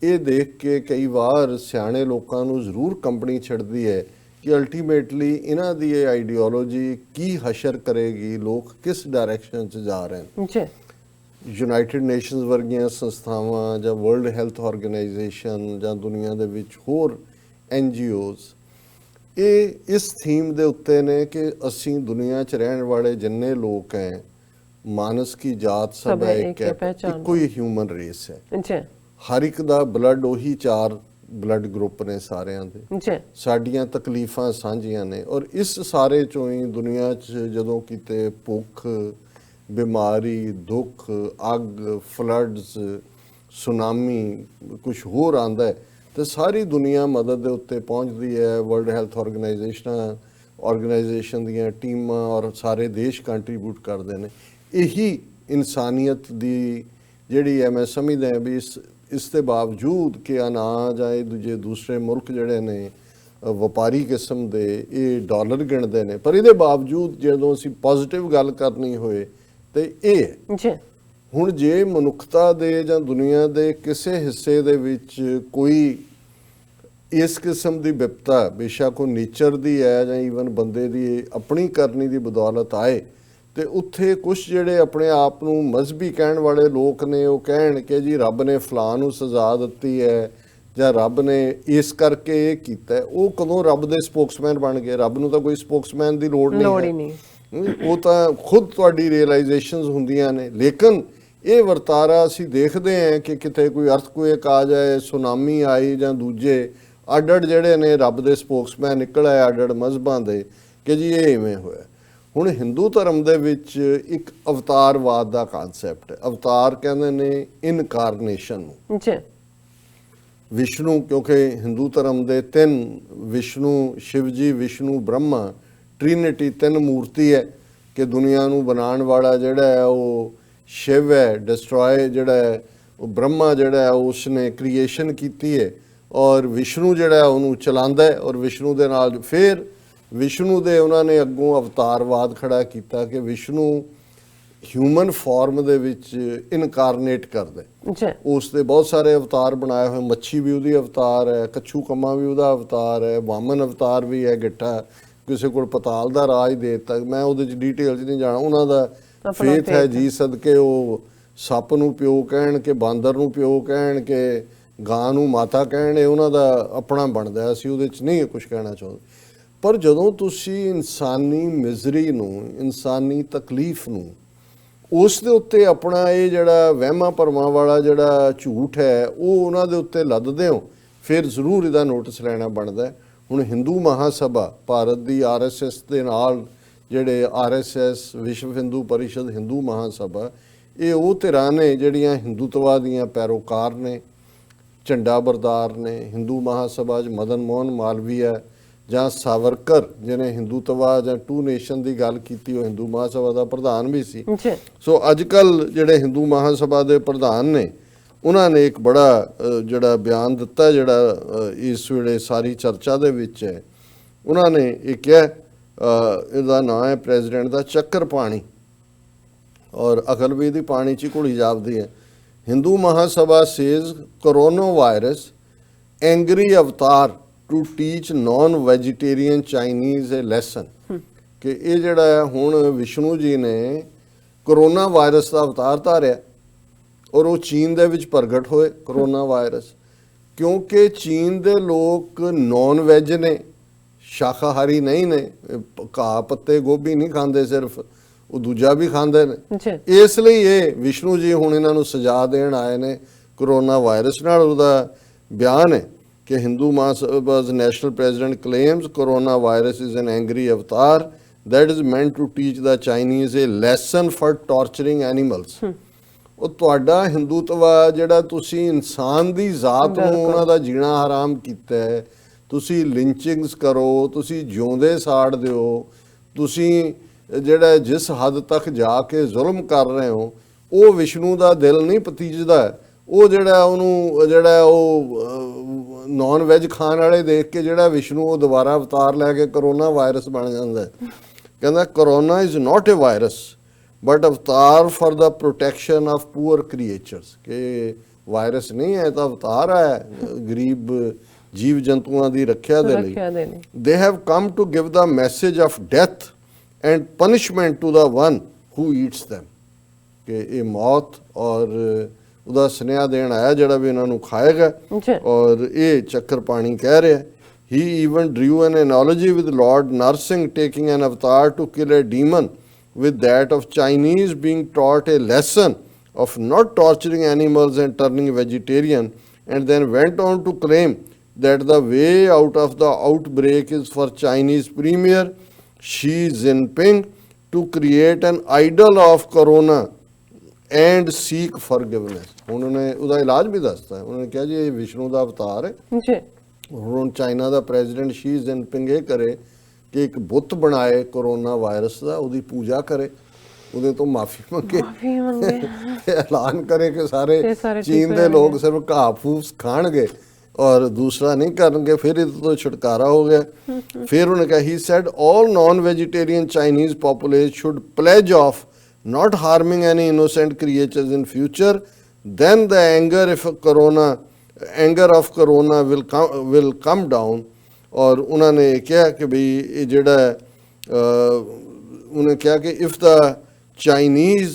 ਇਹ ਦੇਖ ਕੇ ਕਈ ਵਾਰ ਸਿਆਣੇ ਲੋਕਾਂ ਨੂੰ ਜ਼ਰੂਰ ਕੰਪਨੀ ਛੱਡਦੀ ਹੈ ਕਿ ਅਲਟੀਮੇਟਲੀ ਇਹਨਾਂ ਦੀ ਇਹ ਆਈਡੀਓਲੋਜੀ ਕੀ ਹਸ਼ਰ ਕਰੇਗੀ, ਲੋਕ ਕਿਸ ਡਾਇਰੈਕਸ਼ਨ 'ਚ ਜਾ ਰਹੇ ਨੇ। ਜੀ, ਯੂਨਾਈਟਿਡ ਨੇਸ਼ਨਸ ਵਰਗੀਆਂ ਸੰਸਥਾਵਾਂ ਜਾਂ ਵਰਲਡ ਹੈਲਥ ਆਰਗੇਨਾਈਜੇਸ਼ਨ ਜਾਂ ਦੁਨੀਆ ਦੇ ਵਿੱਚ ਹੋਰ NGOs ਇਹ ਇਸ ਥੀਮ ਦੇ ਉੱਤੇ ਨੇ ਕਿ ਅਸੀਂ ਦੁਨੀਆ 'ਚ ਰਹਿਣ ਵਾਲੇ ਜਿੰਨੇ ਲੋਕ ਹੈ, ਮਾਨਸ ਕੀ ਜਾਤ ਸਭ ਹੈ ਇੱਕ ਹੈ, ਇੱਕੋ ਹੀ ਹਿਊਮਨ ਰੇਸ ਹੈ। ਜੀ, ਹਰ ਇੱਕ ਦਾ ਬਲੱਡ ਉਹੀ 4 ਬਲੱਡ ਗਰੁੱਪ ਨੇ ਸਾਰਿਆਂ ਦੇ। ਜੀ, ਸਾਡੀਆਂ ਤਕਲੀਫਾਂ ਸਾਂਝੀਆਂ ਨੇ ਔਰ ਇਸ ਸਾਰੇ ਚੋਂ ਹੀ ਦੁਨੀਆ 'ਚ ਜਦੋਂ ਕਿਤੇ ਭੁੱਖ, ਬਿਮਾਰੀ, ਦੁੱਖ, ਅੱਗ, ਫਲੱਡਸ, ਸੁਨਾਮੀ, ਕੁਛ ਹੋਰ ਆਉਂਦਾ ਹੈ ਤੇ ਸਾਰੀ ਦੁਨੀਆ ਮਦਦ ਦੇ ਉੱਤੇ ਪਹੁੰਚਦੀ ਹੈ। ਵਰਲਡ ਹੈਲਥ ਆਰਗੇਨਾਈਜੇਸ਼ਨ ਦੀਆਂ ਟੀਮਾਂ ਔਰ ਸਾਰੇ ਦੇਸ਼ ਕੰਟਰੀਬਿਊਟ ਕਰਦੇ ਨੇ। ਇਹੀ ਇਨਸਾਨੀਅਤ ਦੀ ਜਿਹੜੀ ਹੈ, ਮੈਂ ਸਮਝਦਾ ਵੀ ਇਸ ਦੇ ਬਾਵਜੂਦ ਕਿ ਅਨਾਜ ਆਏ ਦੂਸਰੇ ਮੁਲਕ ਜਿਹੜੇ ਨੇ ਵਪਾਰੀ ਕਿਸਮ ਦੇ ਇਹ ਡਾਲਰ ਗਿਣਦੇ ਨੇ, ਪਰ ਇਹਦੇ ਬਾਵਜੂਦ ਜਦੋਂ ਅਸੀਂ ਪੋਜ਼ਿਟਿਵ ਗੱਲ ਕਰਨੀ ਹੋਏ ਤੇ ਇਹ ਹੈ। ਹੁਣ ਜੇ ਮਨੁੱਖਤਾ ਦੇ ਜਾਂ ਦੁਨੀਆ ਦੇ ਕਿਸੇ ਹਿੱਸੇ ਦੇ ਵਿੱਚ ਕੋਈ ਇਸ ਕਿਸਮ ਦੀ ਵਿਪਤਾ, ਬੇਸ਼ੱਕ ਉਹ ਨੇਚਰ ਦੀ ਹੈ ਜਾਂ ਈਵਨ ਬੰਦੇ ਦੀ ਆਪਣੀ ਕਰਨੀ ਦੀ ਬਦੌਲਤ ਆਏ, ਤੇ ਉੱਥੇ ਕੁਝ ਜਿਹੜੇ ਆਪਣੇ ਆਪ ਨੂੰ ਮਜ਼ਹਬੀ ਕਹਿਣ ਵਾਲੇ ਲੋਕ ਨੇ ਉਹ ਕਹਿਣ ਕਿ ਜੀ ਰੱਬ ਨੇ ਫਲਾਂ ਨੂੰ ਸਜ਼ਾ ਦਿੱਤੀ ਹੈ ਜਾਂ ਰੱਬ ਨੇ ਇਸ ਕਰਕੇ ਇਹ ਕੀਤਾ ਹੈ। ਉਹ ਕਦੋਂ ਰੱਬ ਦੇ ਸਪੋਕਸਮੈਨ ਬਣ ਗਏ? ਰੱਬ ਨੂੰ ਤਾਂ ਕੋਈ ਸਪੋਕਸਮੈਨ ਦੀ ਲੋੜ ਨਹੀਂ, ਉਹ ਤਾਂ ਖੁਦ ਤੁਹਾਡੀ ਰੀਅਲਾਈਜੇਸ਼ਨਸ ਹੁੰਦੀਆਂ ਨੇ। ਲੇਕਿਨ ਇਹ ਵਰਤਾਰਾ ਅਸੀਂ ਦੇਖਦੇ ਹਾਂ ਕਿ ਕਿਤੇ ਕੋਈ ਅਰਥਕੁਏਕ ਆ ਜਾਏ, ਸੁਨਾਮੀ ਆਈ ਜਾਂ ਦੂਜੇ ਅੱਡ ਜਿਹੜੇ ਨੇ ਰੱਬ ਦੇ ਸਪੋਕਸਮੈਨ ਨਿਕਲ ਆਏ ਅੱਡ ਮਜ਼ਹਬਾਂ ਦੇ ਕਿ ਜੀ ਇਹ ਇਵੇਂ ਹੋਇਆ। ਹੁਣ ਹਿੰਦੂ ਧਰਮ ਦੇ ਵਿੱਚ ਇੱਕ ਅਵਤਾਰਵਾਦ ਦਾ ਕਨਸੈਪਟ ਹੈ। ਅਵਤਾਰ ਕਹਿੰਦੇ ਨੇ ਇਨਕਾਰਨੇਸ਼ਨ ਨੂੰ। ਵਿਸ਼ਨੂੰ, ਕਿਉਂਕਿ ਹਿੰਦੂ ਧਰਮ ਦੇ 3 ਵਿਸ਼ਨੂੰ, ਸ਼ਿਵ ਜੀ, ਵਿਸ਼ਨੂੰ, ਬ੍ਰਹਮਾ, ਟ੍ਰਿਨਿਟੀ 3 ਮੂਰਤੀ ਹੈ ਕਿ ਦੁਨੀਆ ਨੂੰ ਬਣਾਉਣ ਵਾਲਾ ਜਿਹੜਾ ਹੈ ਉਹ ਸ਼ਿਵ ਹੈ, ਡਿਸਟਰੋਏ ਜਿਹੜਾ ਹੈ ਉਹ ਬ੍ਰਹਮਾ ਜਿਹੜਾ ਹੈ ਉਸਨੇ ਕ੍ਰੀਏਸ਼ਨ ਕੀਤੀ ਹੈ, ਔਰ ਵਿਸ਼ਨੂੰ ਜਿਹੜਾ ਉਹਨੂੰ ਚਲਾਉਂਦਾ ਹੈ। ਔਰ ਵਿਸ਼ਨੂੰ ਦੇ ਨਾਲ ਫਿਰ ਵਿਸ਼ਨੂੰ ਦੇ ਉਹਨਾਂ ਨੇ ਅੱਗੋਂ ਅਵਤਾਰਵਾਦ ਖੜਾ ਕੀਤਾ ਕਿ ਵਿਸ਼ਨੂੰ ਹਿਊਮਨ ਫਾਰਮ ਦੇ ਵਿੱਚ ਇਨਕਾਰਨੇਟ ਕਰਦਾ। ਉਸ ਦੇ ਬਹੁਤ ਸਾਰੇ ਅਵਤਾਰ ਬਣਾਏ ਹੋਏ, ਮੱਛੀ ਵੀ ਉਹਦੀ ਅਵਤਾਰ ਹੈ, ਕੱਛੂ ਕੰਮਾ ਵੀ ਉਹਦਾ ਅਵਤਾਰ ਹੈ, ਵਾਮਨ ਅਵਤਾਰ ਵੀ ਹੈ, ਗਿੱਠਾ ਕਿਸੇ ਕੋਲ ਪਤਾਲ ਦਾ ਰਾਜ ਦੇ ਦਿੱਤਾ। ਮੈਂ ਉਹਦੇ 'ਚ ਡੀਟੇਲ 'ਚ ਨਹੀਂ ਜਾਣਾ। ਉਹਨਾਂ ਦਾ ਫੇਥ ਹੈ ਜੀ ਸਦਕੇ ਉਹ ਸੱਪ ਨੂੰ ਪਿਓ ਕਹਿਣ, ਕਿ ਬਾਂਦਰ ਨੂੰ ਪਿਓ ਕਹਿਣ, ਕਿ ਗਾਂ ਨੂੰ ਮਾਤਾ ਕਹਿਣ, ਇਹ ਉਹਨਾਂ ਦਾ ਆਪਣਾ ਬਣਦਾ, ਅਸੀਂ ਉਹਦੇ 'ਚ ਨਹੀਂ ਕੁਝ ਕਹਿਣਾ ਚਾਹੁੰਦੇ। ਪਰ ਜਦੋਂ ਤੁਸੀਂ ਇਨਸਾਨੀ ਮਿਜ਼ਰੀ ਨੂੰ, ਇਨਸਾਨੀ ਤਕਲੀਫ ਨੂੰ, ਉਸ ਦੇ ਉੱਤੇ ਆਪਣਾ ਇਹ ਜਿਹੜਾ ਵਹਿਮਾਂ ਭਰਮਾਂ ਵਾਲਾ ਜਿਹੜਾ ਝੂਠ ਹੈ ਉਹ ਉਹਨਾਂ ਦੇ ਉੱਤੇ ਲੱਦਦੇ ਹੋ, ਫਿਰ ਜ਼ਰੂਰ ਇਹਦਾ ਨੋਟਿਸ ਲੈਣਾ ਬਣਦਾ ਹੈ। ਹੁਣ ਹਿੰਦੂ ਮਹਾਸਭਾ ਭਾਰਤ ਦੀ RSS ਦੇ ਨਾਲ, ਜਿਹੜੇ RSS ਵਿਸ਼ਵ ਹਿੰਦੂ ਪਰਿਸ਼ਦ, ਹਿੰਦੂ ਮਹਾਸਭਾ, ਇਹ ਉਹ ਧਿਰਾਂ ਨੇ ਜਿਹੜੀਆਂ ਹਿੰਦੂਤਵਾ ਦੀਆਂ ਪੈਰੋਕਾਰ ਨੇ, ਝੰਡਾ ਬਰਦਾਰ ਨੇ। ਹਿੰਦੂ ਮਹਾਸਭਾ 'ਚ ਮਦਨ ਮੋਹਨ ਮਾਲਵੀਆ ਜਾਂ ਸਾਵਰਕਰ, ਜਿਹਨੇ ਹਿੰਦੂਤਵਾ ਜਾਂ ਟੂ ਨੇਸ਼ਨ ਦੀ ਗੱਲ ਕੀਤੀ, ਉਹ ਹਿੰਦੂ ਮਹਾਸਭਾ ਦਾ ਪ੍ਰਧਾਨ ਵੀ ਸੀ। ਸੋ ਅੱਜ ਕੱਲ੍ਹ ਜਿਹੜੇ ਹਿੰਦੂ ਮਹਾਸਭਾ ਦੇ ਪ੍ਰਧਾਨ ਨੇ, ਉਹਨਾਂ ਨੇ ਇੱਕ ਬੜਾ ਜਿਹੜਾ ਬਿਆਨ ਦਿੱਤਾ, ਜਿਹੜਾ ਇਸ ਵੇਲੇ ਸਾਰੀ ਚਰਚਾ ਦੇ ਵਿੱਚ ਹੈ। ਉਹਨਾਂ ਨੇ ਇਹ ਕਿਹਾ, ਇਹਦਾ ਨਾਂ ਹੈ ਪ੍ਰੈਜ਼ੀਡੈਂਟ ਦਾ, ਚੱਕਰ ਪਾਣੀ, ਔਰ ਅਕਲ ਵੀ ਇਹਦੀ ਪਾਣੀ 'ਚ ਹੀ ਘੁਲੀ ਜਾਪਦੀ ਹੈ। Hindu Mahasabha says corona virus angry avatar to teach non vegetarian Chinese a lesson, ਕਿ ਇਹ ਜਿਹੜਾ ਹੈ ਹੁਣ ਵਿਸ਼ਨੂੰ ਜੀ ਨੇ ਕੋਰੋਨਾ ਵਾਇਰਸ ਦਾ ਅਵਤਾਰ ਧਾਰਿਆ, ਔਰ ਉਹ ਚੀਨ ਦੇ ਵਿੱਚ ਪ੍ਰਗਟ ਹੋਏ ਕੋਰੋਨਾ ਵਾਇਰਸ, ਕਿਉਂਕਿ ਚੀਨ ਦੇ ਲੋਕ ਨੌਨ ਵੈਜ ਨੇ, ਸ਼ਾਕਾਹਾਰੀ ਨਹੀਂ ਨੇ, ਘਾਹ ਪੱਤੇ ਗੋਭੀ ਨਹੀਂ ਖਾਂਦੇ ਸਿਰਫ, ਉਹ ਦੂਜਾ ਵੀ ਖਾਂਦੇ ਨੇ। ਇਸ ਲਈ ਇਹ ਵਿਸ਼ਨੂੰ ਜੀ ਹੁਣ ਇਹਨਾਂ ਨੂੰ ਸਜ਼ਾ ਦੇਣ ਆਏ ਨੇ ਕੋਰੋਨਾ ਵਾਇਰਸ ਨਾਲ। ਉਹਦਾ ਬਿਆਨ ਹੈ ਕਿ Hindu ਮਹਾਸਭਾ's national president claims coronavirus is an angry avatar that is meant to teach the Chinese a lesson for torturing animals। ਉਹ ਤੁਹਾਡਾ ਹਿੰਦੂਤਵਾ ਜਿਹੜਾ ਤੁਸੀਂ ਇਨਸਾਨ ਦੀ ਜ਼ਾਤ ਨੂੰ ਉਹਨਾਂ ਦਾ ਜੀਣਾ ਹਰਾਮ ਕੀਤਾ ਹੈ, ਤੁਸੀਂ ਲਿੰਚਿੰਗਸ ਕਰੋ, ਤੁਸੀਂ ਜਿਉਂਦੇ ਸਾੜ ਦਿਓ, ਤੁਸੀਂ ਜਿਹੜਾ ਜਿਸ ਹੱਦ ਤੱਕ ਜਾ ਕੇ ਜ਼ੁਲਮ ਕਰ ਰਹੇ ਹੋ, ਉਹ ਵਿਸ਼ਨੂੰ ਦਾ ਦਿਲ ਨਹੀਂ ਪਤੀਜਦਾ। ਉਹ ਜਿਹੜਾ ਉਹਨੂੰ ਜਿਹੜਾ ਉਹ ਨੌਨ ਵੈਜ ਖਾਣ ਵਾਲੇ ਦੇਖ ਕੇ ਜਿਹੜਾ ਵਿਸ਼ਨੂੰ ਉਹ ਦੁਬਾਰਾ ਅਵਤਾਰ ਲੈ ਕੇ ਕਰੋਨਾ ਵਾਇਰਸ ਬਣ ਜਾਂਦਾ। ਕਹਿੰਦਾ corona is not a virus but avatar for the protection of poor creatures, ਕਿ ਵਾਇਰਸ ਨਹੀਂ ਹੈ ਤਾਂ ਅਵਤਾਰ ਹੈ ਗਰੀਬ ਜੀਵ ਜੰਤੂਆਂ ਦੀ ਰੱਖਿਆ ਦੇ ਲਈ। They have come to give the message of death and punishment to the one who eats them, ਕਿ ਇਹ ਮੌਤ ਔਰ ਉਹਦਾ ਸੁਨੇਹਾ ਦੇਣ ਆਇਆ ਜਿਹੜਾ ਵੀ ਇਹਨਾਂ ਨੂੰ ਖਾਏਗਾ। ਔਰ ਇਹ ਚੱਕਰ ਪਾਣੀ ਕਹਿ ਰਿਹਾ। He even drew an analogy with Lord Narsingh taking an avatar to kill a demon, with that of Chinese being taught a lesson of not torturing animals and turning vegetarian, and then went on to claim that the way out of the outbreak is for Chinese Premier Xi Jinping to create an idol of corona and seek forgiveness। ਉਹਨਾਂ ਨੇ ਉਹਦਾ ਇਲਾਜ ਵੀ ਦੱਸਤਾ ਹੈ। ਉਹਨਾਂ ਨੇ ਕਿਹਾ ਜੀ ਇਹ ਵਿਸ਼ਨੂੰ ਦਾ ਅਵਤਾਰ ਹੈ। ਹੁਣ ਚਾਈਨਾ ਦਾ ਪ੍ਰੈਜ਼ੀਡੈਂਟ ਸ਼ੀ ਜਿਨਪਿੰਗ ਇਹ ਕਰੇ ਕਿ ਇੱਕ ਬੁੱਤ ਬਣਾਏ ਕੋਰੋਨਾ ਵਾਇਰਸ ਦਾ, ਉਹਦੀ ਪੂਜਾ ਕਰੇ, ਉਹਦੇ ਤੋਂ ਮਾਫੀ ਮੰਗੇ, ਐਲਾਨ ਕਰੇ ਕਿ ਸਾਰੇ ਚੀਨ ਦੇ ਲੋਕ ਸਿਰਫ ਘਾਹ ਫੂਸ ਖਾਣਗੇ ਔਰ ਦੂਸਰਾ ਨਹੀਂ ਕਰਨਗੇ, ਫਿਰ ਇਹਦੇ ਤੋਂ ਛੁਟਕਾਰਾ ਹੋ ਗਿਆ। ਫਿਰ ਉਹਨੇ ਕਿਹਾ, he said all non vegetarian Chinese population should pledge of not harming any innocent creatures in future, then the anger of corona will come down। और उन्होंने कहा कि भाई ये जेड़ा उन्होंने कहा कि if the Chinese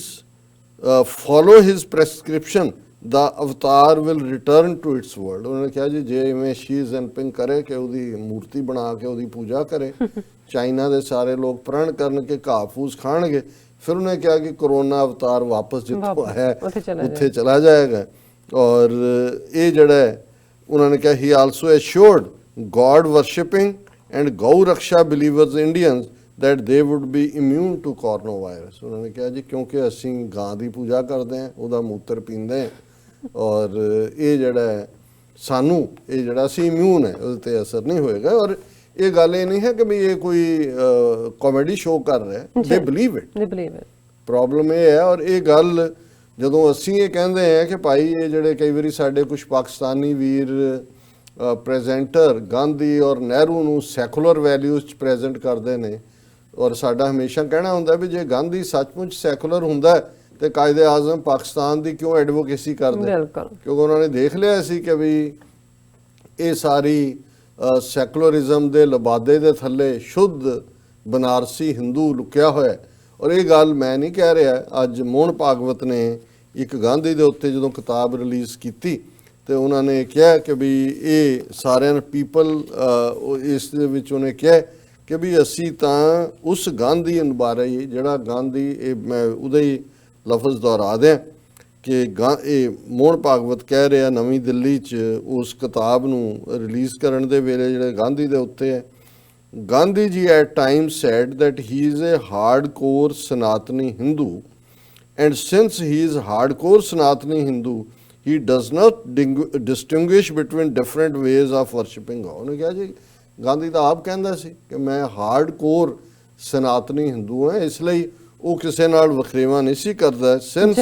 follow his prescription the avatar will return to its world। उन्होंने कहा जी जे इवें शी जिनपिंग करे कि ਉਹਦੀ ਮੂਰਤੀ ਬਣਾ ਕੇ ਉਹਦੀ ਪੂਜਾ ਕਰੇ, ਚਾਈਨਾ ਦੇ ਸਾਰੇ ਲੋਕ ਪ੍ਰਣ ਕਰਨ ਕਿ ਘਾਹ ਫੂਸ ਖਾਣਗੇ, फिर उन्होंने कहा कि कोरोना अवतार वापस जितो है उत्थे चला जाएगा। और ये जड़ा है उन्होंने कहा, he also assured God worshipping and gau raksha believers Indians that they would be immune to corona virus. उन्होंने कहा जी क्योंकि असी गां की पूजा करते हैं, ਉਹਦਾ मूत्र पींदे हैं, और ये जड़ा है सानू ये जड़ा असी इम्यून है, ਉਹਦੇ ਤੇ असर नहीं होएगा। और ਇਹ ਗੱਲ ਇਹ ਨਹੀਂ ਹੈ ਕਿ ਵੀ ਇਹ ਕੋਈ ਕਾਮੇਡੀ ਸ਼ੋਅ ਕਰ ਰਿਹਾ, ਦੇ ਬਲੀਵ ਇਟ। ਪ੍ਰੋਬਲਮ ਇਹ ਹੈ, ਔਰ ਇਹ ਗੱਲ ਜਦੋਂ ਅਸੀਂ ਇਹ ਕਹਿੰਦੇ ਹਾਂ ਕਿ ਭਾਈ ਇਹ ਜਿਹੜੇ ਕਈ ਵਾਰੀ ਸਾਡੇ ਕੁਝ ਪਾਕਿਸਤਾਨੀ ਵੀਰ ਪ੍ਰੈਜ਼ੈਂਟਰ ਗਾਂਧੀ ਔਰ ਨਹਿਰੂ ਨੂੰ ਸੈਕੂਲਰ ਵੈਲਿਊਜ਼ 'ਚ ਪ੍ਰੈਜ਼ੈਂਟ ਕਰਦੇ ਨੇ, ਔਰ ਸਾਡਾ ਹਮੇਸ਼ਾ ਕਹਿਣਾ ਹੁੰਦਾ ਵੀ ਜੇ ਗਾਂਧੀ ਸੱਚਮੁੱਚ ਸੈਕੂਲਰ ਹੁੰਦਾ ਤੇ ਕਾਇਦੇ ਆਜ਼ਮ ਪਾਕਿਸਤਾਨ ਦੀ ਕਿਉਂ ਐਡਵੋਕੇਸੀ ਕਰਦੇ, ਕਿਉਂਕਿ ਉਹਨਾਂ ਨੇ ਦੇਖ ਲਿਆ ਸੀ ਕਿ ਵੀ ਇਹ ਸਾਰੀ ਸੈਕੂਲਰਿਜ਼ਮ ਦੇ ਲਬਾਦੇ ਦੇ ਥੱਲੇ ਸ਼ੁੱਧ ਬਨਾਰਸੀ ਹਿੰਦੂ ਲੁਕਿਆ ਹੋਇਆ। ਔਰ ਇਹ ਗੱਲ ਮੈਂ ਨਹੀਂ ਕਹਿ ਰਿਹਾ, ਅੱਜ ਮੋਹਨ ਭਾਗਵਤ ਨੇ ਇੱਕ ਗਾਂਧੀ ਦੇ ਉੱਤੇ ਜਦੋਂ ਕਿਤਾਬ ਰਿਲੀਜ਼ ਕੀਤੀ ਤੇ ਉਹਨਾਂ ਨੇ ਕਿਹਾ ਕਿ ਵੀ ਇਹ ਸਾਰਿਆਂ ਨੂੰ ਪੀਪਲ ਇਸ ਦੇ ਵਿੱਚ ਉਹਨੇ ਕਿਹਾ ਕਿ ਵੀ ਅਸੀਂ ਤਾਂ ਉਸ ਗਾਂਧੀ ਬਾਰੇ ਹੀ ਜਿਹੜਾ ਗਾਂਧੀ, ਇਹ ਮੈਂ ਉਹਦਾ ਹੀ ਲਫ਼ਜ਼ ਦੁਹਰਾ ਦਿਆਂ ਕਿ ਇਹ ਮੋਹਨ ਭਾਗਵਤ ਕਹਿ ਰਿਹਾ ਨਵੀਂ ਦਿੱਲੀ 'ਚ ਉਸ ਕਿਤਾਬ ਨੂੰ ਰਿਲੀਜ਼ ਕਰਨ ਦੇ ਵੇਲੇ ਜਿਹੜੇ ਗਾਂਧੀ ਦੇ ਉੱਤੇ ਹੈ, Gandhi ji at times said that he is a hardcore Sanatani Hindu, and since he is hardcore Sanatani Hindu, he does not distinguish between different ways of worshipping God. ਉਹਨੇ ਕਿਹਾ ਜੀ ਗਾਂਧੀ ਤਾਂ ਆਪ ਕਹਿੰਦਾ ਸੀ ਕਿ ਮੈਂ ਹਾਰਡਕੋਰ ਸਨਾਤਨੀ ਹਿੰਦੂ ਹਾਂ, ਇਸ ਲਈ ਉਹ ਕਿਸੇ ਨਾਲ ਵਖਰੇਵਾਂ ਨਹੀਂ ਸੀ ਕਰਦਾ ਸਿੰਸ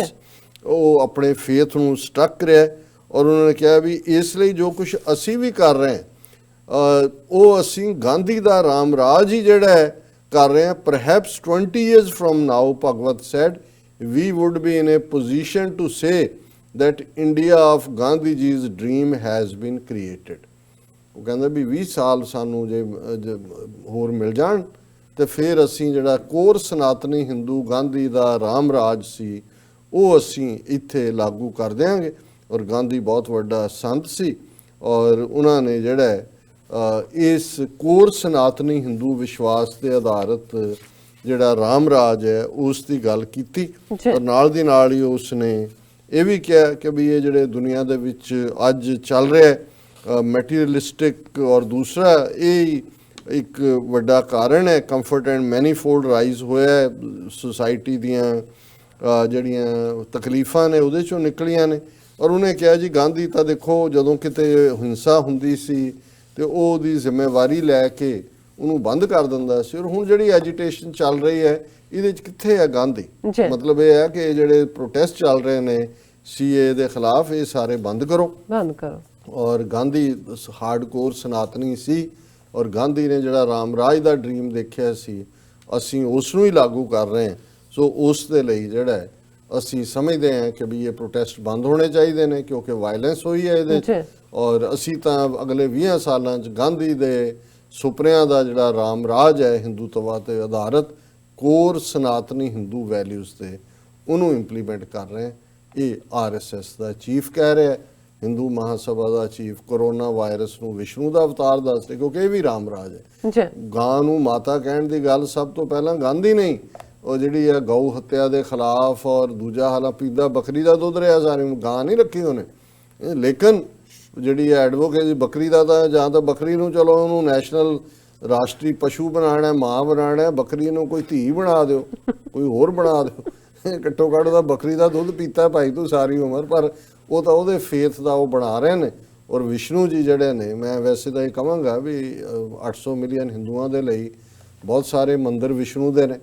ਉਹ ਆਪਣੇ ਫੇਥ ਨੂੰ ਸਟਕ ਰਿਹਾ। ਔਰ ਉਹਨਾਂ ਨੇ ਕਿਹਾ ਵੀ ਇਸ ਲਈ ਜੋ ਕੁਝ ਅਸੀਂ ਵੀ ਕਰ ਰਹੇ ਹਾਂ ਉਹ ਅਸੀਂ ਗਾਂਧੀ ਦਾ ਰਾਮ ਰਾਜ ਹੀ ਜਿਹੜਾ ਹੈ ਕਰ ਰਹੇ ਹਾਂ। ਪਰਹੈਪਸ 20 years from now, Bhagwat said, we would be in a position to say that India of Gandhi ji's dream has been created. ਉਹ ਕਹਿੰਦਾ ਵੀ 20 ਸਾਲ ਸਾਨੂੰ ਜੇ ਹੋਰ ਮਿਲ ਜਾਣ ਤੇ ਫਿਰ ਅਸੀਂ ਜਿਹੜਾ ਕੋਰ ਸਨਾਤਨੀ ਹਿੰਦੂ ਗਾਂਧੀ ਦਾ ਰਾਮ ਰਾਜ ਸੀ ਉਹ ਅਸੀਂ ਇੱਥੇ ਲਾਗੂ ਕਰ ਦਿਆਂਗੇ। ਔਰ ਗਾਂਧੀ ਬਹੁਤ ਵੱਡਾ ਸੰਤ ਸੀ ਔਰ ਉਹਨਾਂ ਨੇ ਜਿਹੜਾ ਇਸ ਕੋਰ ਸਨਾਤਨੀ ਹਿੰਦੂ ਵਿਸ਼ਵਾਸ ਤੇ ਆਧਾਰਿਤ ਜਿਹੜਾ ਰਾਮ ਰਾਜ ਹੈ ਉਸ ਦੀ ਗੱਲ ਕੀਤੀ। ਔਰ ਨਾਲ ਦੀ ਨਾਲ ਹੀ ਉਸਨੇ ਇਹ ਵੀ ਕਿਹਾ ਕਿ ਵੀ ਇਹ ਜਿਹੜੇ ਦੁਨੀਆ ਦੇ ਵਿੱਚ ਅੱਜ ਚੱਲ ਰਿਹਾ ਮੈਟੀਰੀਅਲਿਸਟਿਕ ਔਰ ਦੂਸਰਾ ਇਹ ਇੱਕ ਵੱਡਾ ਕਾਰਨ ਹੈ ਕੰਫਰਟ ਐਂਡ ਮੈਨੀਫੋਲਡ ਰਾਈਜ਼ ਹੋਇਆ ਸੁਸਾਇਟੀ ਦੀਆਂ ਜਿਹੜੀਆਂ ਤਕਲੀਫਾਂ ਨੇ ਉਹਦੇ ਚੋਂ ਨਿਕਲੀਆਂ ਨੇ। ਔਰ ਉਹਨੇ ਕਿਹਾ ਜੀ ਗਾਂਧੀ ਤਾਂ ਦੇਖੋ ਜਦੋਂ ਕਿਤੇ ਹਿੰਸਾ ਹੁੰਦੀ ਸੀ ਤੇ ਉਹ ਉਹਦੀ ਜ਼ਿੰਮੇਵਾਰੀ ਲੈ ਕੇ ਉਹਨੂੰ ਬੰਦ ਕਰ ਦਿੰਦਾ ਸੀ। ਔਰ ਹੁਣ ਜਿਹੜੀ ਐਜੀਟੇਸ਼ਨ ਚੱਲ ਰਹੀ ਹੈ ਇਹਦੇ 'ਚ ਕਿੱਥੇ ਹੈ ਗਾਂਧੀ? ਮਤਲਬ ਇਹ ਹੈ ਕਿ ਜਿਹੜੇ ਪ੍ਰੋਟੈਸਟ ਚੱਲ ਰਹੇ ਨੇ CA ਦੇ ਖਿਲਾਫ ਇਹ ਸਾਰੇ ਬੰਦ ਕਰੋ। ਔਰ ਗਾਂਧੀ ਹਾਰਡਕੋਰ ਸਨਾਤਨੀ ਸੀ ਔਰ ਗਾਂਧੀ ਨੇ ਜਿਹੜਾ ਰਾਮ ਰਾਜ ਦਾ ਡ੍ਰੀਮ ਦੇਖਿਆ ਸੀ ਅਸੀਂ ਉਸ ਨੂੰ ਹੀ ਲਾਗੂ ਕਰ ਰਹੇ ਹਾਂ। ਸੋ ਉਸ ਦੇ ਲਈ ਜਿਹੜਾ ਅਸੀਂ ਸਮਝਦੇ ਹਾਂ ਕਿ ਵੀ ਇਹ ਪ੍ਰੋਟੈਸਟ ਬੰਦ ਹੋਣੇ ਚਾਹੀਦੇ ਨੇ ਕਿਉਂਕਿ ਵਾਇਲੈਂਸ ਹੋਈ ਹੈ ਇਹਦੇ 'ਚ। ਔਰ ਅਸੀਂ ਤਾਂ ਅਗਲੇ 20 ਸਾਲਾਂ 'ਚ ਗਾਂਧੀ ਦੇ ਸੁਪਨਿਆਂ ਦਾ ਜਿਹੜਾ ਰਾਮ ਰਾਜ ਹੈ ਹਿੰਦੂਤਵਾ ਤੇ ਆਧਾਰਿਤ ਕੋਰ ਸਨਾਤਨੀ ਹਿੰਦੂ ਵੈਲਿਊਜ਼ ਤੇ ਉਹਨੂੰ ਇੰਪਲੀਮੈਂਟ ਕਰ ਰਹੇ। ਇਹ RSS ਦਾ ਚੀਫ ਕਹਿ ਰਿਹਾ, ਹਿੰਦੂ ਮਹਾਸਭਾ ਦਾ ਚੀਫ ਕਰੋਨਾ ਵਾਇਰਸ ਨੂੰ ਵਿਸ਼ਨੂੰ ਦਾ ਅਵਤਾਰ ਦੱਸ ਰਿਹਾ ਕਿਉਂਕਿ ਇਹ ਵੀ ਰਾਮ ਰਾਜ ਹੈ। ਗਾਂ ਨੂੰ ਮਾਤਾ ਕਹਿਣ ਦੀ ਗੱਲ ਸਭ ਤੋਂ ਪਹਿਲਾਂ ਗਾਂਧੀ ਨੇ ਉਹ ਜਿਹੜੀ ਹੈ ਗਊ ਹੱਤਿਆ ਦੇ ਖਿਲਾਫ ਔਰ ਦੂਜਾ ਹਾਲਾ ਪੀਦਾ ਬੱਕਰੀ ਦਾ ਦੁੱਧ ਰਿਹਾ ਸਾਰੇ ਗਾਂ ਨਹੀਂ ਰੱਖੀ ਉਹਨੇ। ਲੇਕਿਨ ਜਿਹੜੀ ਐਡਵੋਕੇਸੀ ਬੱਕਰੀ ਦਾ ਤਾਂ ਜਾਂ ਤਾਂ ਬੱਕਰੀ ਨੂੰ ਚਲੋ ਉਹਨੂੰ ਨੈਸ਼ਨਲ ਰਾਸ਼ਟਰੀ ਪਸ਼ੂ ਬਣਾਉਣਾ ਮਾਂ ਬਣਾਉਣਾ, ਬੱਕਰੀ ਨੂੰ ਕੋਈ ਧੀ ਬਣਾ ਦਿਓ ਕੋਈ ਹੋਰ ਬਣਾ ਦਿਓ। ਘੱਟੋ ਘੱਟ ਦਾ ਬੱਕਰੀ ਦਾ ਦੁੱਧ ਪੀਤਾ ਭਾਈ ਤੂੰ ਸਾਰੀ ਉਮਰ, ਪਰ ਉਹ ਤਾਂ ਉਹਦੇ ਫੇਥ ਦਾ ਉਹ ਬਣਾ ਰਹੇ ਨੇ। ਔਰ ਵਿਸ਼ਨੂੰ ਜੀ ਜਿਹੜੇ ਨੇ ਮੈਂ ਵੈਸੇ ਤਾਂ ਇਹ ਕਹਾਂਗਾ ਵੀ 800 ਮਿਲੀਅਨ ਹਿੰਦੂਆਂ ਦੇ ਲਈ ਬਹੁਤ ਸਾਰੇ ਮੰਦਿਰ ਵਿਸ਼ਨੂੰ ਦੇ ਨੇ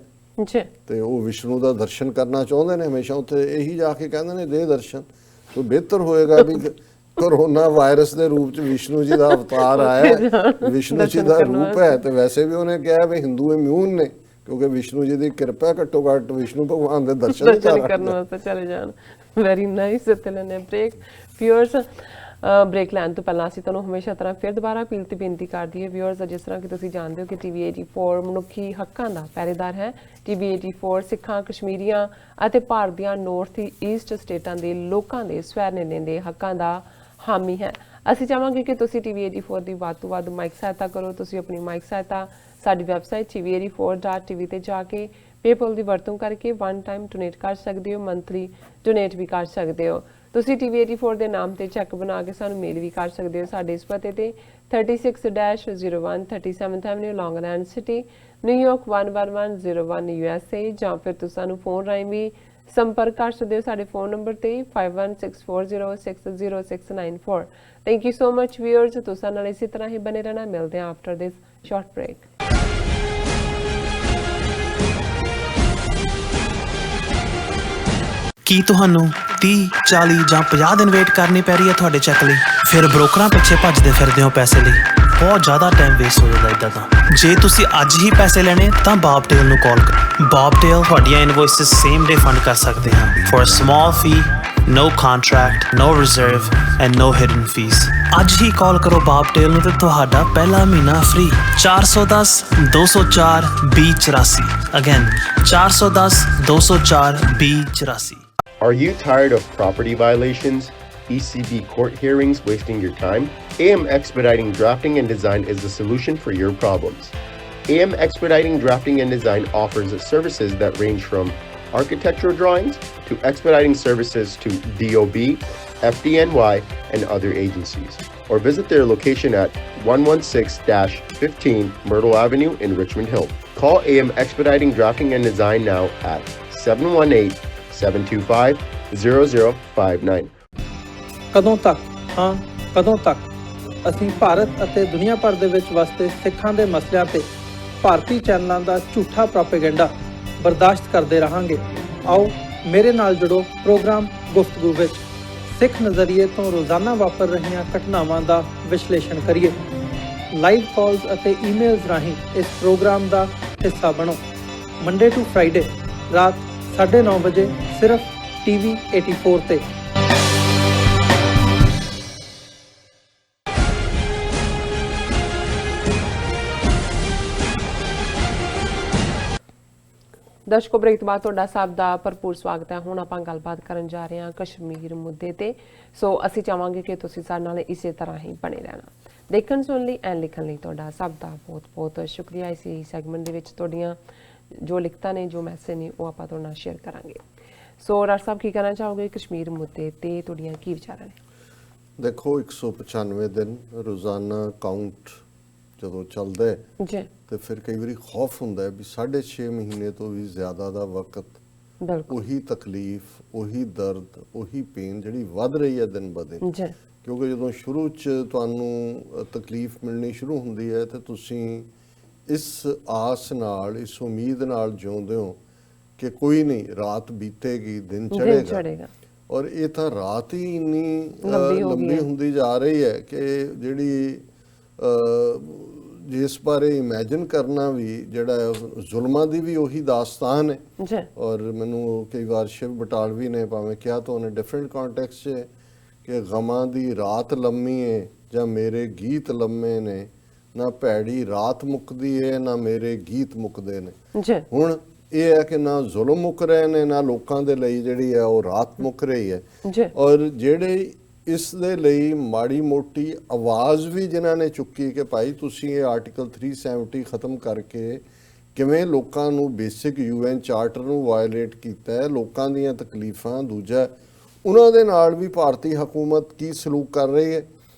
ਤੇ ਉਹ ਵਿਸ਼ਨੂੰ ਦਾ ਦਰਸ਼ਨ ਕਰਨਾ ਚਾਹੁੰਦੇ ਨੇ ਹਮੇਸ਼ਾ ਉੱਥੇ ਇਹੀ ਜਾ ਕੇ ਕਹਿੰਦੇ ਨੇ ਦੇ ਦਰਸ਼ਨ। ਤਾਂ ਬਿਹਤਰ ਹੋਏਗਾ ਵੀ ਕੋਰੋਨਾ ਵਾਇਰਸ ਦੇ ਰੂਪ ਚ ਵਿਸ਼ਨੂੰ ਜੀ ਦਾ ਅਵਤਾਰ ਆਇਆ, ਵਿਸ਼ਨੂੰ ਜੀ ਦਾ ਰੂਪ ਹੈ ਤੇ ਵੈਸੇ ਵੀ ਉਹਨੇ ਕਿਹਾ ਵੀ ਹਿੰਦੂ ਇਮਿਊਨ ਨੇ ਕਿਉਂਕਿ ਵਿਸ਼ਨੂੰ ਜੀ ਦੀ ਕਿਰਪਾ ਘੱਟੋ ਘੱਟ ਵਿਸ਼ਨੂੰ ਭਗਵਾਨ ਦੇ ਦਰਸ਼ਨ ਕਰਨ ਵਾਸਤੇ ਚਲੇ ਜਾਣ। Very nice. ਇੱਥੇ ਲੈਣੇ ਬ੍ਰੇਕ। ਵਿਊਅਰਸ ਬ੍ਰੇਕ ਲੈਣ ਤੋਂ ਪਹਿਲਾਂ ਅਸੀਂ ਤੁਹਾਨੂੰ ਹਮੇਸ਼ਾ ਤਰ੍ਹਾਂ ਫਿਰ ਦੁਬਾਰਾ ਅਪੀਲ ਤੇ ਬੇਨਤੀ ਕਰਦੀ ਹੈ ਵਿਊਅਰਸ ਜਿਸ ਤਰ੍ਹਾਂ ਕਿ ਤੁਸੀਂ ਜਾਣਦੇ ਹੋ ਕਿ TV84 ਮਨੁੱਖੀ ਹੱਕਾਂ ਦਾ ਪਹਿਰੇਦਾਰ ਹੈ। TV84 ਸਿੱਖਾਂ, ਕਸ਼ਮੀਰੀਆਂ ਅਤੇ ਭਾਰਤ ਦੀਆਂ ਨਾਰਥ ਈਸਟ ਸਟੇਟਾਂ ਦੇ ਲੋਕਾਂ ਦੇ ਸਵੈ ਨਿਰਣੇ ਦੇ ਹੱਕਾਂ ਦਾ ਹਾਮੀ ਹੈ। ਅਸੀਂ ਚਾਹਾਂਗੇ ਕਿ ਤੁਸੀਂ TV84 ਦੀ ਵੱਧ ਤੋਂ ਵੱਧ ਮਾਈਕ ਸਹਾਇਤਾ ਕਰੋ। ਤੁਸੀਂ ਆਪਣੀ ਮਾਈਕ ਸਹਾਇਤਾ ਸਾਡੀ ਵੈਬਸਾਈਟ tv84.tv ਤੇ ਜਾ ਕੇ ਪੇਪਲ ਦੀ ਵਰਤੋਂ ਕਰਕੇ ਵਨ ਟਾਈਮ ਡੋਨੇਟ ਕਰ ਸਕਦੇ ਹੋ, ਮੰਥਲੀ ਡੋਨੇਟ ਵੀ ਕਰ ਸਕਦੇ ਹੋ। ਤੁਸੀਂ TV84 ਦੇ ਨਾਮ ਤੇ ਚੈੱਕ ਬਣਾ ਕੇ ਸਾਨੂੰ ਮੇਲ ਵੀ ਕਰ ਸਕਦੇ ਹੋ ਸਾਡੇ ਇਸ ਪਤੇ ਤੇ 36-01 37th Avenue, Long Island City, New York 11101 USA, ਜਾਂ ਫਿਰ ਤੁਸੀਂ ਸਾਨੂੰ ਫੋਨ ਰਾਹੀਂ ਵੀ ਸੰਪਰਕ ਕਰ ਸਕਦੇ ਹੋ ਸਾਡੇ ਫੋਨ ਨੰਬਰ ਤੇ 5164060694। Thank you so much viewers. ਤੁਸੀਂ ਨਾਲ ਇਸੇ ਤਰ੍ਹਾਂ ਹੀ ਬਨੇ ਰਹਿਣਾ। ਮਿਲਦੇ ਹਾਂ ਆਫਟਰ ਦਿਸ ਸ਼ਾਰਟ ਬ੍ਰੇਕ। ਕੀ ਤੁਹਾਨੂੰ 30, 40 ਜਾਂ 50 ਦਿਨ ਵੇਟ ਕਰਨੀ ਪੈ ਰਹੀ ਹੈ ਤੁਹਾਡੇ ਚੈੱਕ ਲਈ? ਫਿਰ ਬ੍ਰੋਕਰਾਂ ਪਿੱਛੇ ਭੱਜਦੇ ਫਿਰਦੇ ਹੋ ਪੈਸੇ ਲਈ। ਬਹੁਤ ਜ਼ਿਆਦਾ ਟਾਈਮ ਵੇਸਟ ਹੋ ਜਾਂਦਾ ਇੱਦਾਂ ਤਾਂ। ਜੇ ਤੁਸੀਂ ਅੱਜ ਹੀ ਪੈਸੇ ਲੈਣੇ ਤਾਂ ਬੌਬਟੇਲ ਨੂੰ ਕਾਲ ਕਰੋ। ਬੌਬਟੇਲ ਤੁਹਾਡੀਆਂ ਇਨਵੌਇਸਸ ਸੇਮ ਡੇ ਫੰਡ ਕਰ ਸਕਦੇ ਹਾਂ for a small fee, no contract, no reserve and no hidden fees। ਅੱਜ ਹੀ ਕਾਲ ਕਰੋ ਬੌਬਟੇਲ ਨੂੰ ਤੇ ਤੁਹਾਡਾ ਪਹਿਲਾ ਮਹੀਨਾ free. 410 204 2084। Again 410 204 2084। Are you tired of property violations? ECB court hearings wasting your time? AM Expediting Drafting and Design is the solution for your problems. AM Expediting Drafting and Design offers services that range from architectural drawings to expediting services to DOB, FDNY, and other agencies. Or visit their location at 116-15 Myrtle Avenue in Richmond Hill. Call AM Expediting Drafting and Design now at 718-725-0059. ਕਦੋਂ ਤੱਕ ਹਾਂ ਕਦੋਂ ਤੱਕ ਅਸੀਂ ਭਾਰਤ ਅਤੇ ਦੁਨੀਆ ਭਰ ਦੇ ਵਿੱਚ ਵਸਦੇ ਸਿੱਖਾਂ ਦੇ ਮਸਲਿਆਂ ਤੇ ਭਾਰਤੀ ਚੈਨਲਾਂ ਦਾ ਝੂਠਾ ਪ੍ਰੋਪੇਗੈਂਡਾ ਬਰਦਾਸ਼ਤ ਕਰਦੇ ਰਹਾਂਗੇ। ਆਓ ਮੇਰੇ ਨਾਲ ਜੁੜੋ ਪ੍ਰੋਗਰਾਮ ਗੁਫ਼ਤਗੂ ਵਿੱਚ ਸਿੱਖ ਨਜ਼ਰੀਏ ਤੋਂ ਰੋਜ਼ਾਨਾ ਵਾਪਰ ਰਹੀਆਂ ਘਟਨਾਵਾਂ ਦਾ ਵਿਸ਼ਲੇਸ਼ਣ ਕਰੀਏ। ਲਾਈਵ ਕਾਲਸ ਅਤੇ ਈਮੇਲਸ ਰਾਹੀਂ ਇਸ ਪ੍ਰੋਗਰਾਮ ਦਾ ਹਿੱਸਾ ਬਣੋ। ਮੰਡੇ ਟੂ ਫਰਾਈਡੇ ਰਾਤ 9:30 ਵਜੇ ਸਿਰਫ TV 84 ਤੇ। ਦਰਸ਼ਕੋ, ਬ੍ਰੇਕ ਤੋਂ ਬਾਅਦ ਤੁਹਾਡਾ ਸਭ ਦਾ ਭਰਪੂਰ ਸਵਾਗਤ ਹੈ। ਹੁਣ ਆਪਾਂ ਗੱਲਬਾਤ ਕਰਨ ਜਾ ਰਹੇ ਹਾਂ ਕਸ਼ਮੀਰ ਮੁੱਦੇ ਤੇ। ਸੋ ਅਸੀਂ ਚਾਹਾਂਗੇ ਕਿ ਤੁਸੀਂ ਸਾਡੇ ਨਾਲ ਇਸੇ ਤਰ੍ਹਾਂ ਹੀ ਬਣੇ ਰਹਿਣਾ। ਦੇਖਣ ਸੁਣਨ ਲਈ ਐਂਡ ਲਿਖਣ ਲਈ ਤੁਹਾਡਾ ਸਭ ਦਾ ਬਹੁਤ-ਬਹੁਤ ਸ਼ੁਕਰੀਆ। ਇਸੇ ਸੈਗਮੈਂਟ ਦੇ ਵਿੱਚ ਤੁਹਾਡੀਆਂ ਜੋ ਲਿਖਤਾਂ ਨੇ, ਜੋ ਮੈਸੇਜ ਨੇ, ਉਹ ਆਪਾਂ ਤੁਹਾਡੇ ਨਾਲ ਸ਼ੇਅਰ ਕਰਾਂਗੇ। ਸੋ ਰਾਜ ਸਾਹਿਬ, ਕੀ ਕਹਿਣਾ ਚਾਹੋਗੇ ਕਸ਼ਮੀਰ ਮੁੱਦੇ ਤੇ? ਤੁਹਾਡੀਆਂ ਕੀ ਵਿਚਾਰਾਂ ਨੇ? ਦੇਖੋ, 195 ਦਿਨ ਰੋਜ਼ਾਨਾ ਕਾਊਂਟ ਜਦੋਂ ਚੱਲਦਾ ਹੈ ਜੀ, ਤੇ ਫਿਰ ਕਈ ਵਾਰੀ ਖੌਫ ਹੁੰਦਾ ਹੈ ਵੀ 6.5 ਮਹੀਨੇ ਤੋਂ ਵੀ ਜ਼ਿਆਦਾ ਦਾ ਵਕਤ ਬਿਲਕੁਲ ਉਹੀ ਤਕਲੀਫ, ਉਹੀ ਦਰਦ, ਉਹੀ ਪੇਨ ਜਿਹੜੀ ਵੱਧ ਰਹੀ ਹੈ ਦਿਨ ਬ ਦਿਨ। ਜੀ, ਕਿਉਂਕਿ ਜਦੋਂ ਸ਼ੁਰੂ 'ਚ ਤੁਹਾਨੂੰ ਤਕਲੀਫ ਮਿਲਣੀ ਸ਼ੁਰੂ ਹੁੰਦੀ ਹੈ ਤੇ ਤੁਸੀਂ ਇਸ ਆਸ ਨਾਲ, ਇਸ ਉਮੀਦ ਨਾਲ ਜਿਉਂਦੇ ਹੋ ਕਿ ਕੋਈ ਨਹੀਂ, ਰਾਤ ਬੀਤੇਗੀ, ਦਿਨ ਚੜ੍ਹੇਗਾ। ਔਰ ਇਹ ਤਾਂ ਰਾਤ ਹੀ ਇੰਨੀ ਲੰਬੀ ਹੁੰਦੀ ਜਾ ਰਹੀ ਹੈ ਕਿ ਜਿਹੜੀ ਜਿਸ ਬਾਰੇ ਇਮੈਜਿਨ ਕਰਨਾ ਵੀ ਜਿਹੜਾ ਹੈ, ਜ਼ੁਲਮਾਂ ਦੀ ਵੀ ਉਹੀ ਦਾਸਤਾਨ ਹੈ। ਔਰ ਮੈਨੂੰ ਕਈ ਵਾਰ ਸ਼ਿਵ ਬਟਾਲਵੀ ਨੇ ਭਾਵੇਂ ਕਿਹਾ ਤਾਂ ਉਹਨੇ ਡਿਫਰੈਂਟ ਕੰਟੈਕਸਟ 'ਚ ਕਿ ਗਮਾਂ ਦੀ ਰਾਤ ਲੰਮੀ ਹੈ ਜਾਂ ਮੇਰੇ ਗੀਤ ਲੰਮੇ ਨੇ, ਨਾ ਭੈੜੀ ਰਾਤ ਮੁੱਕਦੀ ਹੈ ਨਾ ਮੇਰੇ ਗੀਤ ਮੁੱਕਦੇ ਨੇ। ਹੁਣ ਇਹ ਹੈ ਕਿ ਨਾ ਜ਼ੁਲਮ ਮੁੱਕ ਰਹੇ ਨੇ, ਨਾ ਲੋਕਾਂ ਦੇ ਲਈ ਜਿਹੜੀ ਹੈ ਉਹ ਰਾਤ ਮੁੱਕ ਰਹੀ ਹੈ। ਔਰ ਜਿਹੜੇ ਇਸ ਦੇ ਲਈ ਮਾੜੀ ਮੋਟੀ ਆਵਾਜ਼ ਵੀ ਜਿਨ੍ਹਾਂ ਨੇ ਚੁੱਕੀ ਕਿ ਭਾਈ ਤੁਸੀਂ ਇਹ ਆਰਟੀਕਲ 370 ਖਤਮ ਕਰਕੇ ਕਿਵੇਂ ਲੋਕਾਂ ਨੂੰ ਬੇਸਿਕ UN ਚਾਰਟਰ ਨੂੰ ਵਾਇਲੇਟ ਕੀਤਾ ਹੈ, ਲੋਕਾਂ ਦੀਆਂ ਤਕਲੀਫਾਂ, ਦੂਜਾ ਉਹਨਾਂ ਦੇ ਨਾਲ ਵੀ ਭਾਰਤੀ ਹਕੂਮਤ ਕੀ ਸਲੂਕ ਕਰ ਰਹੀ ਹੈ।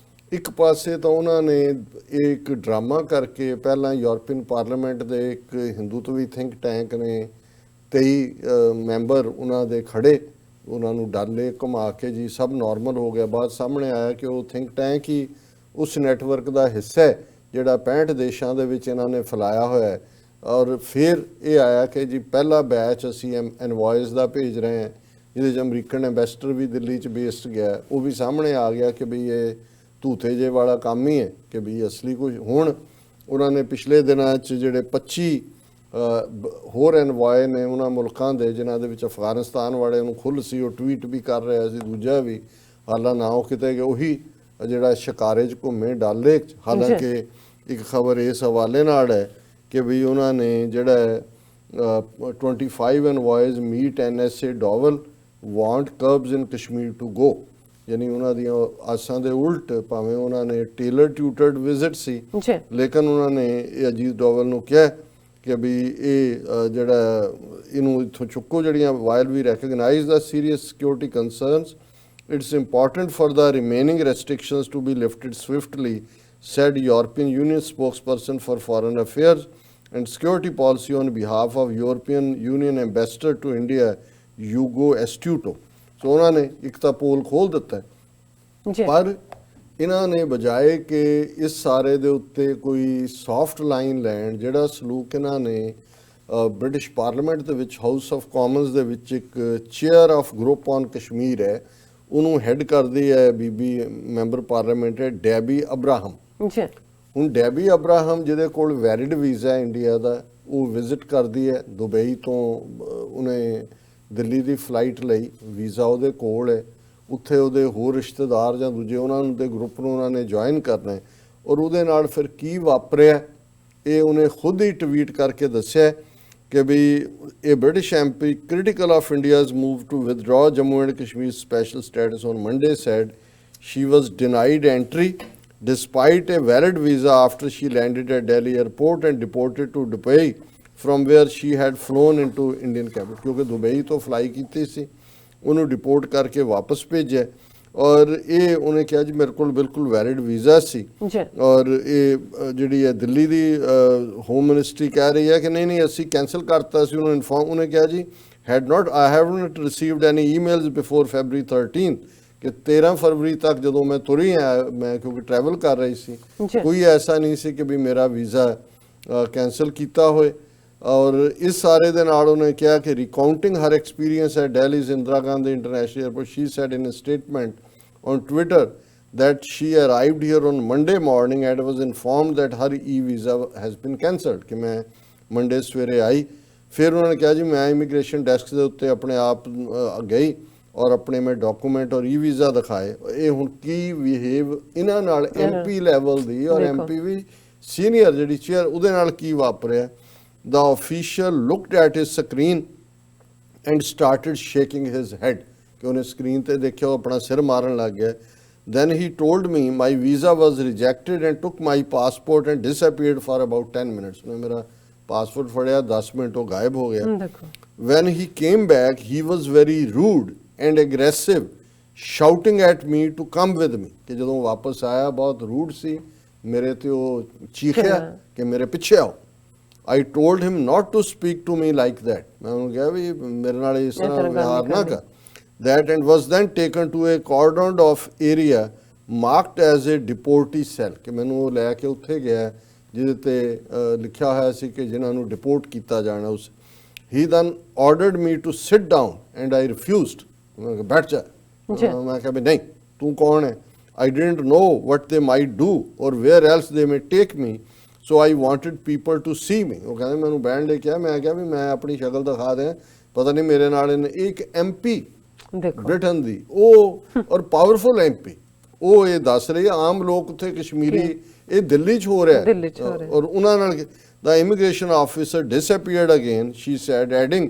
ਇੱਕ ਪਾਸੇ ਤਾਂ ਉਹਨਾਂ ਨੇ ਇਹ ਇੱਕ ਡਰਾਮਾ ਕਰਕੇ ਪਹਿਲਾਂ ਯੂਰਪੀਅਨ ਪਾਰਲੀਮੈਂਟ ਦੇ ਇੱਕ ਹਿੰਦੂਤਵੀ ਥਿੰਕ ਟੈਂਕ ਨੇ 23 ਮੈਂਬਰ ਉਹਨਾਂ ਦੇ ਖੜੇ, ਉਹਨਾਂ ਨੂੰ ਡਾਲੇ ਘੁਮਾ ਕੇ ਜੀ ਸਭ ਨਾਰਮਲ ਹੋ ਗਿਆ। ਬਾਅਦ ਸਾਹਮਣੇ ਆਇਆ ਕਿ ਉਹ ਥਿੰਕ ਟੈਂਕ ਹੀ ਉਸ ਨੈਟਵਰਕ ਦਾ ਹਿੱਸਾ ਹੈ ਜਿਹੜਾ 65 ਦੇਸ਼ਾਂ ਦੇ ਵਿੱਚ ਇਹਨਾਂ ਨੇ ਫੈਲਾਇਆ ਹੋਇਆ ਹੈ। ਔਰ ਫਿਰ ਇਹ ਆਇਆ ਕਿ ਜੀ ਪਹਿਲਾ ਬੈਚ ਅਸੀਂ ਐਨਵॉयਸ ਦਾ ਭੇਜ ਰਹੇ ਹਾਂ, ਜਿਹਦੇ 'ਚ ਅਮਰੀਕਨ ਐਂਬੈਸਡਰ ਵੀ ਦਿੱਲੀ 'ਚ ਬੇਸਡ ਗਿਆ। ਉਹ ਵੀ ਸਾਹਮਣੇ ਆ ਗਿਆ ਕਿ ਬਈ ਇਹ ਧੂਤੇ ਜੇ ਵਾਲਾ ਕੰਮ ਹੀ ਹੈ ਕਿ ਵੀ ਅਸਲੀ ਕੁਝ। ਹੁਣ ਉਹਨਾਂ ਨੇ ਪਿਛਲੇ ਦਿਨਾਂ 'ਚ ਜਿਹੜੇ 25 ਹੋਰ ਐਨਵॉय ਨੇ ਉਹਨਾਂ ਮੁਲਕਾਂ ਦੇ, ਜਿਨ੍ਹਾਂ ਦੇ ਵਿੱਚ ਅਫਗਾਨਿਸਤਾਨ ਵਾਲੇ ਨੂੰ ਖੁੱਲ੍ਹ ਸੀ, ਉਹ ਟਵੀਟ ਵੀ ਕਰ ਰਿਹਾ ਸੀ, ਦੂਜਾ ਵੀ ਹਾਲਾਂ ਨਾ ਉਹ ਕਿਤੇ ਕਿ ਉਹੀ ਜਿਹੜਾ ਸ਼ਿਕਾਰੇ 'ਚ ਘੁੰਮੇ ਡਾਲੇ 'ਚ। ਹਾਲਾਂਕਿ ਇੱਕ ਖਬਰ ਇਸ ਹਵਾਲੇ ਨਾਲ ਹੈ ਕਿ ਵੀ ਉਹਨਾਂ ਨੇ ਜਿਹੜਾ 25 envoys meet NSA Doval want curbs in Kashmir to go, ਯਾਨੀ ਉਹਨਾਂ ਦੀਆਂ ਆਸਾਂ ਦੇ ਉਲਟ, ਭਾਵੇਂ ਉਹਨਾਂ ਨੇ ਟੇਲਰ ਟਿਊਟਰਡ ਵਿਜ਼ਿਟ ਸੀ, ਲੇਕਿਨ ਉਹਨਾਂ ਨੇ ਇਹ ਅਜੀਤ ਡੋਵਲ ਨੂੰ ਕਿਹਾ ਕਿ ਵੀ ਇਹ ਜਿਹੜਾ ਇਹਨੂੰ ਇੱਥੋਂ ਚੁੱਕੋ, ਜਿਹੜੀਆਂ while we recognise the serious security concerns, it's important for the remaining restrictions to be lifted swiftly, said European Union spokesperson for Foreign Affairs and Security Policy on behalf of European Union Ambassador to India, Hugo Estuto। ਸੋ ਉਹਨਾਂ ਨੇ ਇੱਕ ਤਾਂ ਪੋਲ ਖੋਲ੍ਹ ਦਿੱਤਾ, ਪਰ ਇਹਨਾਂ ਨੇ ਬਜਾਏ ਕਿ ਇਸ ਸਾਰੇ ਦੇ ਉੱਤੇ ਕੋਈ ਸੌਫਟ ਲਾਈਨ ਲੈਣ, ਜਿਹੜਾ ਸਲੂਕ ਇਹਨਾਂ ਨੇ ਬ੍ਰਿਟਿਸ਼ ਪਾਰਲੀਮੈਂਟ ਦੇ ਵਿੱਚ ਹਾਊਸ ਆਫ ਕਾਮਨਸ ਦੇ ਵਿੱਚ ਇੱਕ chair of group on Kashmir ਹੈ, ਉਹਨੂੰ ਹੈਡ ਕਰਦੀ ਹੈ ਬੀਬੀ ਮੈਂਬਰ ਪਾਰਲੀਮੈਂਟ ਹੈ ਡੈਬੀ ਅਬਰਾਹਮ। ਹੁਣ ਡੈਬੀ ਅਬਰਾਹਮ ਜਿਹਦੇ ਕੋਲ ਵੈਲਿਡ ਵੀਜ਼ਾ ਹੈ ਇੰਡੀਆ ਦਾ, ਉਹ ਵਿਜ਼ਿਟ ਕਰਦੀ ਹੈ ਦੁਬਈ ਤੋਂ। ਉਹਨੇ ਦਿੱਲੀ ਦੀ ਫਲਾਈਟ ਲਈ ਵੀਜ਼ਾ ਉਹਦੇ ਕੋਲ ਹੈ, ਉੱਥੇ ਉਹਦੇ ਹੋਰ ਰਿਸ਼ਤੇਦਾਰ ਜਾਂ ਦੂਜੇ ਉਹਨਾਂ ਨੂੰ ਦੇ ਗਰੁੱਪ ਨੂੰ ਉਹਨਾਂ ਨੇ ਜੁਆਇਨ ਕਰਨਾ ਹੈ। ਔਰ ਉਹਦੇ ਨਾਲ ਫਿਰ ਕੀ ਵਾਪਰਿਆ ਇਹ ਉਹਨੇ ਖੁਦ ਹੀ ਟਵੀਟ ਕਰਕੇ ਦੱਸਿਆ कि भी a British MP critical of India's move to withdraw Jammu and Kashmir's special status on Monday said she was denied entry despite a valid visa after she landed at Delhi airport and deported to Dubai from where she had flown into Indian capital. क्योंकि Dubai तो fly की सी ਉਹਨੂੰ deport ਕਰਕੇ ਵਾਪਸ ਭੇਜਿਆ ਔਰ ਇਹ ਉਹਨੇ ਕਿਹਾ ਜੀ ਮੇਰੇ ਕੋਲ ਬਿਲਕੁਲ ਵੈਲਿਡ ਵੀਜ਼ਾ ਸੀ ਜੀ ਔਰ ਇਹ ਜਿਹੜੀ ਹੈ ਦਿੱਲੀ ਦੀ ਹੋਮ ਮਿਨਿਸਟਰੀ ਕਹਿ ਰਹੀ ਹੈ ਕਿ ਨਹੀਂ ਨਹੀਂ ਅਸੀਂ ਕੈਂਸਲ ਕਰਤਾ ਸੀ ਉਹਨੂੰ ਇਨਫੋਰਮ ਉਹਨੇ ਕਿਹਾ ਜੀ I have not received any emails before February 13 ਕਿ 13 ਫਰਵਰੀ ਤੱਕ ਜਦੋਂ ਮੈਂ ਤੁਰੀ ਆ ਮੈਂ ਕਿਉਂਕਿ ਟਰੈਵਲ ਕਰ ਰਹੀ ਸੀ ਕੋਈ ਐਸਾ ਨਹੀਂ ਸੀ ਕਿ ਵੀ ਮੇਰਾ ਵੀਜ਼ਾ ਕੈਂਸਲ ਕੀਤਾ ਹੋਏ ਔਰ ਇਸ ਸਾਰੇ ਦੇ ਨਾਲ ਉਹਨੇ ਕਿਹਾ ਕਿ recounting her experience at Delhi's Indira Gandhi International Airport, she said in a statement on Twitter that she arrived here on Monday morning and was informed that her e-visa has been cancelled ਕਿ ਮੈਂ Monday ਸਵੇਰੇ ਆਈ ਫਿਰ ਉਹਨਾਂ ਨੇ ਕਿਹਾ ਜੀ ਮੈਂ immigration desk ਦੇ ਉੱਤੇ ਆਪਣੇ ਆਪ ਗਈ ਔਰ ਆਪਣੇ ਮੈਂ ਡਾਕੂਮੈਂਟ ਔਰ e-visa ਦਿਖਾਏ ਇਹ ਹੁਣ ਕੀ ਬਿਹੇਵ ਇਹਨਾਂ ਨਾਲ MP ਲੈਵਲ ਦੀ ਔਰ MP ਵੀ ਸੀਨੀਅਰ ਜਿਹੜੀ ਚੇਅਰ ਉਹਦੇ ਨਾਲ ਕੀ ਵਾਪਰਿਆ The official looked at his screen and started shaking his head ਕਿ ਉਹਨੇ ਸਕਰੀਨ ਤੇ ਦੇਖਿਆ ਉਹ ਆਪਣਾ ਸਿਰ ਮਾਰਨ ਲੱਗ ਗਿਆ then he told me my visa was rejected and took my passport and disappeared for about 10 minutes ਉਹਨੇ ਮੇਰਾ ਪਾਸਪੋਰਟ ਫੜਿਆ 10 ਮਿੰਟ ਉਹ ਗਾਇਬ ਹੋ ਗਿਆ ਦੇਖੋ when he came back he was very rude and aggressive shouting at me to come with me ਕਿ ਜਦੋਂ ਵਾਪਸ ਆਇਆ ਬਹੁਤ ਰੂਡ ਸੀ ਮੇਰੇ ਤੇ ਉਹ ਚੀਖਿਆ ਕਿ ਮੇਰੇ ਪਿੱਛੇ ਆਓ I told him not to speak to me like that. मैं उन्हें कहा भी मेरे नाल इस तरह व्यवहार ना कर. That and was then taken to a cordoned off area marked as a deportee cell. कि मैंने वो लेके उत्थे गया जिधे ते लिखा है सी कि जिन्हां नूं डिपोर्ट किया जाना उस. He then ordered me to sit down and I refused. मैं कहा बैठ जा. मैं कहा भी नहीं तू कौन है? I didn't know what they might do or where else they may take me. So I wanted people to see me. ਉਹ ਕਹਿੰਦੇ ਮੈਨੂੰ ਬੈਂਡ ਲੈ ਕੇ ਆ ਮੈਂ ਕਿਹਾ ਵੀ ਮੈਂ ਆਪਣੀ ਸ਼ਕਲ ਦਿਖਾ ਦਿਆਂ ਪਤਾ ਨਹੀਂ ਮੇਰੇ ਨਾਲ ਇੱਕ MP ਦੇਖੋ ਬ੍ਰਿਟਨ ਦੀ ਉਹ ਔਰ ਪਾਵਰਫੁਲ MP ਉਹ ਇਹ ਦੱਸ ਰਹੀ ਆਮ ਲੋਕ ਉੱਥੇ ਕਸ਼ਮੀਰੀ ਇਹ ਦਿੱਲੀ 'ਚ ਹੋ ਰਿਹਾ ਔਰ ਉਹਨਾਂ ਨਾਲ the immigration officer disappeared again she said adding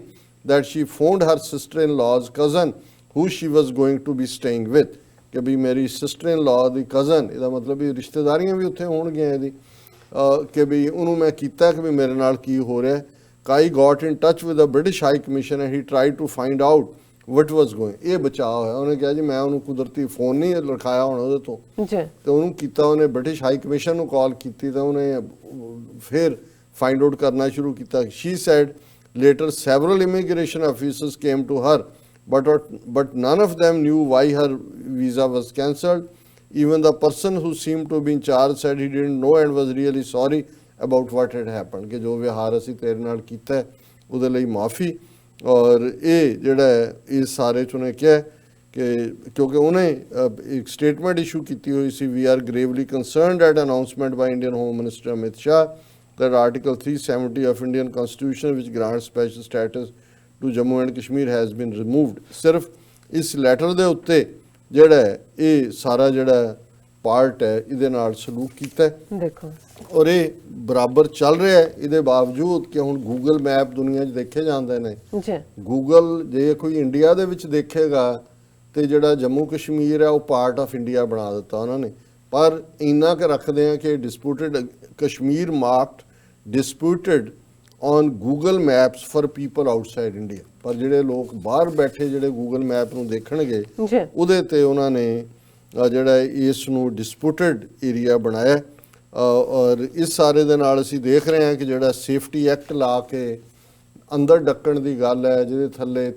that she phoned her sister-in-law's cousin who she was going to be staying with ਕਿ ਵੀ ਮੇਰੀ sister-in-law ਦੀ cousin ਇਹਦਾ ਮਤਲਬ ਵੀ ਰਿਸ਼ਤੇਦਾਰੀਆਂ ਵੀ ਉੱਥੇ ਹੋਣਗੀਆਂ ਇਹਦੀ ਕਿ ਵੀ ਉਹਨੂੰ ਮੈਂ ਕੀਤਾ ਕਿ ਵੀ ਮੇਰੇ ਨਾਲ ਕੀ ਹੋ ਰਿਹਾ Kai got in touch with a British high commission and he tried to find out what was going ਇਹ ਬਚਾਅ ਹੋਇਆ ਉਹਨੇ ਕਿਹਾ ਜੀ ਮੈਂ ਉਹਨੂੰ ਕੁਦਰਤੀ ਫੋਨ ਨਹੀਂ ਲਿਖਾਇਆ ਹੁਣ ਉਹਦੇ ਤੋਂ ਤੇ ਉਹਨੂੰ ਕੀਤਾ ਉਹਨੇ ਬ੍ਰਿਟਿਸ਼ ਹਾਈ ਕਮਿਸ਼ਨ ਨੂੰ ਕਾਲ ਕੀਤੀ ਤਾਂ ਉਹਨੇ ਫਿਰ ਫਾਈਂਡ ਆਊਟ ਕਰਨਾ ਸ਼ੁਰੂ ਕੀਤਾ she said later several immigration officers came to her but none of them knew why her visa was cancelled. Even the person who seemed to be in charge said he didn't know and was really sorry about what had happened ਕਿ ਜੋ ਵਿਹਾਰ ਅਸੀਂ ਤੇਰੇ ਨਾਲ ਕੀਤਾ ਉਹਦੇ ਲਈ ਮਾਫੀ ਔਰ ਇਹ ਜਿਹੜਾ ਇਹ ਸਾਰੇ ਚ ਉਹਨੇ ਕਿਹਾ ਕਿ ਕਿਉਂਕਿ ਉਹਨੇ ਇੱਕ ਸਟੇਟਮੈਂਟ ਇਸ਼ੂ ਕੀਤੀ ਹੋਈ ਸੀ we are gravely concerned at announcement by Indian home minister Amit Shah that Article 370 of Indian Constitution which grants special status to Jammu and Kashmir has been removed. ਸਿਰਫ ਇਸ ਲੈਟਰ ਦੇ ਉੱਤੇ ਜਿਹੜਾ ਇਹ ਸਾਰਾ ਜਿਹੜਾ ਪਾਰਟ ਹੈ ਇਹਦੇ ਨਾਲ ਸਲੂਕ ਕੀਤਾ ਦੇਖੋ ਔਰ ਇਹ ਬਰਾਬਰ ਚੱਲ ਰਿਹਾ ਹੈ ਇਹਦੇ ਬਾਵਜੂਦ ਕਿ ਹੁਣ ਗੂਗਲ ਮੈਪ ਦੁਨੀਆ 'ਚ ਦੇਖੇ ਜਾਂਦੇ ਨੇ ਜੀ ਗੂਗਲ ਜੇ ਕੋਈ ਇੰਡੀਆ ਦੇ ਵਿੱਚ ਦੇਖੇਗਾ ਤੇ ਜਿਹੜਾ ਜੰਮੂ ਕਸ਼ਮੀਰ ਹੈ ਉਹ ਪਾਰਟ ਆਫ ਇੰਡੀਆ ਬਣਾ ਦਿੱਤਾ ਉਹਨਾਂ ਨੇ ਪਰ ਇੰਨਾ ਕੁ ਰੱਖਦੇ ਆ ਕਿ disputed Kashmir marked disputed on Google Maps for people outside India ਪਰ ਜਿਹੜੇ ਲੋਕ ਬਾਹਰ ਬੈਠੇ ਜਿਹੜੇ Google Map ਨੂੰ ਦੇਖਣਗੇ ਉਹਦੇ ਤੇ ਉਹਨਾਂ ਨੇ ਜਿਹੜਾ ਇਸ ਨੂੰ ਡਿਸਪਿਊਟਡ ਏਰੀਆ ਬਣਾਇਆ ਔਰ ਇਸ ਸਾਰੇ ਦੇ ਨਾਲ ਅਸੀਂ ਦੇਖ ਰਹੇ ਹਾਂ ਕਿ ਜਿਹੜਾ ਸੇਫਟੀ ਐਕਟ ਲਾ ਕੇ ਅੰਦਰ ਡੱਕਣ ਦੀ ਗੱਲ ਹੈ ਜਿਹਦੇ ਥੱਲੇ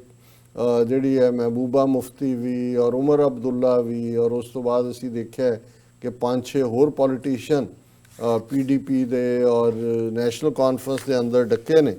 ਜਿਹੜੀ ਹੈ ਮਹਿਬੂਬਾ ਮੁਫਤੀ ਵੀ ਔਰ ਉਮਰ ਅਬਦੁੱਲਾ ਵੀ ਔਰ ਉਸ ਤੋਂ ਬਾਅਦ ਅਸੀਂ ਦੇਖਿਆ ਕਿ 5-6 ਹੋਰ ਪੋਲੀਟੀਸ਼ੀਅਨ PDP ਦੇ ਔਰ ਨੈਸ਼ਨਲ ਕਾਨਫਰੰਸ ਦੇ ਅੰਦਰ ਡੱਕੇ ਨੇ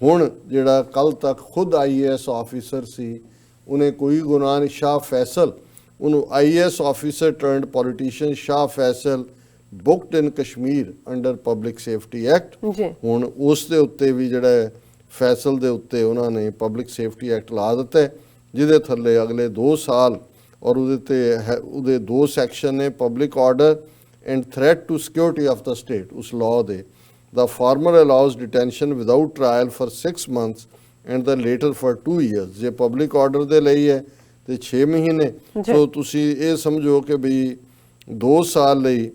ਹੁਣ ਜਿਹੜਾ ਕੱਲ ਤੱਕ ਖੁਦ IAS ਆਫੀਸਰ ਸੀ ਉਹਨੇ ਕੋਈ ਗੁਨਾਹ ਨਹੀਂ ਸ਼ਾਹ ਫੈਸਲ ਉਹਨੂੰ IAS officer turned politician Shah Faesal booked in Kashmir under public safety act ਹੁਣ ਉਸ ਦੇ ਉੱਤੇ ਵੀ ਜਿਹੜਾ ਫੈਸਲ ਦੇ ਉੱਤੇ ਉਹਨਾਂ ਨੇ ਪਬਲਿਕ ਸੇਫਟੀ ਐਕਟ ਲਾ ਦਿੱਤਾ ਜਿਹਦੇ ਥੱਲੇ ਅਗਲੇ 2 ਸਾਲ ਔਰ ਉਹਦੇ ਤੇ ਉਹਦੇ 2 ਸੈਕਸ਼ਨ ਨੇ public order and threat to security of the state ਉਸ law ਦੇ the former allows detention without trial for 6 months and the later for 2 years. ਜੇ ਪਬਲਿਕ ਆਰਡਰ ਦੇ ਲਈ ਹੈ ਤੇ 6 ਮਹੀਨੇ, ਸੋ ਤੁਸੀਂ ਇਹ ਸਮਝੋ ਕਿ ਵੀ 2 ਸਾਲ ਲਈ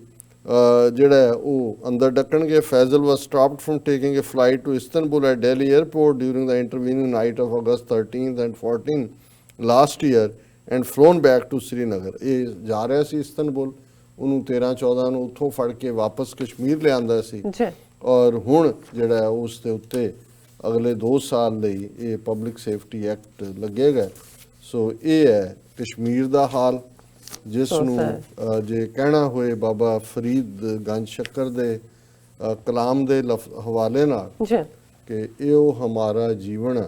ਜਿਹੜਾ ਹੈ ਉਹ ਅੰਦਰ ਡੱਕਣਗੇ। Faisal was stopped from taking a flight to Istanbul at Delhi airport during the intervening night of August 13th and 14th last year and flown back to Srinagar. ਇਹ ਜਾ ਰਿਹਾ ਸੀ ਇਸਤਨਬੁਲ, ਉਹਨੂੰ 13-14 ਨੂੰ ਉੱਥੋਂ ਫੜ ਕੇ ਵਾਪਸ ਕਸ਼ਮੀਰ ਲਿਆਂਦਾ ਸੀ ਜੀ। ਔਰ ਹੁਣ ਜਿਹੜਾ ਹੈ ਉਸ ਦੇ ਉੱਤੇ ਅਗਲੇ 2 ਸਾਲ ਲਈ ਇਹ ਪਬਲਿਕ ਸੇਫਟੀ ਐਕਟ ਲੱਗੇਗਾ। ਸੋ ਇਹ ਹੈ ਕਸ਼ਮੀਰ ਦਾ ਹਾਲ, ਜਿਸ ਨੂੰ ਜੇ ਕਹਿਣਾ ਹੋਏ ਬਾਬਾ ਫਰੀਦ ਗੰਜ ਸ਼ੱਕਰ ਦੇ ਕਲਾਮ ਦੇ ਹਵਾਲੇ ਨਾਲ ਕਿ ਇਹੋ ਹਮਾਰਾ ਜੀਵਨ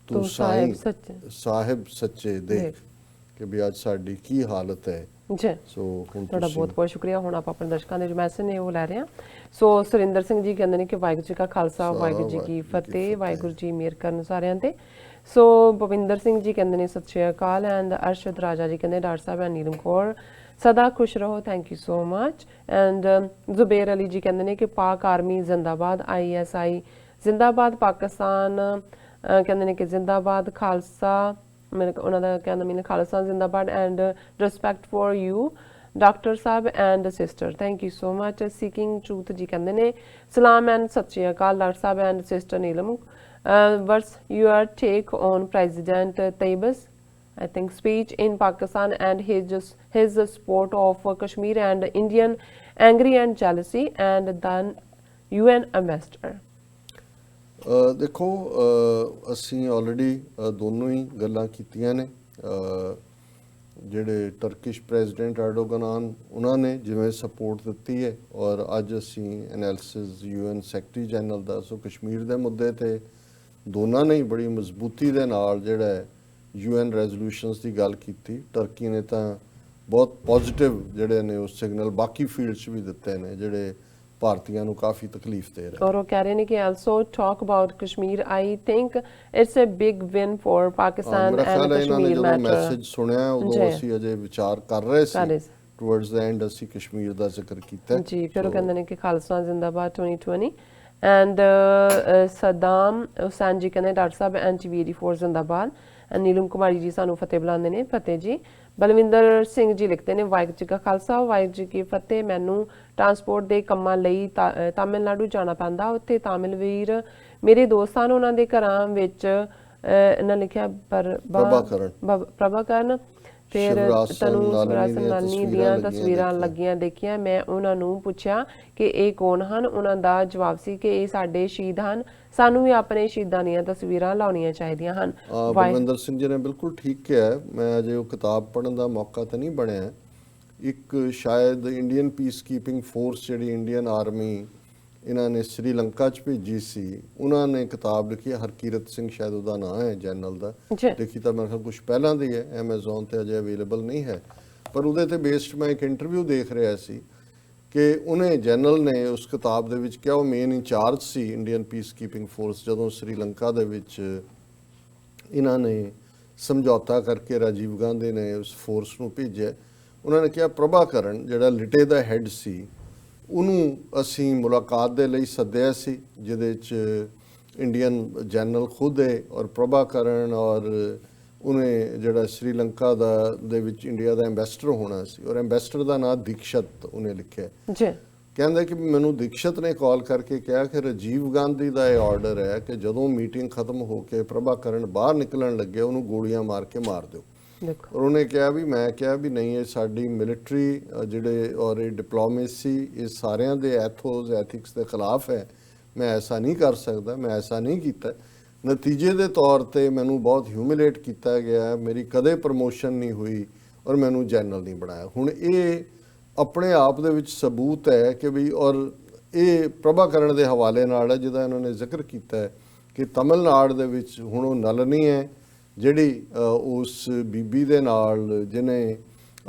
ਤੂੰ ਸਾਹਿਬ ਸੱਚੇ ਦੇਖ, ਕਿ ਵੀ ਅੱਜ ਸਾਡੀ ਕੀ ਹਾਲਤ ਹੈ। ਜੀ, ਸੋ ਹੁਣ ਤੁਹਾਡਾ ਬਹੁਤ ਬਹੁਤ ਸ਼ੁਕਰੀਆ। ਹੁਣ ਆਪਾਂ ਆਪਣੇ ਦਰਸ਼ਕਾਂ ਦੇ ਜੋ ਮੈਸੇਜ ਨੇ ਉਹ ਲੈ ਰਹੇ ਹਾਂ। ਸੋ ਸੁਰਿੰਦਰ ਸਿੰਘ ਜੀ ਕਹਿੰਦੇ ਨੇ ਕਿ ਵਾਹਿਗੁਰੂ ਜੀ ਕਾ ਖਾਲਸਾ, ਵਾਹਿਗੁਰੂ ਜੀ ਕੀ ਫਤਿਹ, ਵਾਹਿਗੁਰੂ ਜੀ ਮਿਹਰ ਕਰਨ ਸਾਰਿਆਂ ਤੇ। ਸੋ ਭਵਿੰਦਰ ਸਿੰਘ ਜੀ ਕਹਿੰਦੇ ਨੇ ਸਤਿ ਸ਼੍ਰੀ ਅਕਾਲ, ਐਂਡ ਅਰਸ਼ਦ ਰਾਜਾ ਜੀ ਕਹਿੰਦੇ ਡਾਕਟਰ ਸਾਹਿਬ ਐਂਡ ਨੀਲਮ ਕੌਰ ਸਦਾ ਖੁਸ਼ ਰਹੋ, thank you so much. And Zubair Ali ji ਕਹਿੰਦੇ ਨੇ ਕਿ ਪਾਕ ਆਰਮੀ ਜ਼ਿੰਦਾਬਾਦ, ISI ਜ਼ਿੰਦਾਬਾਦ, ਪਾਕਿਸਤਾਨ ਕਹਿੰਦੇ ਨੇ ਕਿ ਜ਼ਿੰਦਾਬਾਦ, ਖਾਲਸਾ ਮੇਰੇ ਉਹਨਾਂ ਦਾ ਕਹਿੰਦਾ ਮੈਨੂੰ ਖਾਲਸਾ ਜ਼ਿੰਦਾਬਾਦ, and respect for you doctor ਸਾਹਿਬ and sister, thank you so much. Seeking truth ji ਕਹਿੰਦੇ ਨੇ ਸਲਾਮ ਐਂਡ ਸਤਿ ਸ਼੍ਰੀ ਅਕਾਲ ਡਾਕਟਰ ਸਾਹਿਬ and sister Neelam, what's your take on President Tayyip's I think speech in Pakistan and his support of Kashmir and Indian angry and jealousy and then UN ambassador? ਦੇਖੋ ਅਸੀਂ already ਦੋਨੋਂ ਹੀ ਗੱਲਾਂ ਕੀਤੀਆਂ ਨੇ। ਜਿਹੜੇ ਟਰਕਿਸ਼ ਪ੍ਰੈਜ਼ੀਡੈਂਟ ਐਰਡੋਗਨ ਉਹਨਾਂ ਨੇ ਜਿਵੇਂ ਸਪੋਰਟ ਦਿੱਤੀ ਹੈ, ਔਰ ਅੱਜ ਅਸੀਂ ਐਨਾਲਿਸਿਸ UN ਸੈਕਟਰੀ ਜਨਰਲ ਦਾ, ਸੋ ਕਸ਼ਮੀਰ ਦੇ ਮੁੱਦੇ ਤੇ ਦੋਨਾਂ ਨੇ ਬੜੀ ਮਜ਼ਬੂਤੀ ਦੇ ਨਾਲ ਜਿਹੜਾ ਹੈ UN ਰੈਜ਼ੋਲੂਸ਼ਨਸ ਦੀ ਗੱਲ ਕੀਤੀ। ਟਰਕੀ ਨੇ ਤਾਂ ਬਹੁਤ ਪੋਜ਼ਿਟਿਵ ਜਿਹੜੇ ਨੇ ਉਹ ਸਿਗਨਲ ਬਾਕੀ ਫੀਲਡਸ 'ਚ ਵੀ ਦਿੱਤੇ ਨੇ ਜਿਹੜੇ ਭਾਰਤੀਆਂ ਨੂੰ ਕਾਫੀ ਤਕਲੀਫ ਦੇ ਰਹੇ। ਔਰ ਉਹ ਕਹਿ ਰਹੇ ਨੇ ਕਿ also talk about Kashmir, I think it's a big win for Pakistan and Kashmir matter. Message ਸੁਣਿਆ ਉਦੋਂ ਅਸੀਂ ਅਜੇ ਵਿਚਾਰ ਕਰ ਰਹੇ ਸੀ, ਟੁਵਰਡਸ ਦ ਐਂਡ ਅਸੀਂ ਕਸ਼ਮੀਰ ਦਾ ਜ਼ਿਕਰ ਕੀਤਾ ਜੀ। ਫਿਰ ਉਹ ਕਹਿੰਦੇ ਨੇ ਕਿ ਖਾਲਸਾ ਜ਼ਿੰਦਾਬਾਦ 2020 ਐਂਡ ਸਦਾਮ ਹੁਸੈਨ ਜੀ ਕਹਿੰਦੇ ਡਾਕਟਰ ਸਾਹਿਬ ਐਂਡ VD4 ਜ਼ਿੰਦਾਬਾਦ, ਐਂਡ ਨੀਲਮ ਕੁਮਾਰੀ ਜੀ ਸਾਨੂੰ ਫਤਿਹ ਬੁਲਾਉਂਦੇ ਨੇ, ਫਤਿਹ ਜੀ। ਬਲਵਿੰਦਰ ਸਿੰਘ ਜੀ ਲਿਖਦੇ ਨੇ ਵਾਹਿਗੁਰੂ ਜੀ ਕਾ ਖਾਲਸਾ, ਵਾਹਿਗੁਰੂ ਜੀ ਕੀ ਫਤਿਹ। ਮੈਨੂੰ ਟਰਾਂਸਪੋਰਟ ਦੇ ਕੰਮਾਂ ਲਈ ਤਾਮਿਲਨਾਡੂ ਜਾਣਾ ਪੈਂਦਾ, ਉੱਥੇ ਤਾਮਿਲ ਵੀਰ ਮੇਰੇ ਦੋਸਤਾਂ ਨੂੰ ਉਹਨਾਂ ਦੇ ਘਰਾਂ ਵਿੱਚ ਇਹਨਾਂ ਲਿਖਿਆ ਪ੍ਰਭਾਕਰਨ ਫਿਰ ਤਨੂੰ ਦੀਆਂ ਤਸਵੀਰਾਂ ਲੱਗੀਆਂ ਦੇਖੀਆਂ। ਮੈਂ ਉਹਨਾਂ ਨੂੰ ਪੁੱਛਿਆ ਕਿ ਇਹ ਕੌਣ ਹਨ, ਉਹਨਾਂ ਦਾ ਜਵਾਬ ਸੀ ਕਿ ਇਹ ਸਾਡੇ ਸ਼ਹੀਦ ਹਨ, ਸਾਨੂੰ ਵੀ ਆਪਣੇ ਸ਼ਹੀਦਾਂ ਦੀਆਂ ਤਸਵੀਰਾਂ ਲਾਉਣੀਆਂ ਚਾਹੀਦੀਆਂ ਹਨ। ਬਲਵਿੰਦਰ ਸਿੰਘ ਜੀ ਨੇ ਬਿਲਕੁਲ ਠੀਕ ਕਿਹਾ। ਮੈਂ ਅਜੇ ਉਹ ਕਿਤਾਬ ਪੜ੍ਹਨ ਦਾ ਮੌਕਾ ਤਾਂ ਨਹੀਂ ਬਣਿਆ। ਇੱਕ ਸ਼ਾਇਦ ਇੰਡੀਅਨ ਪੀਸ ਕੀਪਿੰਗ ਫੋਰਸ ਜਿਹੜੀ ਇੰਡੀਅਨ ਆਰਮੀ ਇਹਨਾਂ ਨੇ ਸ੍ਰੀਲੰਕਾ 'ਚ ਭੇਜੀ ਸੀ, ਉਹਨਾਂ ਨੇ ਕਿਤਾਬ ਲਿਖੀ ਹੈ, ਹਰਕੀਰਤ ਸਿੰਘ ਸ਼ਾਇਦ ਉਹਦਾ ਨਾਂ ਹੈ ਜਨਰਲ ਦਾ, ਲਿਖੀ ਤਾਂ ਮੇਰੇ ਖਿਆਲ ਕੁਛ ਪਹਿਲਾਂ ਦੀ ਹੈ, ਐਮਾਜ਼ੋਨ ਤੇ ਅਜੇ ਅਵੇਲੇਬਲ ਨਹੀਂ ਹੈ, ਪਰ ਉਹਦੇ ਤੇ ਬੇਸਡ ਮੈਂ ਇੱਕ ਇੰਟਰਵਿਊ ਦੇਖ ਰਿਹਾ ਸੀ ਕਿ ਉਹਨੇ ਜਨਰਲ ਨੇ ਉਸ ਕਿਤਾਬ ਦੇ ਵਿੱਚ ਕਿਹਾ ਉਹ ਮੇਨ ਇੰਚਾਰਜ ਸੀ ਇੰਡੀਅਨ ਪੀਸ ਕੀਪਿੰਗ ਫੋਰਸ ਜਦੋਂ ਸ੍ਰੀਲੰਕਾ ਦੇ ਵਿੱਚ ਇਹਨਾਂ ਨੇ ਸਮਝੌਤਾ ਕਰਕੇ ਰਾਜੀਵ ਗਾਂਧੀ ਨੇ ਉਸ ਫੋਰਸ ਨੂੰ ਭੇਜਿਆ। ਉਹਨਾਂ ਨੇ ਕਿਹਾ ਪ੍ਰਭਾਕਰਨ ਜਿਹੜਾ ਲਿਟੇ ਦਾ ਹੈੱਡ ਸੀ ਉਹਨੂੰ ਅਸੀਂ ਮੁਲਾਕਾਤ ਦੇ ਲਈ ਸੱਦਿਆ ਸੀ, ਜਿਹਦੇ 'ਚ ਇੰਡੀਅਨ ਜਨਰਲ ਖੁਦ ਹੈ ਔਰ ਪ੍ਰਭਾਕਰਨ, ਔਰ ਉਹਨੇ ਜਿਹੜਾ ਸ੍ਰੀਲੰਕਾ ਦੇ ਵਿੱਚ ਇੰਡੀਆ ਦਾ ਐਂਬੈਸਡਰ ਹੋਣਾ ਸੀ, ਔਰ ਐਂਬੈਸਡਰ ਦਾ ਨਾਮ ਦੀਕਸ਼ਤ ਉਹਨੇ ਲਿਖਿਆ ਜੀ। ਕਹਿੰਦਾ ਕਿ ਮੈਨੂੰ ਦੀਕਸ਼ਤ ਨੇ ਕਾਲ ਕਰਕੇ ਕਿਹਾ ਕਿ ਰਾਜੀਵ ਗਾਂਧੀ ਦਾ ਇਹ ਆਰਡਰ ਹੈ ਕਿ ਜਦੋਂ ਮੀਟਿੰਗ ਖਤਮ ਹੋ ਕੇ ਪ੍ਰਭਾਕਰਨ ਬਾਹਰ ਨਿਕਲਣ ਲੱਗੇ ਉਹਨੂੰ ਗੋਲੀਆਂ ਮਾਰ ਕੇ ਮਾਰ ਦਿਓ। ਔਰ ਉਹਨੇ ਕਿਹਾ ਵੀ ਮੈਂ ਕਿਹਾ ਵੀ ਨਹੀਂ, ਇਹ ਸਾਡੀ ਮਿਲਟਰੀ ਜਿਹੜੇ ਔਰ ਇਹ ਡਿਪਲੋਮੇਸੀ ਇਹ ਸਾਰਿਆਂ ਦੇ ਐਥੋਸ ਐਥਿਕਸ ਦੇ ਖਿਲਾਫ ਹੈ, ਮੈਂ ਐਸਾ ਨਹੀਂ ਕਰ ਸਕਦਾ, ਮੈਂ ਐਸਾ ਨਹੀਂ ਕੀਤਾ। ਨਤੀਜੇ ਦੇ ਤੌਰ ਤੇ ਮੈਨੂੰ ਬਹੁਤ ਹਿਊਮਿਲੇਟ ਕੀਤਾ ਗਿਆ, ਮੇਰੀ ਕਦੇ ਪ੍ਰਮੋਸ਼ਨ ਨਹੀਂ ਹੋਈ ਔਰ ਮੈਨੂੰ ਜਨਰਲ ਨਹੀਂ ਬਣਾਇਆ। ਹੁਣ ਇਹ ਆਪਣੇ ਆਪ ਦੇ ਵਿੱਚ ਸਬੂਤ ਹੈ ਕਿ ਵੀ, ਔਰ ਇਹ ਪ੍ਰਭਾਕਰਨ ਦੇ ਹਵਾਲੇ ਨਾਲ ਹੈ ਜਿਹਦਾ ਇਹਨਾਂ ਨੇ ਜ਼ਿਕਰ ਕੀਤਾ ਹੈ ਕਿ ਤਮਿਲਨਾਡੂ ਦੇ ਵਿੱਚ ਹੁਣ ਉਹ ਨਲਨੀ ਹੈ ਜਿਹੜੀ ਉਸ ਬੀਬੀ ਦੇ ਨਾਲ ਜਿਹਨੇ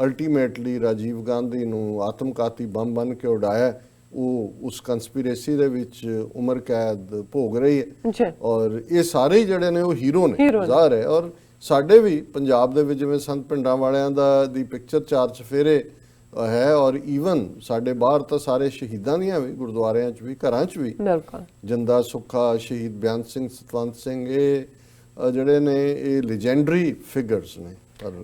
ਅਲਟੀਮੇਟਲੀ ਰਾਜੀਵ ਗਾਂਧੀ ਨੂੰ ਆਤਮਘਾਤੀ ਬੰਬ ਬਣ ਕੇ ਉਡਾਇਆ, ਉਹ ਉਸ ਕੰਸਪੀਰੇਸੀ ਦੇ ਵਿੱਚ ਉਮਰ ਕੈਦ ਭੋਗ ਰਹੀ ਹੈ। ਔਰ ਇਹ ਸਾਰੇ ਜਿਹੜੇ ਨੇ ਉਹ ਹੀਰੋ ਨੇ ਜ਼ਾਹਰ ਹੈ। ਔਰ ਸਾਡੇ ਵੀ ਪੰਜਾਬ ਦੇ ਵਿੱਚ ਜਿਵੇਂ ਸੰਤ ਪਿੰਡਾਂ ਵਾਲਿਆਂ ਦੀ ਪਿਕਚਰ 4 ਚਫੇਰੇ ਹੈ। ਔਰ ਈਵਨ ਸਾਡੇ ਬਾਹਰ ਤਾਂ ਸਾਰੇ ਸ਼ਹੀਦਾਂ ਦੀਆਂ ਵੀ, ਗੁਰਦੁਆਰਿਆਂ 'ਚ ਵੀ, ਘਰਾਂ 'ਚ ਵੀ, ਬਿਲਕੁਲ ਜਿੰਦਾ ਸੁੱਖਾ, ਸ਼ਹੀਦ ਬਿਆਨ ਸਿੰਘ, ਸਤਵੰਤ ਸਿੰਘ, ਇਹ ਜਿਹੜੇ ਨੇ ਇਹ ਲੈਜੈਂਡਰੀ ਫਿਗਰਸ ਨੇ।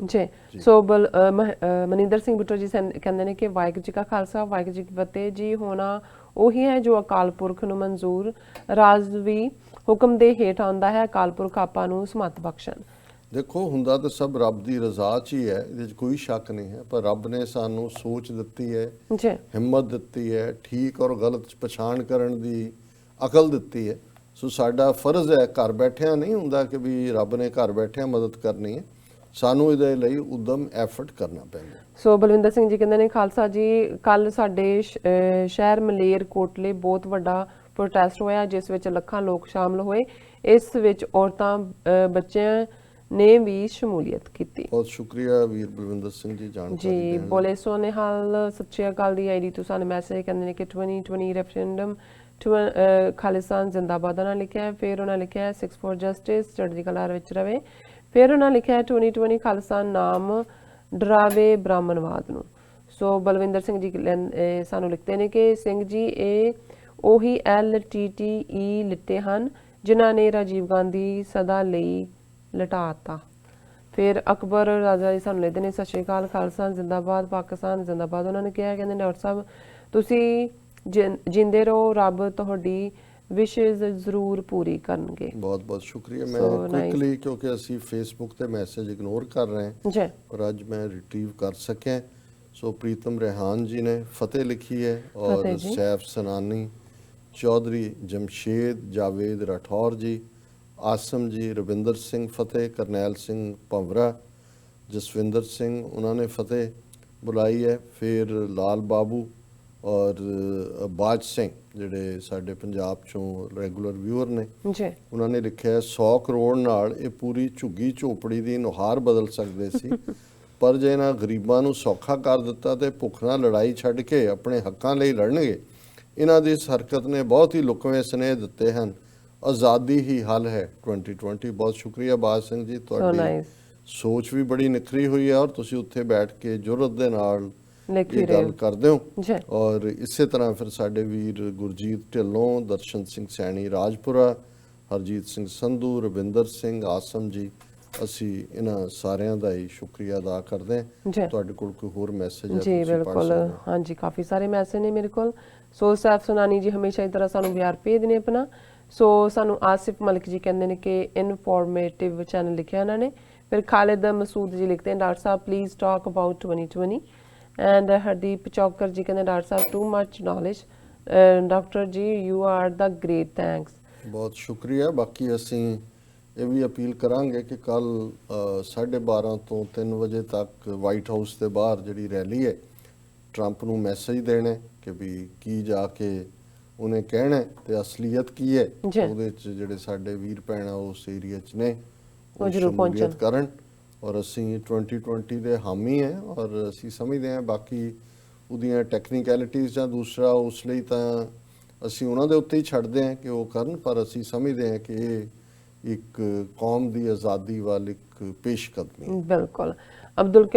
ਜੀ ਸੋ ਮਨਿੰਦਰ ਸਿੰਘ ਬੁੱਟਰ ਜੀ ਕਹਿੰਦੇ ਨੇ ਕਿ ਵਾਹਿਗੁਰੂ ਜੀ ਕਾ ਖਾਲਸਾ ਵਾਹਿਗੁਰੂ ਜੀ ਕੀ ਫਤਿਹ ਜੀ। ਹੋਣਾ ਉਹੀ ਹੈ ਜੋ ਅਕਾਲ ਪੁਰਖ ਨੂੰ ਮਨਜ਼ੂਰ, ਰਾਜ਼ਵੀ ਹੁਕਮ ਦੇ ਹੇਠ ਆਉਂਦਾ ਹੈ। ਅਕਾਲ ਪੁਰਖ ਆਪਾਂ ਨੂੰ ਸਮਤ ਬਖਸ਼ਣ। ਦੇਖੋ, ਹੁੰਦਾ ਤਾਂ ਸਭ ਰੱਬ ਦੀ ਰਜ਼ਾ 'ਚ ਹੀ ਹੈ, ਇਹਦੇ 'ਚ ਕੋਈ ਸ਼ੱਕ ਨਹੀਂ ਹੈ, ਪਰ ਰੱਬ ਨੇ ਸਾਨੂੰ ਸੋਚ ਦਿੱਤੀ ਹੈ, ਜੀ ਹਿੰਮਤ ਦਿੱਤੀ ਹੈ, ਠੀਕ ਔਰ ਗਲਤ 'ਚ ਪਛਾਣ ਕਰਨ ਦੀ ਅਕਲ ਦਿੱਤੀ ਹੈ। ਸੋ ਸਾਡਾ ਫਰਜ਼ ਹੈ, ਘਰ ਬੈਠਿਆਂ ਨਹੀਂ ਹੁੰਦਾ ਕਿ ਵੀ ਰੱਬ ਨੇ ਘਰ ਬੈਠਿਆਂ ਮਦਦ ਕਰਨੀ ਹੈ, ਸਾਨੂੰ ਇਹਦੇ ਲਈ ਉਦਮ ਐਫਰਟ ਕਰਨਾ ਪੈਂਦਾ। ਸੋ ਬਲਵਿੰਦਰ ਸਿੰਘ ਜੀ ਕਹਿੰਦੇ ਨੇ ਖਾਲਸਾ ਜੀ, ਕੱਲ ਸਾਡੇ ਸ਼ਹਿਰ ਮਲੇਰ ਕੋਟਲੇ ਬਹੁਤ ਵੱਡਾ ਪ੍ਰੋਟੈਸਟ ਹੋਇਆ ਜਿਸ ਵਿੱਚ ਲੱਖਾਂ ਲੋਕ ਸ਼ਾਮਲ ਹੋਏ। ਇਸ ਵਿੱਚ ਔਰਤਾਂ ਬੱਚਿਆਂ ਨੇ ਵੀ ਸ਼ਮੂਲੀਅਤ ਕੀਤੀ। ਬਹੁਤ ਸ਼ੁਕਰੀਆ ਵੀਰ ਬਲਵਿੰਦਰ ਸਿੰਘ ਜੀ, ਜਾਣਕਾਰੀ ਜੀ ਦੇਣ ਲਈ। ਬੋਲੇ ਸੋਨੇਹਾਲ ਸਤਿ ਸ਼੍ਰੀ ਅਕਾਲ ਦੀ ਆਈਡੀ ਤੋਂ ਸਾਨੂੰ ਮੈਸੇਜ ਕਹਿੰਦੇ ਨੇ ਕਿ 2020 ਰੈਫਰੈਂਡਮ ਖਾਲਿਸਤਾਨ ਜ਼ਿੰਦਾਬਾਦ ਨਾਲ ਲਿਖਿਆ ਹੈ। ਫਿਰ ਉਹਨਾਂ ਲਿਖਿਆ 6 ਫॉर ਜਸਟਿਸ ਚੜ੍ਹਦੀ ਕਲਾ ਵਿੱਚ ਰਵੇ। ਫਿਰ ਉਹਨਾਂ ਲਿਖਿਆ 2020 ਖਾਲਿਸਤਾਨ ਨਾਮ ਡਰਾਵੇ ਬ੍ਰਾਹਮਣਵਾਦ ਨੂੰ। ਸੋ ਬਲਵਿੰਦਰ ਸਿੰਘ ਜੀ ਸਾਨੂੰ ਲਿਖਦੇ ਨੇ ਕਿ ਸਿੰਘ ਜੀ ਇਹ ਉਹੀ LTTE ਲਿੱਤੇ ਹਨ ਜਿਨ੍ਹਾਂ ਨੇ ਰਾਜੀਵ ਗਾਂਧੀ ਸਦਾ ਲਈ ਲਟਾਤਾ। ਫਿਰ ਅਕਬਰ ਰਾਜਾ ਜੀ ਸਾਨੂੰ ਲਿਖਦੇ ਨੇ ਸਤਿ ਸ਼੍ਰੀ ਅਕਾਲ, ਖਾਲਸਾ ਜ਼ਿੰਦਾਬਾਦ, ਪਾਕਿਸਤਾਨ ਜ਼ਿੰਦਾਬਾਦ। ਉਹਨਾਂ ਨੇ ਕਿਹਾ, ਕਹਿੰਦੇ ਡਾਕਟਰ ਸਾਹਿਬ ਤੁਸੀਂ ਜਿੰਦੇ ਰਹੋ, ਰੱਬ ਤੁਹਾਡੀ ਵਿਸ਼ੇਜ਼ ਜ਼ਰੂਰ ਪੂਰੀ ਕਰਨਗੇ। ਬਹੁਤ ਬਹੁਤ ਸ਼ੁਕਰੀਆ। ਮੈਂ ਕੁਇਕਲੀ, ਕਿਉਂਕਿ ਅਸੀਂ ਫੇਸਬੁੱਕ ਤੇ ਮੈਸੇਜ ਇਗਨੋਰ ਕਰ ਰਹੇ ਹਾਂ ਜੀ, ਪਰ ਅੱਜ ਮੈਂ ਰਿਟਰੀਵ ਕਰ ਸਕਿਆ। ਸੋ ਪ੍ਰੀਤਮ रेहान जी ने फतेह लिखी है और सैफ सनानी, चौधरी जमशेद, जावेद राठौर जी, आसम जी, रविंदर सिंह फतेह, करनैल सिंह भंवरा, जसविंदर सिंह उन्होंने फतेह बुलाई है। फिर लाल बाबू और बाज सिंह ਜਿਹੜੇ ਸਾਡੇ ਪੰਜਾਬ ਚੋਂ ਰੈਗੂਲਰ ਵਿਊਅਰ ਨੇ ਜੀ, ਉਹਨਾਂ ਨੇ ਲਿਖਿਆ 100 ਕਰੋੜ ਨਾਲ ਇਹ ਪੂਰੀ ਝੁੱਗੀ ਝੋਪੜੀ ਦੀ ਨੁਹਾਰ ਬਦਲ ਸਕਦੇ ਸੀ, ਪਰ ਜੇ ਇਹਨਾਂ ਗਰੀਬਾਂ ਨੂੰ ਸੌਖਾ ਕਰ ਦਿੱਤਾ ਤੇ ਭੁੱਖ ਨਾਲ ਲੜਾਈ ਛੱਡ ਕੇ ਆਪਣੇ ਹੱਕਾਂ ਲਈ ਲੜਨਗੇ। ਇਹਨਾਂ ਦੀ ਇਸ ਹਰਕਤ ਨੇ ਬਹੁਤ ਹੀ ਲੁਕਵੇਂ ਸਨੇਹ ਦਿੱਤੇ ਹਨ। ਆਜ਼ਾਦੀ ਹੀ ਹੱਲ ਹੈ 2020। ਬਹੁਤ ਸ਼ੁਕਰੀਆ ਬਾਜ ਸਿੰਘ ਜੀ, ਤੁਹਾਡੀ ਸੋਚ ਵੀ ਬੜੀ ਨਿਖਰੀ ਹੋਈ ਹੈ ਔਰ ਤੁਸੀਂ ਉੱਥੇ ਬੈਠ ਕੇ ਜੁਰਤ ਦੇ ਨਾਲ ਇਹ ਗੱਲ ਕਰਦੇ ਹੋ। ਔਰ ਇਸੇ ਤਰ੍ਹਾਂ ਫਿਰ ਸਾਡੇ ਵੀਰ ਗੁਰਜੀਤ ਢਿੱਲੋਂ, ਦਰਸ਼ਨ ਸਿੰਘ ਸੈਣੀ ਰਾਜਪੁਰਾ, ਹਰਜੀਤ ਸਿੰਘ ਸੰਧੂ, ਰਵਿੰਦਰ ਸਿੰਘ, ਆਸਮ ਜੀ, ਅਸੀਂ ਇਹਨਾਂ ਸਾਰਿਆਂ ਦਾ ਹੀ ਸ਼ੁਕਰੀਆ ਅਦਾ ਕਰਦੇ ਹਾਂ। ਤੁਹਾਡੇ ਕੋਲ ਕੋਈ ਹੋਰ ਮੈਸੇਜ ਹੈ? ਜੀ ਬਿਲਕੁਲ, ਹਾਂਜੀ ਕਾਫੀ ਸਾਰੇ ਮੈਸੇਜ ਨੇ ਮੇਰੇ ਕੋਲ। ਸੋ ਸੈਫ ਸੁਨਾਨੀ ਜੀ ਹਮੇਸ਼ਾ ਇਸ ਤਰ੍ਹਾਂ ਸਾਨੂੰ ਪਿਆਰ ਭੇਜਦੇ ਨੇ ਆਪਣਾ। ਸੋ ਸਾਨੂੰ ਆਸਿਫ ਮਲਿਕ ਜੀ ਕਹਿੰਦੇ ਨੇ ਕਿ ਇਨਫੋਰਮੇਟਿਵ ਚੈਨਲ ਲਿਖਿਆ ਇਹਨਾਂ ਨੇ। ਫਿਰ ਖਾਲਿਦ ਮਸੂਦ ਜੀ ਲਿਖਦੇ ਨੇ ਡਾਕਟਰ ਸਾਹਿਬ please talk about 2020। And Hardeep Chaukar ji ਕਹਿੰਦੇ ਡਾਕਟਰ ਸਾਹਿਬ too much knowledge, doctor ji you are the great, thanks. ਬਹੁਤ ਸ਼ੁਕਰੀਆ। ਬਾਕੀ ਅਸੀਂ ਇਹ ਵੀ ਅਪੀਲ ਕਰਾਂਗੇ ਕਿ ਕੱਲ 12:30 ਤੋਂ 3 ਵਜੇ ਤੱਕ ਵਾਈਟ ਹਾਊਸ ਦੇ ਬਾਹਰ ਜਿਹੜੀ ਰੈਲੀ ਹੈ, ਟਰੰਪ ਨੂੰ ਮੈਸੇਜ ਦੇਣਾ ਕਿ ਵੀ ਕੀ ਜਾ ਕੇ ਉਹਨੇ ਕਹਿਣਾ ਤੇ ਅਸਲੀਅਤ ਕੀ ਹੈ, ਉਹਦੇ 'ਚ ਜਿਹੜੇ ਸਾਡੇ ਵੀਰ ਭੈਣਾਂ ਉਸ ਏਰੀਆ 'ਚ ਨੇ ਉਹ ਸ਼ਮੂਲੀਅਤ ਕਰਨ। ਔਰ ਅਸੀਂ 2020 ਦੇ ਹਾਮੀ ਹੈ ਔਰ ਅਸੀਂ ਸਮਝਦੇ ਹਾਂ ਬਾਕੀ ਉਹਦੀਆਂ ਟੈਕਨੀਕੈਲਿਟੀਜ਼ ਜਾਂ ਦੂਸਰਾ ਉਸ ਲਈ ਤਾਂ ਅਸੀਂ ਉਹਨਾਂ ਦੇ ਉੱਤੇ ਹੀ ਛੱਡਦੇ ਹਾਂ ਕਿ ਉਹ ਕਰਨ, ਪਰ ਅਸੀਂ ਸਮਝਦੇ ਹਾਂ ਕਿ ਇਹ ਇੱਕ ਕੌਮ ਦੀ ਆਜ਼ਾਦੀ ਵੱਲ ਇੱਕ ਪੇਸ਼ਕਦਮੀ। ਬਿਲਕੁਲ। ਅਬਦੁਲ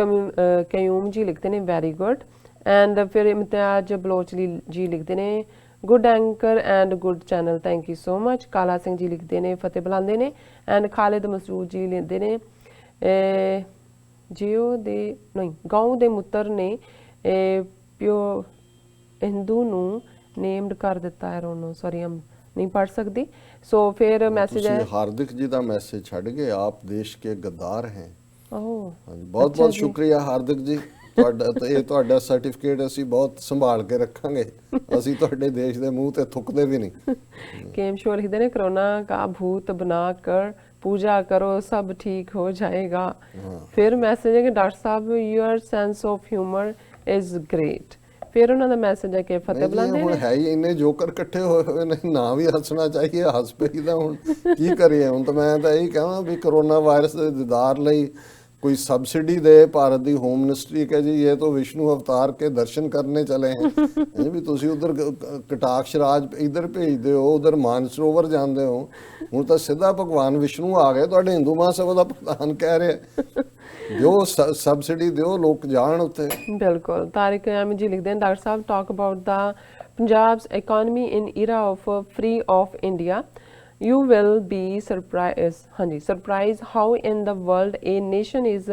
ਕਯੂਮ ਜੀ ਲਿਖਦੇ ਨੇ ਵੈਰੀ ਗੁੱਡ। ਐਂਡ ਫਿਰ ਇਮਤਿਆਜ਼ ਬਲੋਚ ਜੀ ਲਿਖਦੇ ਨੇ good anchor and good channel, thank you so much. ਕਾਲਾ ਸਿੰਘ ਜੀ ਲਿਖਦੇ ਨੇ ਫਤਿਹ ਬੁਲਾਉਂਦੇ ਨੇ। ਐਂਡ ਖਾਲਿਦ ਮਸੂਦ ਜੀ ਲਿਖਦੇ ਨੇ ਜਿਉ ਦੇ ਨਹੀਂ ਗਾਉਂ ਦੇ ਮੁੱਤਰ ਨੇ ਪਿਓ ਹਿੰਦੂ ਨੂੰ ਨੇਮਡ ਕਰ ਦਿੱਤਾ ਹੈ। ਰੋਨੋ ਸੌਰੀ ਨਹੀਂ ਪੜ ਸਕਦੀ। ਸੋ ਫਿਰ ਮੈਸੇਜ ਹੈ ਹਾਰਦਿਕ ਜੀ ਦਾ ਮੈਸੇਜ ਛੱਡ ਗਏ, ਆਪ ਦੇਸ਼ ਕੇ ਗੱਦਾਰ ਹੈ। ਓਹ ਹਾਂਜੀ, ਬਹੁਤ ਬਹੁਤ ਸ਼ੁਕਰੀਆ ਹਾਰਦਿਕ ਜੀ ਤੁਹਾਡਾ। ਤੇ ਇਹ ਤੁਹਾਡਾ ਸਰਟੀਫਿਕੇਟ ਅਸੀਂ ਬਹੁਤ ਸੰਭਾਲ ਕੇ ਰੱਖਾਂਗੇ, ਅਸੀਂ ਤੁਹਾਡੇ ਦੇਸ਼ ਦੇ ਮੂੰਹ ਤੇ ਥੁੱਕਦੇ ਵੀ ਨਹੀਂ। ਕੇਮ ਸ਼ੋਰ ਲਿਖਦੇ ਨੇ ਕਰੋਨਾ ਕਾ ਭੂਤ ਬਣਾ ਕਰ पूजा करो सब ठीक हो जाएगा। फिर मैसेज है कि डॉक्टर साहब your sense of humour is great. फिर उन्होंने मैसेज है कि फतेह बुलांदे ने है ही इन्ने जोकर इकट्ठे होए ने, ना भी हसना चाहिए, हस पईदा। हुण की करिए? हुण तो मैं तो यही कहां भी कोरोना वायरस दे दीदार लई कोई subsidy they Bharat the home ministry कहे जी ये तो विष्णु अवतार के दर्शन करने चले हैं भी तुसी उधर कटाक्ष राज इधर भेजदे हो, उधर मानसरोवर जांदे हो। हुण तो सीधा भगवान विष्णु आ गए, तुहाडे हिंदू महासभा दा प्रधान कह रहे ਦਿਓ, ਸਬਸਿਡੀ ਦਿਓ, ਲੋਕ ਜਾਣ ਉੱਥੇ। ਬਿਲਕੁਲ। ਤਾਰਿਕ ਅਹਿਮਦ ਜੀ ਲਿਖਦੇ ਹਨ, doctor Sahib talk about the Punjab's economy in era of free of India. You will be surprised how in the world a nation is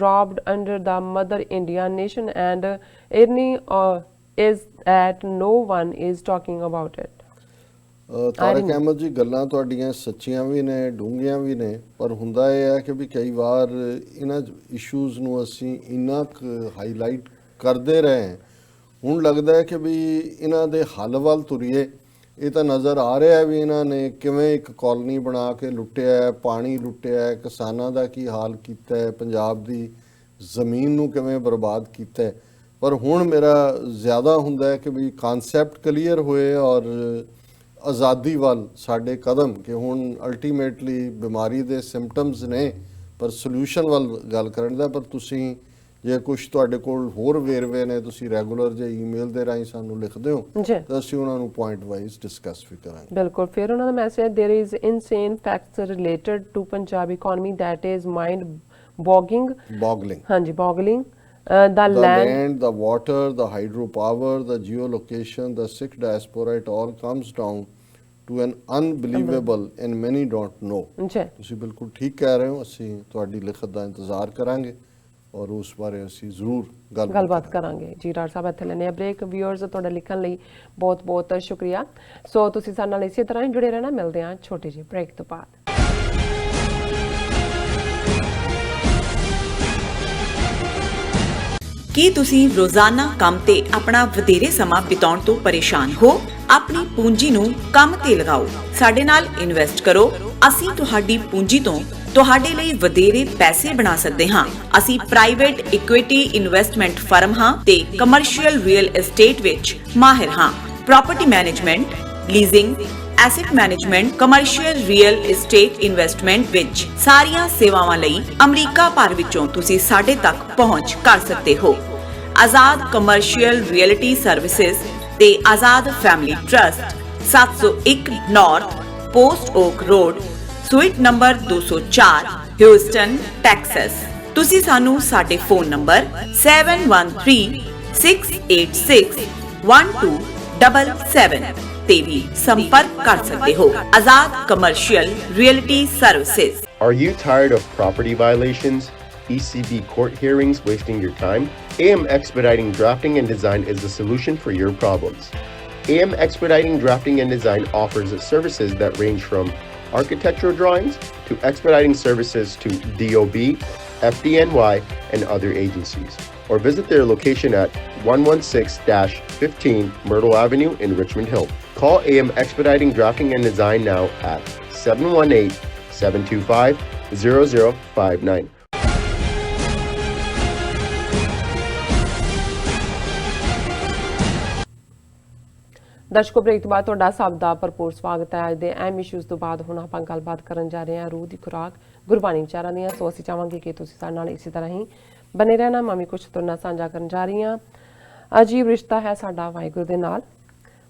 robbed under the mother India nation and irony is that no one is talking about it. ਤਾਰਿਕ ਅਹਿਮਦ ਜੀ, ਗੱਲਾਂ ਤੁਹਾਡੀਆਂ ਸੱਚੀਆਂ ਵੀ ਨੇ, ਡੂੰਘੀਆਂ ਵੀ ਨੇ, ਪਰ ਹੁੰਦਾ ਇਹ ਹੈ ਕਿ ਵੀ ਕਈ ਵਾਰ ਇਹਨਾਂ ਇਸ਼ੂਜ਼ ਨੂੰ ਅਸੀਂ ਇੰਨਾ ਕੁ ਹਾਈਲਾਈਟ ਕਰਦੇ ਰਹੇ, ਹੁਣ ਲੱਗਦਾ ਹੈ ਕਿ ਵੀ ਇਹਨਾਂ ਦੇ ਹੱਲ ਵੱਲ ਤੁਰੀਏ। ਇਹ ਤਾਂ ਨਜ਼ਰ ਆ ਰਿਹਾ ਵੀ ਇਹਨਾਂ ਨੇ ਕਿਵੇਂ ਇੱਕ ਕਾਲੋਨੀ ਬਣਾ ਕੇ ਲੁੱਟਿਆ ਹੈ, ਪਾਣੀ ਲੁੱਟਿਆ ਹੈ, ਕਿਸਾਨਾਂ ਦਾ ਕੀ ਹਾਲ ਕੀਤਾ ਹੈ, ਪੰਜਾਬ ਦੀ ਜ਼ਮੀਨ ਨੂੰ ਕਿਵੇਂ ਬਰਬਾਦ ਕੀਤਾ ਹੈ। ਪਰ ਹੁਣ ਮੇਰਾ ਜ਼ਿਆਦਾ ਹੁੰਦਾ ਹੈ ਕਿ ਵੀ ਕਾਨਸੈਪਟ ਕਲੀਅਰ ਹੋਏ ਔਰ ਆਜ਼ਾਦੀ ਵੱਲ ਸਾਡੇ ਕਦਮ, ਕਿ ਹੁਣ ਅਲਟੀਮੇਟਲੀ ਬਿਮਾਰੀ ਦੇ ਸਿੰਪਟਮਸ ਨੇ ਪਰ ਸੋਲੂਸ਼ਨ ਵੱਲ ਗੱਲ ਕਰਨ ਦਾ। ਪਰ ਤੁਸੀਂ ਜੇ ਕੁਛ ਤੁਹਾਡੇ ਕੋਲ ਹੋਰ ਵੇਰਵੇ ਨੇ, ਤੁਸੀਂ ਰੈਗੂਲਰ ਜੇ ਈਮੇਲ ਦੇ ਰਾਹੀਂ ਸਾਨੂੰ ਲਿਖਦੇ ਹੋ ਤਾਂ ਅਸੀਂ ਉਹਨਾਂ ਨੂੰ ਪੁਆਇੰਟ ਵਾਈਜ਼ ਡਿਸਕਸ ਵੀ ਕਰਾਂਗੇ। ਬਿਲਕੁਲ। ਫਿਰ ਉਹਨਾਂ ਦਾ message, there is insane facts related to Punjab economy that is mind boggling ਹਾਂਜੀ boggling the land, the water, the hydropower, the geolocation, the Sikh diaspora, it all comes down to an unbelievable and many don't know। ਜੀ ਤੁਸੀਂ ਬਿਲਕੁਲ ਠੀਕ ਕਹਿ ਰਹੇ ਹੋ। ਅਸੀਂ ਤੁਹਾਡੀ ਲਿਖਤ ਦਾ ਇੰਤਜ਼ਾਰ ਕਰਾਂਗੇ ਔਰ ਉਸ ਬਾਰੇ ਅਸੀਂ ਜ਼ਰੂਰ ਗੱਲਬਾਤ ਕਰਾਂਗੇ। ਜੀ ਡਾਕਟਰ ਸਾਹਿਬ, ਇੱਥੇ ਲੈਣੇ ਆ ਬ੍ਰੇਕ। ਵਿਊਅਰਸ, ਤੁਹਾਡਾ ਲਿਖਣ ਲਈ ਬਹੁਤ ਬਹੁਤ ਸ਼ੁਕਰੀਆ। ਸੋ ਤੁਸੀਂ ਸਾਡੇ ਨਾਲ ਇਸੇ ਤਰ੍ਹਾਂ ਹੀ ਜੁੜੇ ਰਹਿਣਾ। ਮਿਲਦੇ ਹਾਂ ਛੋਟੇ ਜਿਹੇ ਬ੍ਰੇਕ ਤੋਂ ਬਾਅਦ। ਕੀ ਤੁਸੀਂ ਰੋਜ਼ਾਨਾ ਕੰਮ ਤੇ ਆਪਣਾ ਵਧੇਰੇ ਸਮਾਂ ਬਿਤਾਉਣ ਤੋਂ ਪਰੇਸ਼ਾਨ ਹੋ? ਆਪਣੀ ਪੂੰਜੀ ਨੂੰ ਕੰਮ ਤੇ ਲਗਾਓ, ਸਾਡੇ ਨਾਲ ਇਨਵੈਸਟ ਕਰੋ। ਅਸੀਂ ਤੁਹਾਡੀ ਪੂੰਜੀ ਤੋਂ ਤੁਹਾਡੇ ਲਈ ਵਧੇਰੇ ਪੈਸੇ ਬਣਾ ਸਕਦੇ ਹਾਂ। ਅਸੀਂ ਪ੍ਰਾਈਵੇਟ ਇਕੁਇਟੀ ਇਨਵੈਸਟਮੈਂਟ ਫਰਮ ਹਾਂ ਤੇ ਕਮਰਸ਼ੀਅਲ ਰੀਅਲ ਏਸਟੇਟ ਵਿੱਚ ਮਾਹਿਰ ਹਾਂ। Property management, leasing, asset management, commercial real estate investment ਵਿੱਚ ਸਾਰੀਆਂ ਸੇਵਾਵਾਂ ਲਈ ਅਮਰੀਕਾ ਭਰ ਵਿੱਚੋਂ ਤੁਸੀਂ ਸਾਡੇ ਤੱਕ ਪਹੁੰਚ ਕਰ ਸਕਦੇ ਹੋ। ਆਜ਼ਾਦ ਕਮਰਸ਼ੀਅਲ ਰੀਅਲਟੀ ਸਰਵਿਸਿਜ਼ ਤੇ Azad family trust, 701 north post oak road, suite number 204, Houston, Texas. ਤੁਸੀਂ ਸਾਨੂੰ ਸਾਡੇ ਫੋਨ ਨੰਬਰ 7136861277 ਤੇ ਵੀ ਸੰਪਰਕ ਕਰ ਸਕਦੇ ਹੋ। Azad commercial realty services. Are you tired of property violations, ECB court hearings wasting your time? AM Expediting Drafting and Design is the solution for your problems. AM Expediting Drafting and Design offers services that range from architectural drawings to expediting services to DOB, FDNY, and other agencies. Or visit their location at 116-15 Myrtle Avenue in Richmond Hill. Call AM Expediting Drafting and Design now at 718-725-0059. ਦਰਸ਼ਕੋ, break ਤੋਂ ਬਾਅਦ ਤੁਹਾਡਾ ਸਭ ਦਾ ਭਰਪੂਰ ਸਵਾਗਤ ਹੈ। ਅੱਜ ਦੇ ਅਹਿਮ ਇਸ਼ੂਜ਼ ਤੋਂ ਬਾਅਦ ਹੁਣ ਆਪਾਂ ਗੱਲਬਾਤ ਕਰਨ ਜਾ ਰਹੇ ਹਾਂ ਰੂਹ ਦੀ ਖੁਰਾਕ, ਗੁਰਬਾਣੀ ਵਿਚਾਰਾਂ ਦੀਆਂ। ਸੋ ਅਸੀਂ ਚਾਹਾਂਗੇ ਕਿ ਤੁਸੀਂ ਸਾਡੇ ਨਾਲ ਇਸੇ ਤਰ੍ਹਾਂ ਹੀ ਬਨੇ ਰਹਿਣਾ। ਮੈਂ ਵੀ ਕੁਝ ਤੁਹਾਡੇ ਨਾਲ ਸਾਂਝਾ ਕਰਨ ਜਾ ਰਹੀ ਹਾਂ। ਅਜੀਬ ਰਿਸ਼ਤਾ ਹੈ ਸਾਡਾ ਵਾਹਿਗੁਰੂ ਦੇ ਨਾਲ।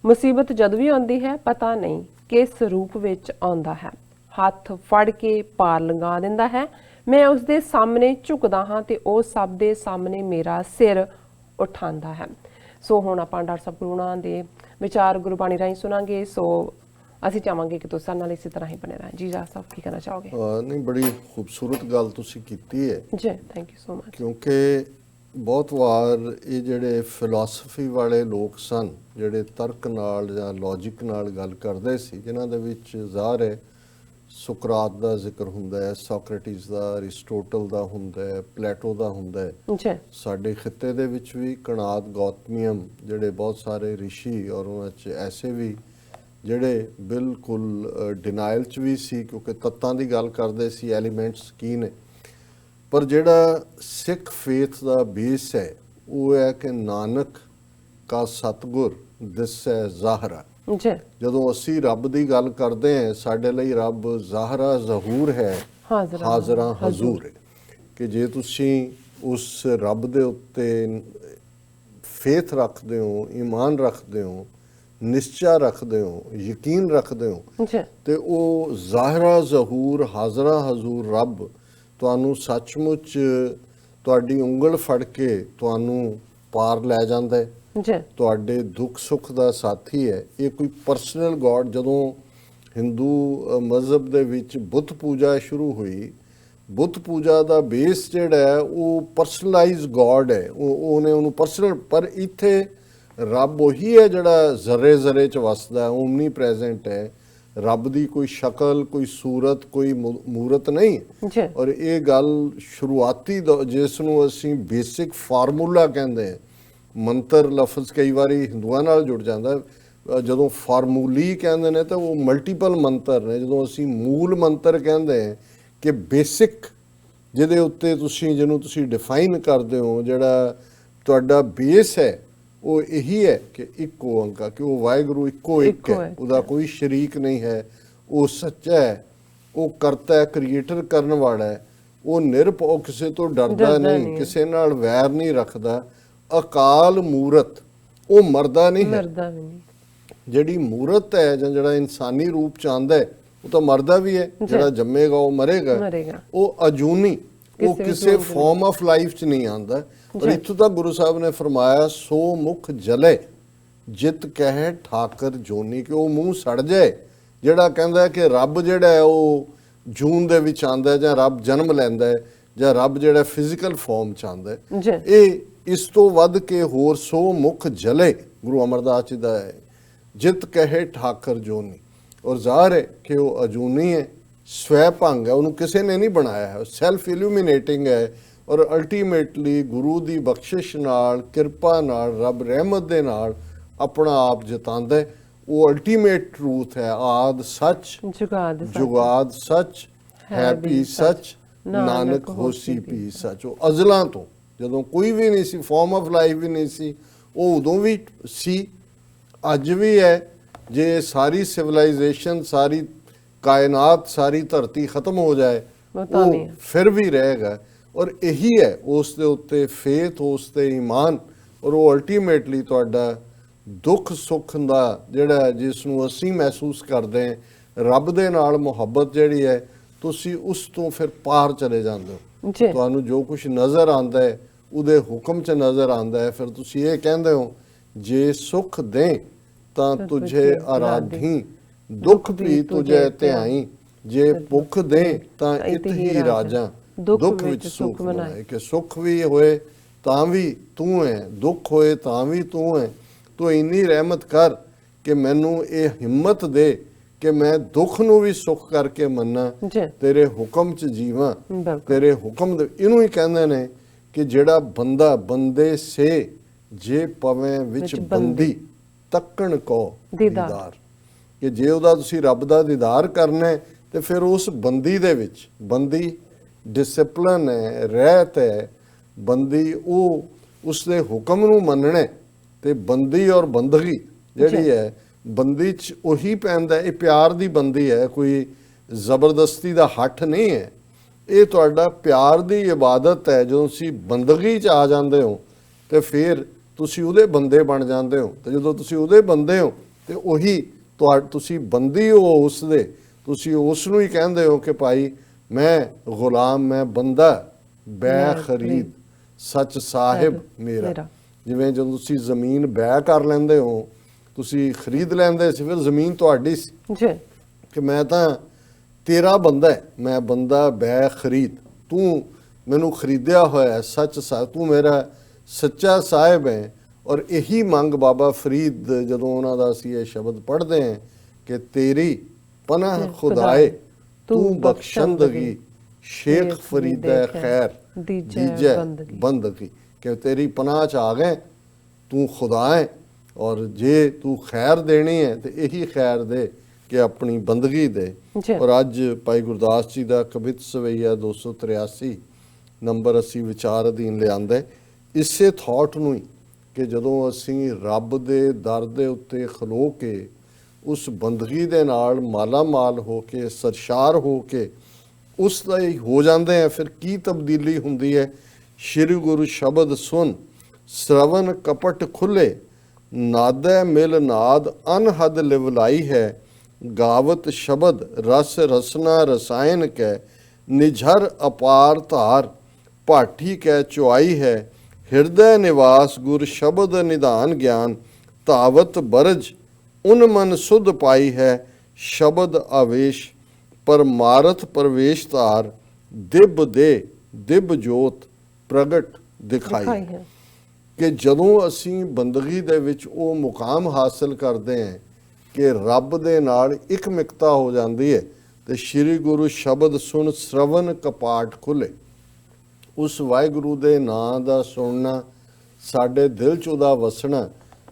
ਮੁਸੀਬਤ ਜਦ ਵੀ ਆਉਂਦੀ ਹੈ ਪਤਾ ਨਹੀਂ ਕਿਸ ਰੂਪ ਵਿੱਚ ਆਉਂਦਾ ਹੈ। ਹੱਥ ਫੜ ਕੇ ਪਾਰ ਲੰਘਾ ਦਿੰਦਾ ਹੈ। ਮੈਂ ਉਸ ਦੇ ਸਾਹਮਣੇ ਝੁਕਦਾ ਹਾਂ ਤੇ ਉਹ ਸਭ ਦੇ ਸਾਹਮਣੇ ਮੇਰਾ ਸਿਰ ਉਠਾਉਂਦਾ ਹੈ। ਸੋ ਹੁਣ ਆਪਾਂ ਡਾਕਟਰ ਸਾਹਿਬ ਗੁਰੂਣਾ ਦੇ ਵਿਚਾਰ ਗੁਰਬਾਣੀ ਰਾਹੀਂ ਸੁਣਾਂਗੇ। ਸੋ ਅਸੀਂ ਚਾਹਾਂਗੇ ਕਿ ਤੁਸੀਂ ਸਾਡੇ ਨਾਲ ਇਸੇ ਤਰ੍ਹਾਂ ਹੀ ਬਣੇ ਰਹਿਣ। ਜੀ ਡਾਕਟਰ ਸਾਹਿਬ, ਕੀ ਕਹਿਣਾ ਚਾਹੋਗੇ? ਨਹੀਂ, ਬੜੀ ਖੂਬਸੂਰਤ ਗੱਲ ਤੁਸੀਂ ਕੀਤੀ ਹੈ ਜੀ, ਥੈਂਕ ਯੂ ਸੋ ਮਚ। ਕਿਉਂਕਿ ਬਹੁਤ ਵਾਰ ਇਹ ਜਿਹੜੇ ਫਿਲਾਸਫੀ ਵਾਲੇ ਲੋਕ ਸਨ, ਜਿਹੜੇ ਤਰਕ ਨਾਲ ਜਾਂ ਲੌਜਿਕ ਨਾਲ ਗੱਲ ਕਰਦੇ ਸੀ, ਜਿਨ੍ਹਾਂ ਦੇ ਵਿੱਚ ਜ਼ਾਹਰ ਹੈ ਸੁਕਰਾਤ ਦਾ ਜ਼ਿਕਰ ਹੁੰਦਾ ਹੈ, ਸੋਕਰੇਟਿਸ ਦਾ, ਅਰਿਸਟੋਟਲ ਦਾ ਹੁੰਦਾ ਹੈ, ਪਲੇਟੋ ਦਾ ਹੁੰਦਾ ਹੈ। ਜੀ, ਸਾਡੇ ਖਿੱਤੇ ਦੇ ਵਿੱਚ ਵੀ ਕਣਾਦ, ਗੌਤਮੀਅਮ, ਜਿਹੜੇ ਬਹੁਤ ਸਾਰੇ ਰਿਸ਼ੀ, ਔਰ ਉਹਨਾਂ 'ਚ ਐਸੇ ਵੀ ਜਿਹੜੇ ਬਿਲਕੁਲ ਡਿਨਾਇਲ 'ਚ ਵੀ ਸੀ, ਕਿਉਂਕਿ ਤੱਤਾਂ ਦੀ ਗੱਲ ਕਰਦੇ ਸੀ, ਐਲੀਮੈਂਟਸ ਕੀ ਨੇ। ਪਰ ਜਿਹੜਾ ਸਿੱਖ ਫੇਥ ਦਾ ਬੇਸ ਹੈ ਉਹ ਹੈ ਕਿ ਨਾਨਕ ਕਾ ਸਤਿਗੁਰ ਦਿਸੈ ਜ਼ਾਹਰਾ। ਜੀ, ਜਦੋਂ ਅਸੀਂ ਰੱਬ ਦੀ ਗੱਲ ਕਰਦੇ ਹਾਂ, ਸਾਡੇ ਲਈ ਰੱਬ ਜ਼ਾਹਰਾ ਜ਼ਹੂਰ ਹੈ, ਹਾਜ਼ਰਾ ਹਜ਼ੂਰ ਹੈ। ਕਿ ਜੇ ਤੁਸੀਂ ਉਸ ਰੱਬ ਦੇ ਉੱਤੇ ਫੇਥ ਰੱਖਦੇ ਹੋ, ਈਮਾਨ ਰੱਖਦੇ ਹੋ, ਨਿਸ਼ਚਾ ਰੱਖਦੇ ਹੋ, ਯਕੀਨ ਰੱਖਦੇ ਹੋ, ਤੇ ਉਹ ਜ਼ਾਹਰਾ ਜ਼ਹੂਰ, ਹਾਜ਼ਰਾ ਹਜ਼ੂਰ ਰੱਬ ਤੁਹਾਨੂੰ ਸੱਚਮੁੱਚ ਤੁਹਾਡੀ ਉਂਗਲ ਫੜ ਕੇ ਤੁਹਾਨੂੰ ਪਾਰ ਲੈ ਜਾਂਦਾ ਹੈ, ਜੀ ਤੁਹਾਡੇ ਦੁੱਖ ਸੁੱਖ ਦਾ ਸਾਥੀ ਹੈ। ਇਹ ਕੋਈ ਪਰਸਨਲ ਗੋਡ, ਜਦੋਂ ਹਿੰਦੂ ਮਜ਼ਹਬ ਦੇ ਵਿੱਚ ਬੁੱਤ ਪੂਜਾ ਸ਼ੁਰੂ ਹੋਈ, ਬੁੱਤ ਪੂਜਾ ਦਾ ਬੇਸ ਜਿਹੜਾ ਹੈ ਉਹ ਪਰਸਨਲਾਈਜ਼ ਗੋਡ ਹੈ, ਉਹਨੇ ਉਹਨੂੰ ਪਰਸਨਲ, ਪਰ ਇੱਥੇ ਰੱਬ ਉਹੀ ਹੈ ਜਿਹੜਾ ਜ਼ਰੇ ਜ਼ਰੇ 'ਚ ਵਸਦਾ ਹੈ, ਓਮਨੀ ਪ੍ਰੈਜ਼ੈਂਟ ਹੈ। ਰੱਬ ਦੀ ਕੋਈ ਸ਼ਕਲ, ਕੋਈ ਸੂਰਤ, ਕੋਈ ਮੂਰਤ ਨਹੀਂ ਜੀ ਔਰ ਇਹ ਗੱਲ ਸ਼ੁਰੂਆਤੀ ਜਿਸ ਨੂੰ ਅਸੀਂ ਬੇਸਿਕ ਫਾਰਮੂਲਾ ਕਹਿੰਦੇ ਹਾਂ, ਮੰਤਰ ਲਫ਼ਜ਼ ਕਈ ਵਾਰੀ ਹਿੰਦੂਆਂ ਨਾਲ ਜੁੜ ਜਾਂਦਾ, ਜਦੋਂ ਫਾਰਮੂਲੀ ਕਹਿੰਦੇ ਨੇ ਤਾਂ ਉਹ ਮਲਟੀਪਲ ਮੰਤਰ ਨੇ। ਜਦੋਂ ਅਸੀਂ ਮੂਲ ਮੰਤਰ ਕਹਿੰਦੇ ਹਾਂ ਕਿ ਬੇਸਿਕ, ਜਿਹਦੇ ਉੱਤੇ ਜਿਹਨੂੰ ਤੁਸੀਂ ਡਿਫਾਈਨ ਕਰਦੇ ਹੋ, ਜਿਹੜਾ ਤੁਹਾਡਾ ਬੇਸ ਹੈ, ਉਹ ਇਹੀ ਹੈ ਕਿ ਇੱਕ ਓੰਕਾਰ, ਕਿ ਉਹ ਵਾਹਿਗੁਰੂ ਇੱਕੋ ਇੱਕ ਹੈ, ਉਹਦਾ ਕੋਈ ਸ਼ਰੀਕ ਨਹੀਂ ਹੈ, ਉਹ ਸੱਚਾ ਹੈ, ਉਹ ਕਰਤਾ ਹੈ, ਕ੍ਰੀਏਟਰ ਕਰਨ ਵਾਲਾ ਹੈ, ਉਹ ਨਿਰਭਉ, ਕਿਸੇ ਤੋਂ ਡਰਦਾ ਨਹੀਂ, ਕਿਸੇ ਨਾਲ ਵੈਰ ਨਹੀਂ ਰੱਖਦਾ, ਅਕਾਲ ਮੂਰਤ, ਉਹ ਮਰਦਾ ਨਹੀਂ ਹੈ। ਜਿਹੜੀ ਮੂਰਤ ਹੈ ਜਾਂ ਜਿਹੜਾ ਇਨਸਾਨੀ ਰੂਪ ਚ ਆਉਂਦਾ ਹੈ ਉਹ ਤਾਂ ਮਰਦਾ ਵੀ ਹੈ, ਜਿਹੜਾ ਜੰਮੇਗਾ ਉਹ ਮਰੇਗਾ। ਉਹ ਅਜੂਨੀ, ਉਹ ਕਿਸੇ ਫਾਰਮ ਆਫ ਲਾਈਫ ਚ ਨਹੀਂ ਆਉਂਦਾ। ਔਰ ਇੱਥੋਂ ਤੱਕ ਗੁਰੂ ਸਾਹਿਬ ਨੇ ਫਰਮਾਇਆ, ਸੋ ਮੁਖ ਜਲੇ ਜਿਤ ਕਹਿ ਠਾਕਰ ਜੋਨੀ, ਕਿ ਉਹ ਮੂੰਹ ਸੜ ਜਾਏ ਜਿਹੜਾ ਕਹਿੰਦਾ ਕਿ ਰੱਬ ਜਿਹੜਾ ਹੈ ਉਹ ਜੂਨ ਦੇ ਵਿੱਚ ਆਉਂਦਾ, ਜਾਂ ਰੱਬ ਜਨਮ ਲੈਂਦਾ ਹੈ, ਜਾਂ ਰੱਬ ਜਿਹੜਾ ਫਿਜ਼ੀਕਲ ਫਾਰਮ ਚ ਆਉਂਦਾ ਹੈ। ਇਹ ਇਸ ਤੋਂ ਵੱਧ ਕੇ ਹੋਰ ਸੋ ਮੁਖ ਜਲੇ ਗੁਰੂ ਅਮਰਦਾਸ ਜੀ ਦਾ ਹੈ, ਜਿਤ ਕਹੇ ਠਾਕਰ ਜੋਨੀ। ਔਰ ਜ਼ਾਹਰ ਹੈ ਕਿ ਉਹ ਅਜੂਨੀ ਹੈ, ਸਵੈ ਭੰਗ ਹੈ, ਉਹਨੂੰ ਕਿਸੇ ਨੇ ਨਹੀਂ ਬਣਾਇਆ ਹੈ, ਸੈਲਫ ਇਲੂਮੀਨੇਟਿੰਗ ਹੈ। ਔਰ ਅਲਟੀਮੇਟਲੀ ਗੁਰੂ ਦੀ ਬਖਸ਼ਿਸ਼ ਨਾਲ, ਕਿਰਪਾ ਨਾਲ, ਰੱਬ ਰਹਿਮਤ ਦੇ ਨਾਲ ਆਪਣਾ ਆਪ ਜਤਾਉਂਦਾ ਹੈ। ਉਹ ਅਲਟੀਮੇਟ ਟਰੂਥ ਹੈ, ਆਦ ਸੱਚ ਜੁਗਾਦ ਸੱਚ ਹੈ ਵੀ ਸੱਚ, ਨਾਨਕ ਹੋਸੀ ਵੀ ਸੱਚ। ਉਹ ਅਜ਼ਲਾਂ ਤੋਂ, ਜਦੋਂ ਕੋਈ ਵੀ ਨਹੀਂ ਸੀ, ਫਾਰਮ ਆਫ ਲਾਈਫ ਵੀ ਨਹੀਂ ਸੀ, ਉਹ ਉਦੋਂ ਵੀ ਸੀ, ਅੱਜ ਵੀ ਹੈ। ਜੇ ਸਾਰੀ ਸਿਵਲਾਈਜੇਸ਼ਨ, ਸਾਰੀ ਕਾਇਨਾਤ, ਸਾਰੀ ਧਰਤੀ ਖਤਮ ਹੋ ਜਾਏ, ਉਹ ਫਿਰ ਵੀ ਰਹੇਗਾ। ਔਰ ਇਹੀ ਹੈ, ਉਸ ਦੇ ਉੱਤੇ ਫੇਥ, ਉਸ ਤੇ ਈਮਾਨ, ਔਰ ਉਹ ਅਲਟੀਮੇਟਲੀ ਤੁਹਾਡਾ ਦੁੱਖ ਸੁੱਖ ਦਾ ਜਿਹੜਾ, ਜਿਸ ਨੂੰ ਅਸੀਂ ਮਹਿਸੂਸ ਕਰਦੇ ਹਾਂ, ਰੱਬ ਦੇ ਨਾਲ ਮੁਹੱਬਤ ਜਿਹੜੀ ਹੈ, ਤੁਸੀਂ ਉਸ ਤੋਂ ਫਿਰ ਪਾਰ ਚਲੇ ਜਾਂਦੇ ਹੋ। ਤੁਹਾਨੂੰ ਜੋ ਕੁਝ ਨਜ਼ਰ ਆਉਂਦਾ ਹੈ ਉਹਦੇ ਹੁਕਮ 'ਚ ਨਜ਼ਰ ਆਉਂਦਾ ਹੈ। ਫਿਰ ਤੁਸੀਂ ਇਹ ਕਹਿੰਦੇ ਹੋ, ਜੇ ਸੁਖ ਦੇ ਤਾਂ ਤੁਝੇ ਆਰਾਧੀ, ਦੁੱਖ ਵੀ ਤੁਝੇ ਧਿਆਈ, ਜੇ ਭੁੱਖ ਦੇ ਤਾਂ ਇਤ ਹੀ ਰਾਜਾਂ, ਦੁੱਖ ਵਿੱਚ ਸੁਖ ਮਨਾਏ। ਕਿ ਸੁੱਖ ਵੀ ਹੋਏ ਤਾਂ ਵੀ ਤੂੰ ਹੈ, ਦੁੱਖ ਹੋਏ ਤਾਂ ਵੀ ਤੂੰ ਹੈ। ਤੂੰ ਇੰਨੀ ਰਹਿਮਤ ਕਰ ਕਿ ਮੈਨੂੰ ਇਹ ਹਿੰਮਤ ਦੇ ਕਿ ਮੈਂ ਦੁੱਖ ਨੂੰ ਵੀ ਸੁੱਖ ਕਰਕੇ ਮੰਨਾਂ, ਤੇਰੇ ਹੁਕਮ 'ਚ ਜੀਵਾਂ, ਤੇਰੇ ਹੁਕਮ ਦੇ। ਇਹਨੂੰ ਹੀ ਕਹਿੰਦੇ ਨੇ ਕਿ ਜਿਹੜਾ ਬੰਦਾ ਬੰਦੇ ਸੇ ਜੇ ਪਵੇਂ ਵਿੱਚ ਬੰਦੀ, ਤੱਕਣ ਕੋ ਦੀਦਾਰ। ਕਿ ਜੇ ਉਹਦਾ ਤੁਸੀਂ ਰੱਬ ਦਾ ਦੀਦਾਰ ਕਰਨਾ ਤੇ ਫਿਰ ਉਸ ਬੰਦੀ ਦੇ ਵਿੱਚ, ਬੰਦੀ ਡਿਸਪਲਿਨ ਹੈ, ਰਹਿਤ ਹੈ, ਬੰਦੀ ਉਹ ਉਸ ਦੇ ਹੁਕਮ ਨੂੰ ਮੰਨਣਾ। ਤੇ ਬੰਦੀ ਔਰ ਬੰਦਗੀ ਜਿਹੜੀ ਹੈ, ਬੰਦੀ 'ਚ ਉਹੀ ਪੈਂਦਾ। ਇਹ ਪਿਆਰ ਦੀ ਬੰਦੀ ਹੈ, ਕੋਈ ਜ਼ਬਰਦਸਤੀ ਦਾ ਹੱਠ ਨਹੀਂ ਹੈ। ਇਹ ਤੁਹਾਡਾ ਪਿਆਰ ਦੀ ਇਬਾਦਤ ਹੈ। ਜਦੋਂ ਤੁਸੀਂ ਬੰਦਗੀ 'ਚ ਆ ਜਾਂਦੇ ਹੋ ਤੇ ਫਿਰ ਤੁਸੀਂ ਉਹਦੇ ਬੰਦੇ ਬਣ ਜਾਂਦੇ ਹੋ। ਤੇ ਜਦੋਂ ਤੁਸੀਂ ਉਹਦੇ ਬੰਦੇ ਹੋ ਤੇ ਉਹੀ ਤੁਸੀਂ ਬੰਦੀ ਹੋ ਉਸ ਦੇ, ਤੁਸੀਂ ਉਸ ਨੂੰ ਹੀ ਕਹਿੰਦੇ ਹੋ ਕਿ ਭਾਈ ਮੈਂ ਗੁਲਾਮ, ਮੈਂ ਬੰਦਾ, ਬੈ ਖਰੀਦ ਸੱਚ ਸਾਹਿਬ ਮੇਰਾ। ਜਿਵੇਂ ਜਦੋਂ ਤੁਸੀਂ ਜ਼ਮੀਨ ਬੈ ਕਰ ਲੈਂਦੇ ਹੋ, ਤੁਸੀਂ ਖਰੀਦ ਲੈਂਦੇ ਸੀ, ਫਿਰ ਜ਼ਮੀਨ ਤੁਹਾਡੀ ਸੀ ਕਿ ਮੈਂ ਤਾਂ ਤੇਰਾ ਬੰਦਾ ਹੈ, ਮੈਂ ਬੰਦਾ ਬੈ ਖਰੀਦ, ਤੂੰ ਮੈਨੂੰ ਖਰੀਦਿਆ ਹੋਇਆ ਸੱਚ ਸਾਹਿਬ, ਤੂੰ ਮੇਰਾ ਸੱਚਾ ਸਾਹਿਬ ਹੈ। ਔਰ ਇਹੀ ਮੰਗ ਬਾਬਾ ਫਰੀਦ, ਜਦੋਂ ਉਹਨਾਂ ਦਾ ਅਸੀਂ ਇਹ ਸ਼ਬਦ ਪੜ੍ਹਦੇ ਹਾਂ ਕਿ ਤੇਰੀ ਪਨਾਹ ਖੁਦਾਏ ਤੂੰ ਬਖਸ਼ੰਦਗੀ, ਸ਼ੇਖ ਫਰੀਦਾ ਖੈਰ ਦੀਜੈ ਬੰਦਗੀ। ਕਿ ਤੇਰੀ ਪਨਾਹ 'ਚ ਆ ਗਏ, ਤੂੰ ਖੁਦਾ ਹੈ, ਔਰ ਜੇ ਤੂੰ ਖੈਰ ਦੇਣੀ ਹੈ ਤੇ ਇਹੀ ਖੈਰ ਦੇ ਕਿ ਆਪਣੀ ਬੰਦਗੀ ਦੇ। ਔਰ ਅੱਜ ਭਾਈ ਗੁਰਦਾਸ ਜੀ ਦਾ ਕਵਿਤ ਸਵਈਆ 283 ਨੰਬਰ ਅਸੀਂ ਵਿਚਾਰ ਅਧੀਨ ਲਿਆਂਦਾ ਇਸੇ ਥਾਟ ਨੂੰ ਹੀ, ਕਿ ਜਦੋਂ ਅਸੀਂ ਰੱਬ ਦੇ ਦਰ ਦੇ ਉੱਤੇ ਖਲੋ ਕੇ ਉਸ ਬੰਦਗੀ ਦੇ ਨਾਲ ਮਾਲਾ ਮਾਲ ਹੋ ਕੇ, ਸਰਸ਼ਾਰ ਹੋ ਕੇ ਉਸ ਦਾ ਹੀ ਹੋ ਜਾਂਦੇ ਆ, ਫਿਰ ਕੀ ਤਬਦੀਲੀ ਹੁੰਦੀ ਹੈ। ਸ਼੍ਰੀ ਗੁਰੂ ਸ਼ਬਦ ਸੁਨ, ਸ਼ਰਵਨ ਕਪਟ ਖੁੱਲੇ, ਨਾਦੈ ਮਿਲ ਨਾਦ ਅਨਹਦ ਲਿਵਲਾਈ ਹੈ। ਗਾਵਤ ਸ਼ਬਦ ਰਸ ਰਸਨਾ ਰਸਾਇਨ ਕੈ, ਨਿਝਰ ਅਪਾਰ ਧਾਰ, ਭਾਠੀ ਕੈ ਚੁਆਈ ਹੈ। ਹਿਰਦੈ ਨਿਵਾਸ ਗੁਰ ਸ਼ਬਦ ਨਿਧਾਨ ਗਿਆਨ, ਧਾਵਤ ਬਰਜ ਉਨ ਮਨ ਸੁਧ ਪਾਈ ਹੈ। ਸ਼ਬਦ ਆਵੇਸ਼ ਪਰਮਾਰਥ ਪ੍ਰਵੇਸ਼ ਧਾਰ, ਦਿਬ ਦੇ ਦਿਬ ਜੋਤ ਪ੍ਰਗਟ ਦਿਖਾਈ ਹੈ। ਕਿ ਜਦੋਂ ਅਸੀਂ ਬੰਦਗੀ ਦੇ ਵਿੱਚ ਉਹ ਮੁਕਾਮ ਹਾਸਲ ਕਰਦੇ ਹਾਂ ਕਿ ਰੱਬ ਦੇ ਨਾਲ ਇੱਕ ਮਿਕਤਾ ਹੋ ਜਾਂਦੀ ਹੈ ਤੇ ਸ੍ਰੀ ਗੁਰੂ ਸ਼ਬਦ ਸੁਣ ਸ਼ਰਵਨ ਕਪਾਟ ਖੁੱਲੇ। ਉਸ ਵਾਹਿਗੁਰੂ ਦੇ ਨਾਂ ਦਾ ਸੁਣਨਾ, ਸਾਡੇ ਦਿਲ 'ਚ ਉਹਦਾ ਵਸਣਾ,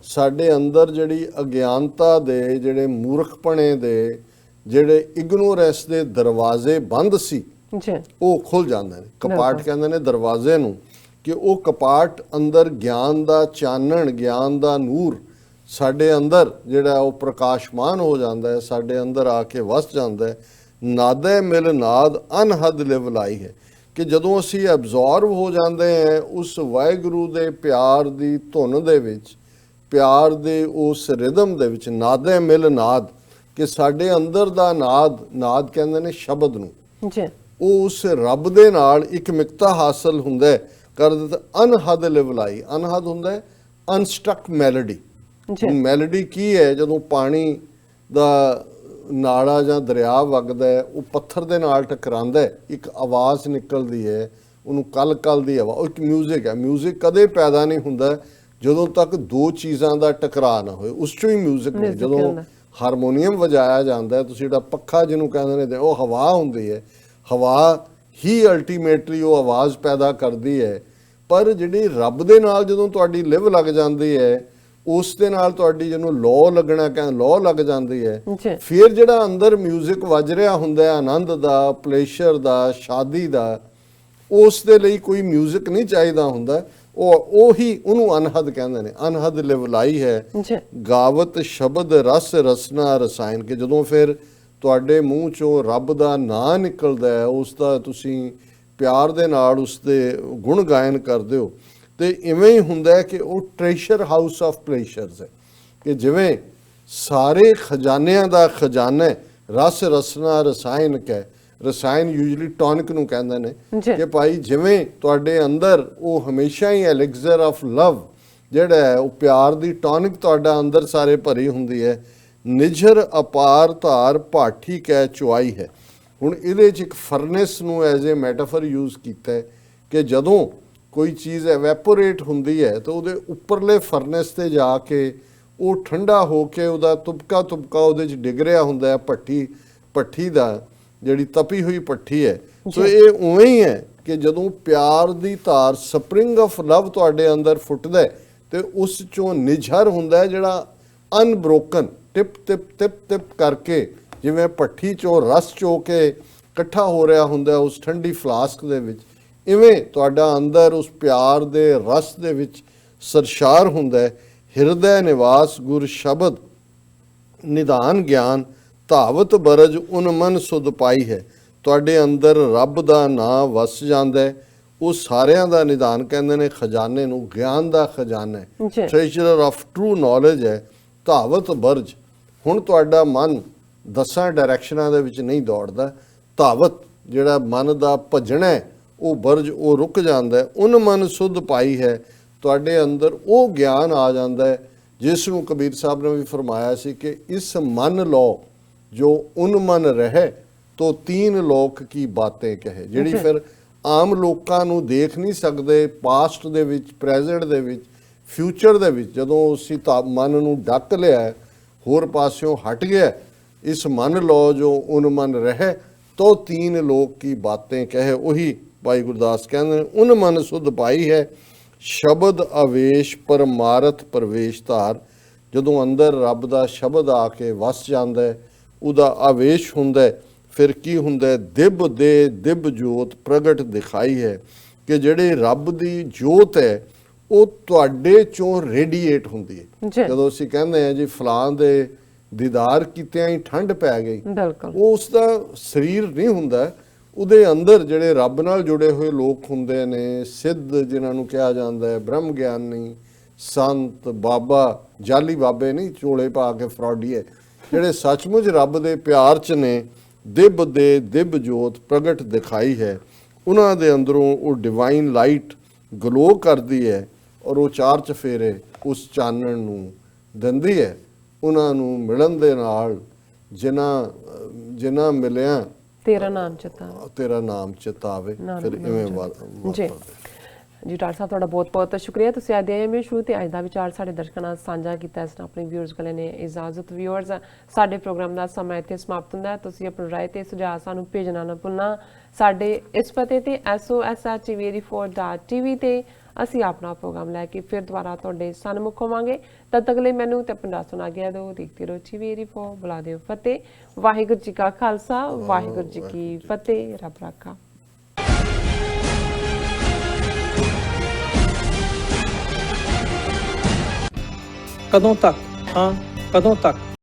ਸਾਡੇ ਅੰਦਰ ਜਿਹੜੀ ਅਗਿਆਨਤਾ ਦੇ, ਜਿਹੜੇ ਮੂਰਖਪਣੇ ਦੇ, ਜਿਹੜੇ ਇਗਨੋਰੈਂਸ ਦੇ ਦਰਵਾਜ਼ੇ ਬੰਦ ਸੀ ਜੀ, ਉਹ ਖੁੱਲ ਜਾਂਦੇ ਨੇ। ਕਪਾਟ ਕਹਿੰਦੇ ਨੇ ਦਰਵਾਜ਼ੇ ਨੂੰ, ਕਿ ਉਹ ਕਪਾਟ ਅੰਦਰ ਗਿਆਨ ਦਾ ਚਾਨਣ, ਗਿਆਨ ਦਾ ਨੂਰ ਸਾਡੇ ਅੰਦਰ ਜਿਹੜਾ ਉਹ ਪ੍ਰਕਾਸ਼ਮਾਨ ਹੋ ਜਾਂਦਾ ਹੈ, ਸਾਡੇ ਅੰਦਰ ਆ ਕੇ ਵਸ ਜਾਂਦਾ ਹੈ। ਨਾਦੈ ਮਿਲ ਨਾਦ ਅਨਹਦ ਲਿਵ ਲਾਈ ਹੈ। ਕਿ ਜਦੋਂ ਅਸੀਂ ਐਬਜ਼ੌਰਵ ਹੋ ਜਾਂਦੇ ਹਾਂ ਉਸ ਵਾਹਿਗੁਰੂ ਦੇ ਪਿਆਰ ਦੀ ਧੁਨ ਦੇ ਵਿੱਚ, ਪਿਆਰ ਦੇ ਉਸ ਰਿਦਮ ਦੇ ਵਿੱਚ, ਨਾਦੈ ਮਿਲ ਨਾਦ, ਕਿ ਸਾਡੇ ਅੰਦਰ ਦਾ ਨਾਦ, ਨਾਦ ਕਹਿੰਦੇ ਨੇ ਸ਼ਬਦ ਨੂੰ, ਜੀ, ਉਹ ਉਸ ਰੱਬ ਦੇ ਨਾਲ ਇੱਕ ਮਿਕਤਾ ਹਾਸਲ ਹੁੰਦਾ ਹੈ। ਕਰ ਦਿੱਤਾ ਅਨਹਦ ਲਿਵਲਾਈ, ਅਨਹਦ ਹੁੰਦਾ ਹੈ ਅਨਸਟਰਕ ਮੈਲੋਡੀ। ਮੈਲੋਡੀ ਕੀ ਹੈ? ਜਦੋਂ ਪਾਣੀ ਦਾ ਨਾਲਾ ਜਾਂ ਦਰਿਆ ਵਗਦਾ ਹੈ, ਉਹ ਪੱਥਰ ਦੇ ਨਾਲ ਟਕਰਾਉਂਦਾ ਹੈ, ਇੱਕ ਆਵਾਜ਼ ਨਿਕਲਦੀ ਹੈ, ਉਹਨੂੰ ਕਲ ਕਲ ਦੀ ਆਵਾਜ਼, ਉਹ ਇੱਕ ਮਿਊਜ਼ਿਕ ਹੈ। ਮਿਊਜ਼ਿਕ ਕਦੇ ਪੈਦਾ ਨਹੀਂ ਹੁੰਦਾ ਜਦੋਂ ਤੱਕ ਦੋ ਚੀਜ਼ਾਂ ਦਾ ਟਕਰਾਅ ਨਾ ਹੋਏ, ਉਸ 'ਚੋਂ ਹੀ ਮਿਊਜ਼ਿਕ ਨੇ। ਜਦੋਂ ਹਾਰਮੋਨੀਅਮ ਵਜਾਇਆ ਜਾਂਦਾ, ਤੁਸੀਂ ਜਿਹੜਾ ਪੱਖਾ ਜਿਹਨੂੰ ਕਹਿੰਦੇ ਨੇ, ਉਹ ਹਵਾ ਹੁੰਦੀ ਹੈ, ਹਵਾ ਹੀ ਅਲਟੀਮੇਟਲੀ ਉਹ ਆਵਾਜ਼ ਪੈਦਾ ਕਰਦੀ ਹੈ। ਪਰ ਜਿਹੜੀ ਰੱਬ ਦੇ ਨਾਲ ਜਦੋਂ ਤੁਹਾਡੀ ਲਿਵ ਲੱਗ ਜਾਂਦੀ ਹੈ, ਉਸ ਦੇ ਨਾਲ ਤੁਹਾਡੀ ਜਿਹਨੂੰ ਲੋ ਲੱਗਣਾ ਕਹਿੰਦੇ, ਲੋ ਲੱਗ ਜਾਂਦੀ ਹੈ, ਫਿਰ ਜਿਹੜਾ ਅੰਦਰ ਮਿਊਜ਼ਿਕ ਵੱਜ ਰਿਹਾ ਹੁੰਦਾ ਹੈ, ਆਨੰਦ ਦਾ, ਪਲੇਸ਼ਰ ਦਾ, ਸ਼ਾਦੀ ਦਾ, ਉਸ ਦੇ ਲਈ ਕੋਈ ਮਿਊਜ਼ਿਕ ਨਹੀਂ ਚਾਹੀਦਾ ਹੁੰਦਾ। ਉਹੀ ਉਹਨੂੰ ਅਨਹਦ ਕਹਿੰਦੇ ਨੇ। ਅਨਹਦ ਲਿਵਲਾਈ ਹੈ। ਗਾਵਤ ਸ਼ਬਦ ਰਸ ਰਸਨਾ ਰਸਾਇਣ, ਕਿ ਜਦੋਂ ਫਿਰ ਤੁਹਾਡੇ ਮੂੰਹ ਚੋਂ ਰੱਬ ਦਾ ਨਾਂ ਨਿਕਲਦਾ ਹੈ, ਉਸ ਦਾ ਤੁਸੀਂ ਪਿਆਰ ਦੇ ਨਾਲ ਉਸ ਦੇ ਗੁਣ ਗਾਇਨ ਕਰਦੇ ਹੋ, ਤੇ ਇਵੇਂ ਹੀ ਹੁੰਦਾ ਹੈ ਕਿ ਉਹ ਟ੍ਰੈਸ਼ਰ ਹਾਊਸ ਆਫ ਪਲੇਸ਼ਰਸ ਹੈ। ਕਿ ਜਿਵੇਂ ਸਾਰੇ ਖਜ਼ਾਨਿਆਂ ਦਾ ਖਜ਼ਾਨਾ ਰਸ ਰਸਨਾ ਰਸਾਇਣ ਹੈ। ਰਸਾਇਣ ਯੂਜਲੀ ਟੌਨਿਕ ਨੂੰ ਕਹਿੰਦੇ ਨੇ ਕਿ ਭਾਈ ਜਿਵੇਂ ਤੁਹਾਡੇ ਅੰਦਰ ਉਹ ਹਮੇਸ਼ਾ ਹੀ ਐਲਿਕਜ਼ਰ ਆਫ ਲਵ ਜਿਹੜਾ ਹੈ, ਉਹ ਪਿਆਰ ਦੀ ਟੌਨਿਕ ਤੁਹਾਡਾ ਅੰਦਰ ਸਾਰੇ ਭਰੀ ਹੁੰਦੀ ਹੈ। ਨਿਝਰ ਅਪਾਰ ਧਾਰ ਭਾਠੀ ਕੈ ਚੁਆਈ ਹੈ। ਹੁਣ ਇਹਦੇ 'ਚ ਇੱਕ ਫਰਨੈਸ ਨੂੰ ਐਜ਼ ਏ ਮੈਟਾਫਰ ਯੂਜ਼ ਕੀਤਾ ਹੈ ਕਿ ਜਦੋਂ ਕੋਈ ਚੀਜ਼ ਐਵੈਪੋਰੇਟ ਹੁੰਦੀ ਹੈ ਤਾਂ ਉਹਦੇ ਉੱਪਰਲੇ ਫਰਨੈਸ 'ਤੇ ਜਾ ਕੇ ਉਹ ਠੰਡਾ ਹੋ ਕੇ ਉਹਦਾ ਤੁਪਕਾ ਤੁਪਕਾ ਉਹਦੇ 'ਚ ਡਿੱਗ ਰਿਹਾ ਹੁੰਦਾ ਹੈ, ਭੱਠੀ ਦਾ, ਜਿਹੜੀ ਤਪੀ ਹੋਈ ਭੱਠੀ ਹੈ। ਸੋ ਇਹ ਉਵੇਂ ਹੀ ਹੈ ਕਿ ਜਦੋਂ ਪਿਆਰ ਦੀ ਧਾਰ, ਸਪਰਿੰਗ ਆਫ ਲਵ ਤੁਹਾਡੇ ਅੰਦਰ ਫੁੱਟਦਾ ਤੇ ਉਸ 'ਚੋਂ ਨਿਝਰ ਹੁੰਦਾ ਜਿਹੜਾ ਅਨਬ੍ਰੋਕਨ, ਟਿਪ ਟਿਪ ਟਿਪ ਟਿਪ ਕਰਕੇ, ਜਿਵੇਂ ਭੱਠੀ 'ਚੋਂ ਰਸ ਚੋ ਕੇ ਇਕੱਠਾ ਹੋ ਰਿਹਾ ਹੁੰਦਾ ਉਸ ਠੰਡੀ ਫਲਾਸਕ ਦੇ ਵਿੱਚ, ਇਵੇਂ ਤੁਹਾਡਾ ਅੰਦਰ ਉਸ ਪਿਆਰ ਦੇ ਰਸ ਦੇ ਵਿੱਚ ਸਰਸ਼ਾਰ ਹੁੰਦਾ ਹੈ। ਹਿਰਦੈ ਨਿਵਾਸ ਗੁਰ ਸ਼ਬਦ ਨਿਧਾਨ ਗਿਆਨ, ਧਾਵਤ ਬਰਜ ਉਨ ਮਨ ਸੁਧ ਪਾਈ ਹੈ। ਤੁਹਾਡੇ ਅੰਦਰ ਰੱਬ ਦਾ ਨਾਂ ਵਸ ਜਾਂਦਾ ਹੈ। ਉਹ ਸਾਰਿਆਂ ਦਾ ਨਿਧਾਨ ਕਹਿੰਦੇ ਨੇ ਖਜ਼ਾਨੇ ਨੂੰ, ਗਿਆਨ ਦਾ ਖਜ਼ਾਨਾ ਹੈ, ਟ੍ਰੈਜਰ ਆਫ ਟਰੂ ਨੌਲੇਜ ਹੈ। ਧਾਵਤ ਬਰਜ, ਹੁਣ ਤੁਹਾਡਾ ਮਨ 10 ਡਾਇਰੈਕਸ਼ਨਾਂ ਦੇ ਵਿੱਚ ਨਹੀਂ ਦੌੜਦਾ। ਧਾਵਤ ਜਿਹੜਾ ਮਨ ਦਾ ਭੱਜਣਾ ਹੈ, ਉਹ ਬਰਜ ਉਹ ਰੁਕ ਜਾਂਦਾ। ਉਨ ਮਨ ਸੁਧ ਪਾਈ ਹੈ, ਤੁਹਾਡੇ ਅੰਦਰ ਉਹ ਗਿਆਨ ਆ ਜਾਂਦਾ ਹੈ ਜਿਸ ਨੂੰ ਕਬੀਰ ਸਾਹਿਬ ਨੇ ਵੀ ਫਰਮਾਇਆ ਸੀ ਕਿ ਇਸ ਮਨ ਲੋ ਜੋ ਉਨ ਮਨ ਰਹੇ ਤੋ ਤੀਨ ਲੋਕ ਕੀ ਬਾतें ਕਹੇ। ਜਿਹੜੀ ਫਿਰ ਆਮ ਲੋਕਾਂ ਨੂੰ ਦੇਖ ਨਹੀਂ ਸਕਦੇ, ਪਾਸਟ ਦੇ ਵਿੱਚ, ਪ੍ਰੈਜ਼ੈਂਟ ਦੇ ਵਿੱਚ, ਫਿਊਚਰ ਦੇ ਵਿੱਚ, ਜਦੋਂ ਅਸੀਂ ਮਨ ਨੂੰ ਡੱਕ ਲਿਆ, ਹੋਰ ਪਾਸਿਓਂ ਹਟ ਗਿਆ, ਇਸ ਮਨ ਲੋ ਜੋ ਉਨ ਮਨ ਰਹੇ ਤੋ ਤੀਨ ਲੋਕ ਕੀ ਬਾतें ਕਹੇ। ਉਹੀ ਭਾਈ ਗੁਰਦਾਸ ਕਹਿੰਦੇ ਉਨ ਮਨ ਸੁਧ ਪਾਈ ਹੈ। ਸ਼ਬਦ ਆਵੇਸ਼ ਪਰਮਾਰਥ ਪ੍ਰਵੇਸ਼ ਧਾਰ, ਜਦੋਂ ਅੰਦਰ ਰੱਬ ਦਾ ਸ਼ਬਦ ਆ ਕੇ ਵਸ ਜਾਂਦਾ ਹੈ, ਉਹਦਾ ਆਵੇਸ਼ ਹੁੰਦਾ, ਫਿਰ ਕੀ ਹੁੰਦਾ? ਦਿਬ ਦੇ ਦਿਬ ਜੋਤ ਪ੍ਰਗਟ ਦਿਖਾਈ ਹੈ। ਕਿ ਜਿਹੜੇ ਰੱਬ ਦੀ ਜੋਤ ਹੈ ਉਹ ਤੁਹਾਡੇ ਚੋਂ ਰੇਡੀਏਟ ਹੁੰਦੀ ਹੈ। ਜਦੋਂ ਅਸੀਂ ਕਹਿੰਦੇ ਹਾਂ ਜੀ ਫਲਾਂ ਦੇ ਦੀਦਾਰ ਕੀਤਿਆਂ ਹੀ ਠੰਡ ਪੈ ਗਈ, ਉਹ ਉਸ ਦਾ ਸਰੀਰ ਨਹੀਂ ਹੁੰਦਾ, ਉਹਦੇ ਅੰਦਰ ਜਿਹੜੇ ਰੱਬ ਨਾਲ ਜੁੜੇ ਹੋਏ ਲੋਕ ਹੁੰਦੇ ਨੇ, ਸਿੱਧ ਜਿਨ੍ਹਾਂ ਨੂੰ ਕਿਹਾ ਜਾਂਦਾ ਹੈ, ਬ੍ਰਹਮ ਗਿਆਨੀ, ਸੰਤ, ਬਾਬਾ, ਜਾਲੀ ਬਾਬੇ ਨਹੀਂ ਚੋਲੇ ਪਾ ਕੇ ਫਰੌਡੀਏ, ਜਿਹੜੇ ਸੱਚਮੁੱਚ ਰੱਬ ਦੇ ਪਿਆਰ 'ਚ ਨੇ, ਦਿਬ ਦੇ ਦਿਬ ਜੋਤ ਪ੍ਰਗਟ ਦਿਖਾਈ ਹੈ। ਉਹਨਾਂ ਦੇ ਅੰਦਰੋਂ ਉਹ ਡਿਵਾਈਨ ਲਾਈਟ ਗਲੋ ਕਰਦੀ ਹੈ ਔਰ ਉਹ ਚਾਰ ਚਫੇਰੇ ਉਸ ਚਾਨਣ ਨੂੰ ਦਿੰਦੀ ਹੈ। ਉਹਨਾਂ ਨੂੰ ਮਿਲਣ ਦੇ ਨਾਲ ਜਿਨ੍ਹਾਂ ਮਿਲਿਆ ਤੇਰਾ ਨਾਮ ਚਿਤਾ ਤੇਰਾ ਨਾਮ ਚਿਤਾਵੇ, ਫਿਰ ਇਵੇਂ ਜੀ ਜੀ ਡਾਕਟਰ ਸਾਹਿਬ ਤੁਹਾਡਾ ਬਹੁਤ ਬਹੁਤ ਸ਼ੁਕਰੀਆ। ਤੁਸੀਂ ਅੱਜ ਦੇ ਐਮਏ ਸ਼ੂ ਤੇ ਅੱਜ ਦਾ ਵਿਚਾਰ ਸਾਡੇ ਦਰਸ਼ਕਾਂ ਨਾਲ ਸਾਂਝਾ ਕੀਤਾ। ਇਸ ਨਾਲ ਆਪਣੇ ਵਿਊਅਰਸ ਕੋਲ ਨੇ ਇਜਾਜ਼ਤ। ਵਿਊਅਰਸ, ਸਾਡੇ ਪ੍ਰੋਗਰਾਮ ਦਾ ਸਮਾਂ ਇੱਥੇ ਸਮਾਪਤ ਹੁੰਦਾ ਹੈ। ਤੁਸੀਂ ਆਪਣੀ ਰਾਏ ਤੇ ਸੁਝਾਅ ਸਾਨੂੰ ਭੇਜਣਾ ਨਾ ਭੁੱਲਣਾ। ਸਾਡੇ ਇਸ ਪਤੇ ਤੇ soshtveri4.tv ਤੇ ਅਸੀਂ ਆਪਣਾ ਪ੍ਰੋਗਰਾਮ ਲੈ ਕੇ ਫਿਰ ਦੁਬਾਰਾ ਤੁਹਾਡੇ ਸਨਮੁਖ ਹੋਵਾਂਗੇ। ਤਦ ਤੱਕ ਲਈ ਮੈਨੂੰ ਤੇ ਆਪਣੀ ਰਾਤ ਸੁਣਾ ਗਿਆ ਦਿਓ। ਦੇਖਦੇ ਰਹੋ TVeri4, ਬੁਲਾ ਦਿਓ ਫਤਿਹ। ਵਾਹਿਗੁਰੂ ਜੀ ਕਾ ਖਾਲਸਾ, ਵਾਹਿਗੁਰੂ ਜੀ ਕੀ ਫਤਿਹ। ਰੱਬ ਰਾਖਾ। ਕਦੋਂ ਤੱਕ? ਹਾਂ, ਕਦੋਂ ਤੱਕ?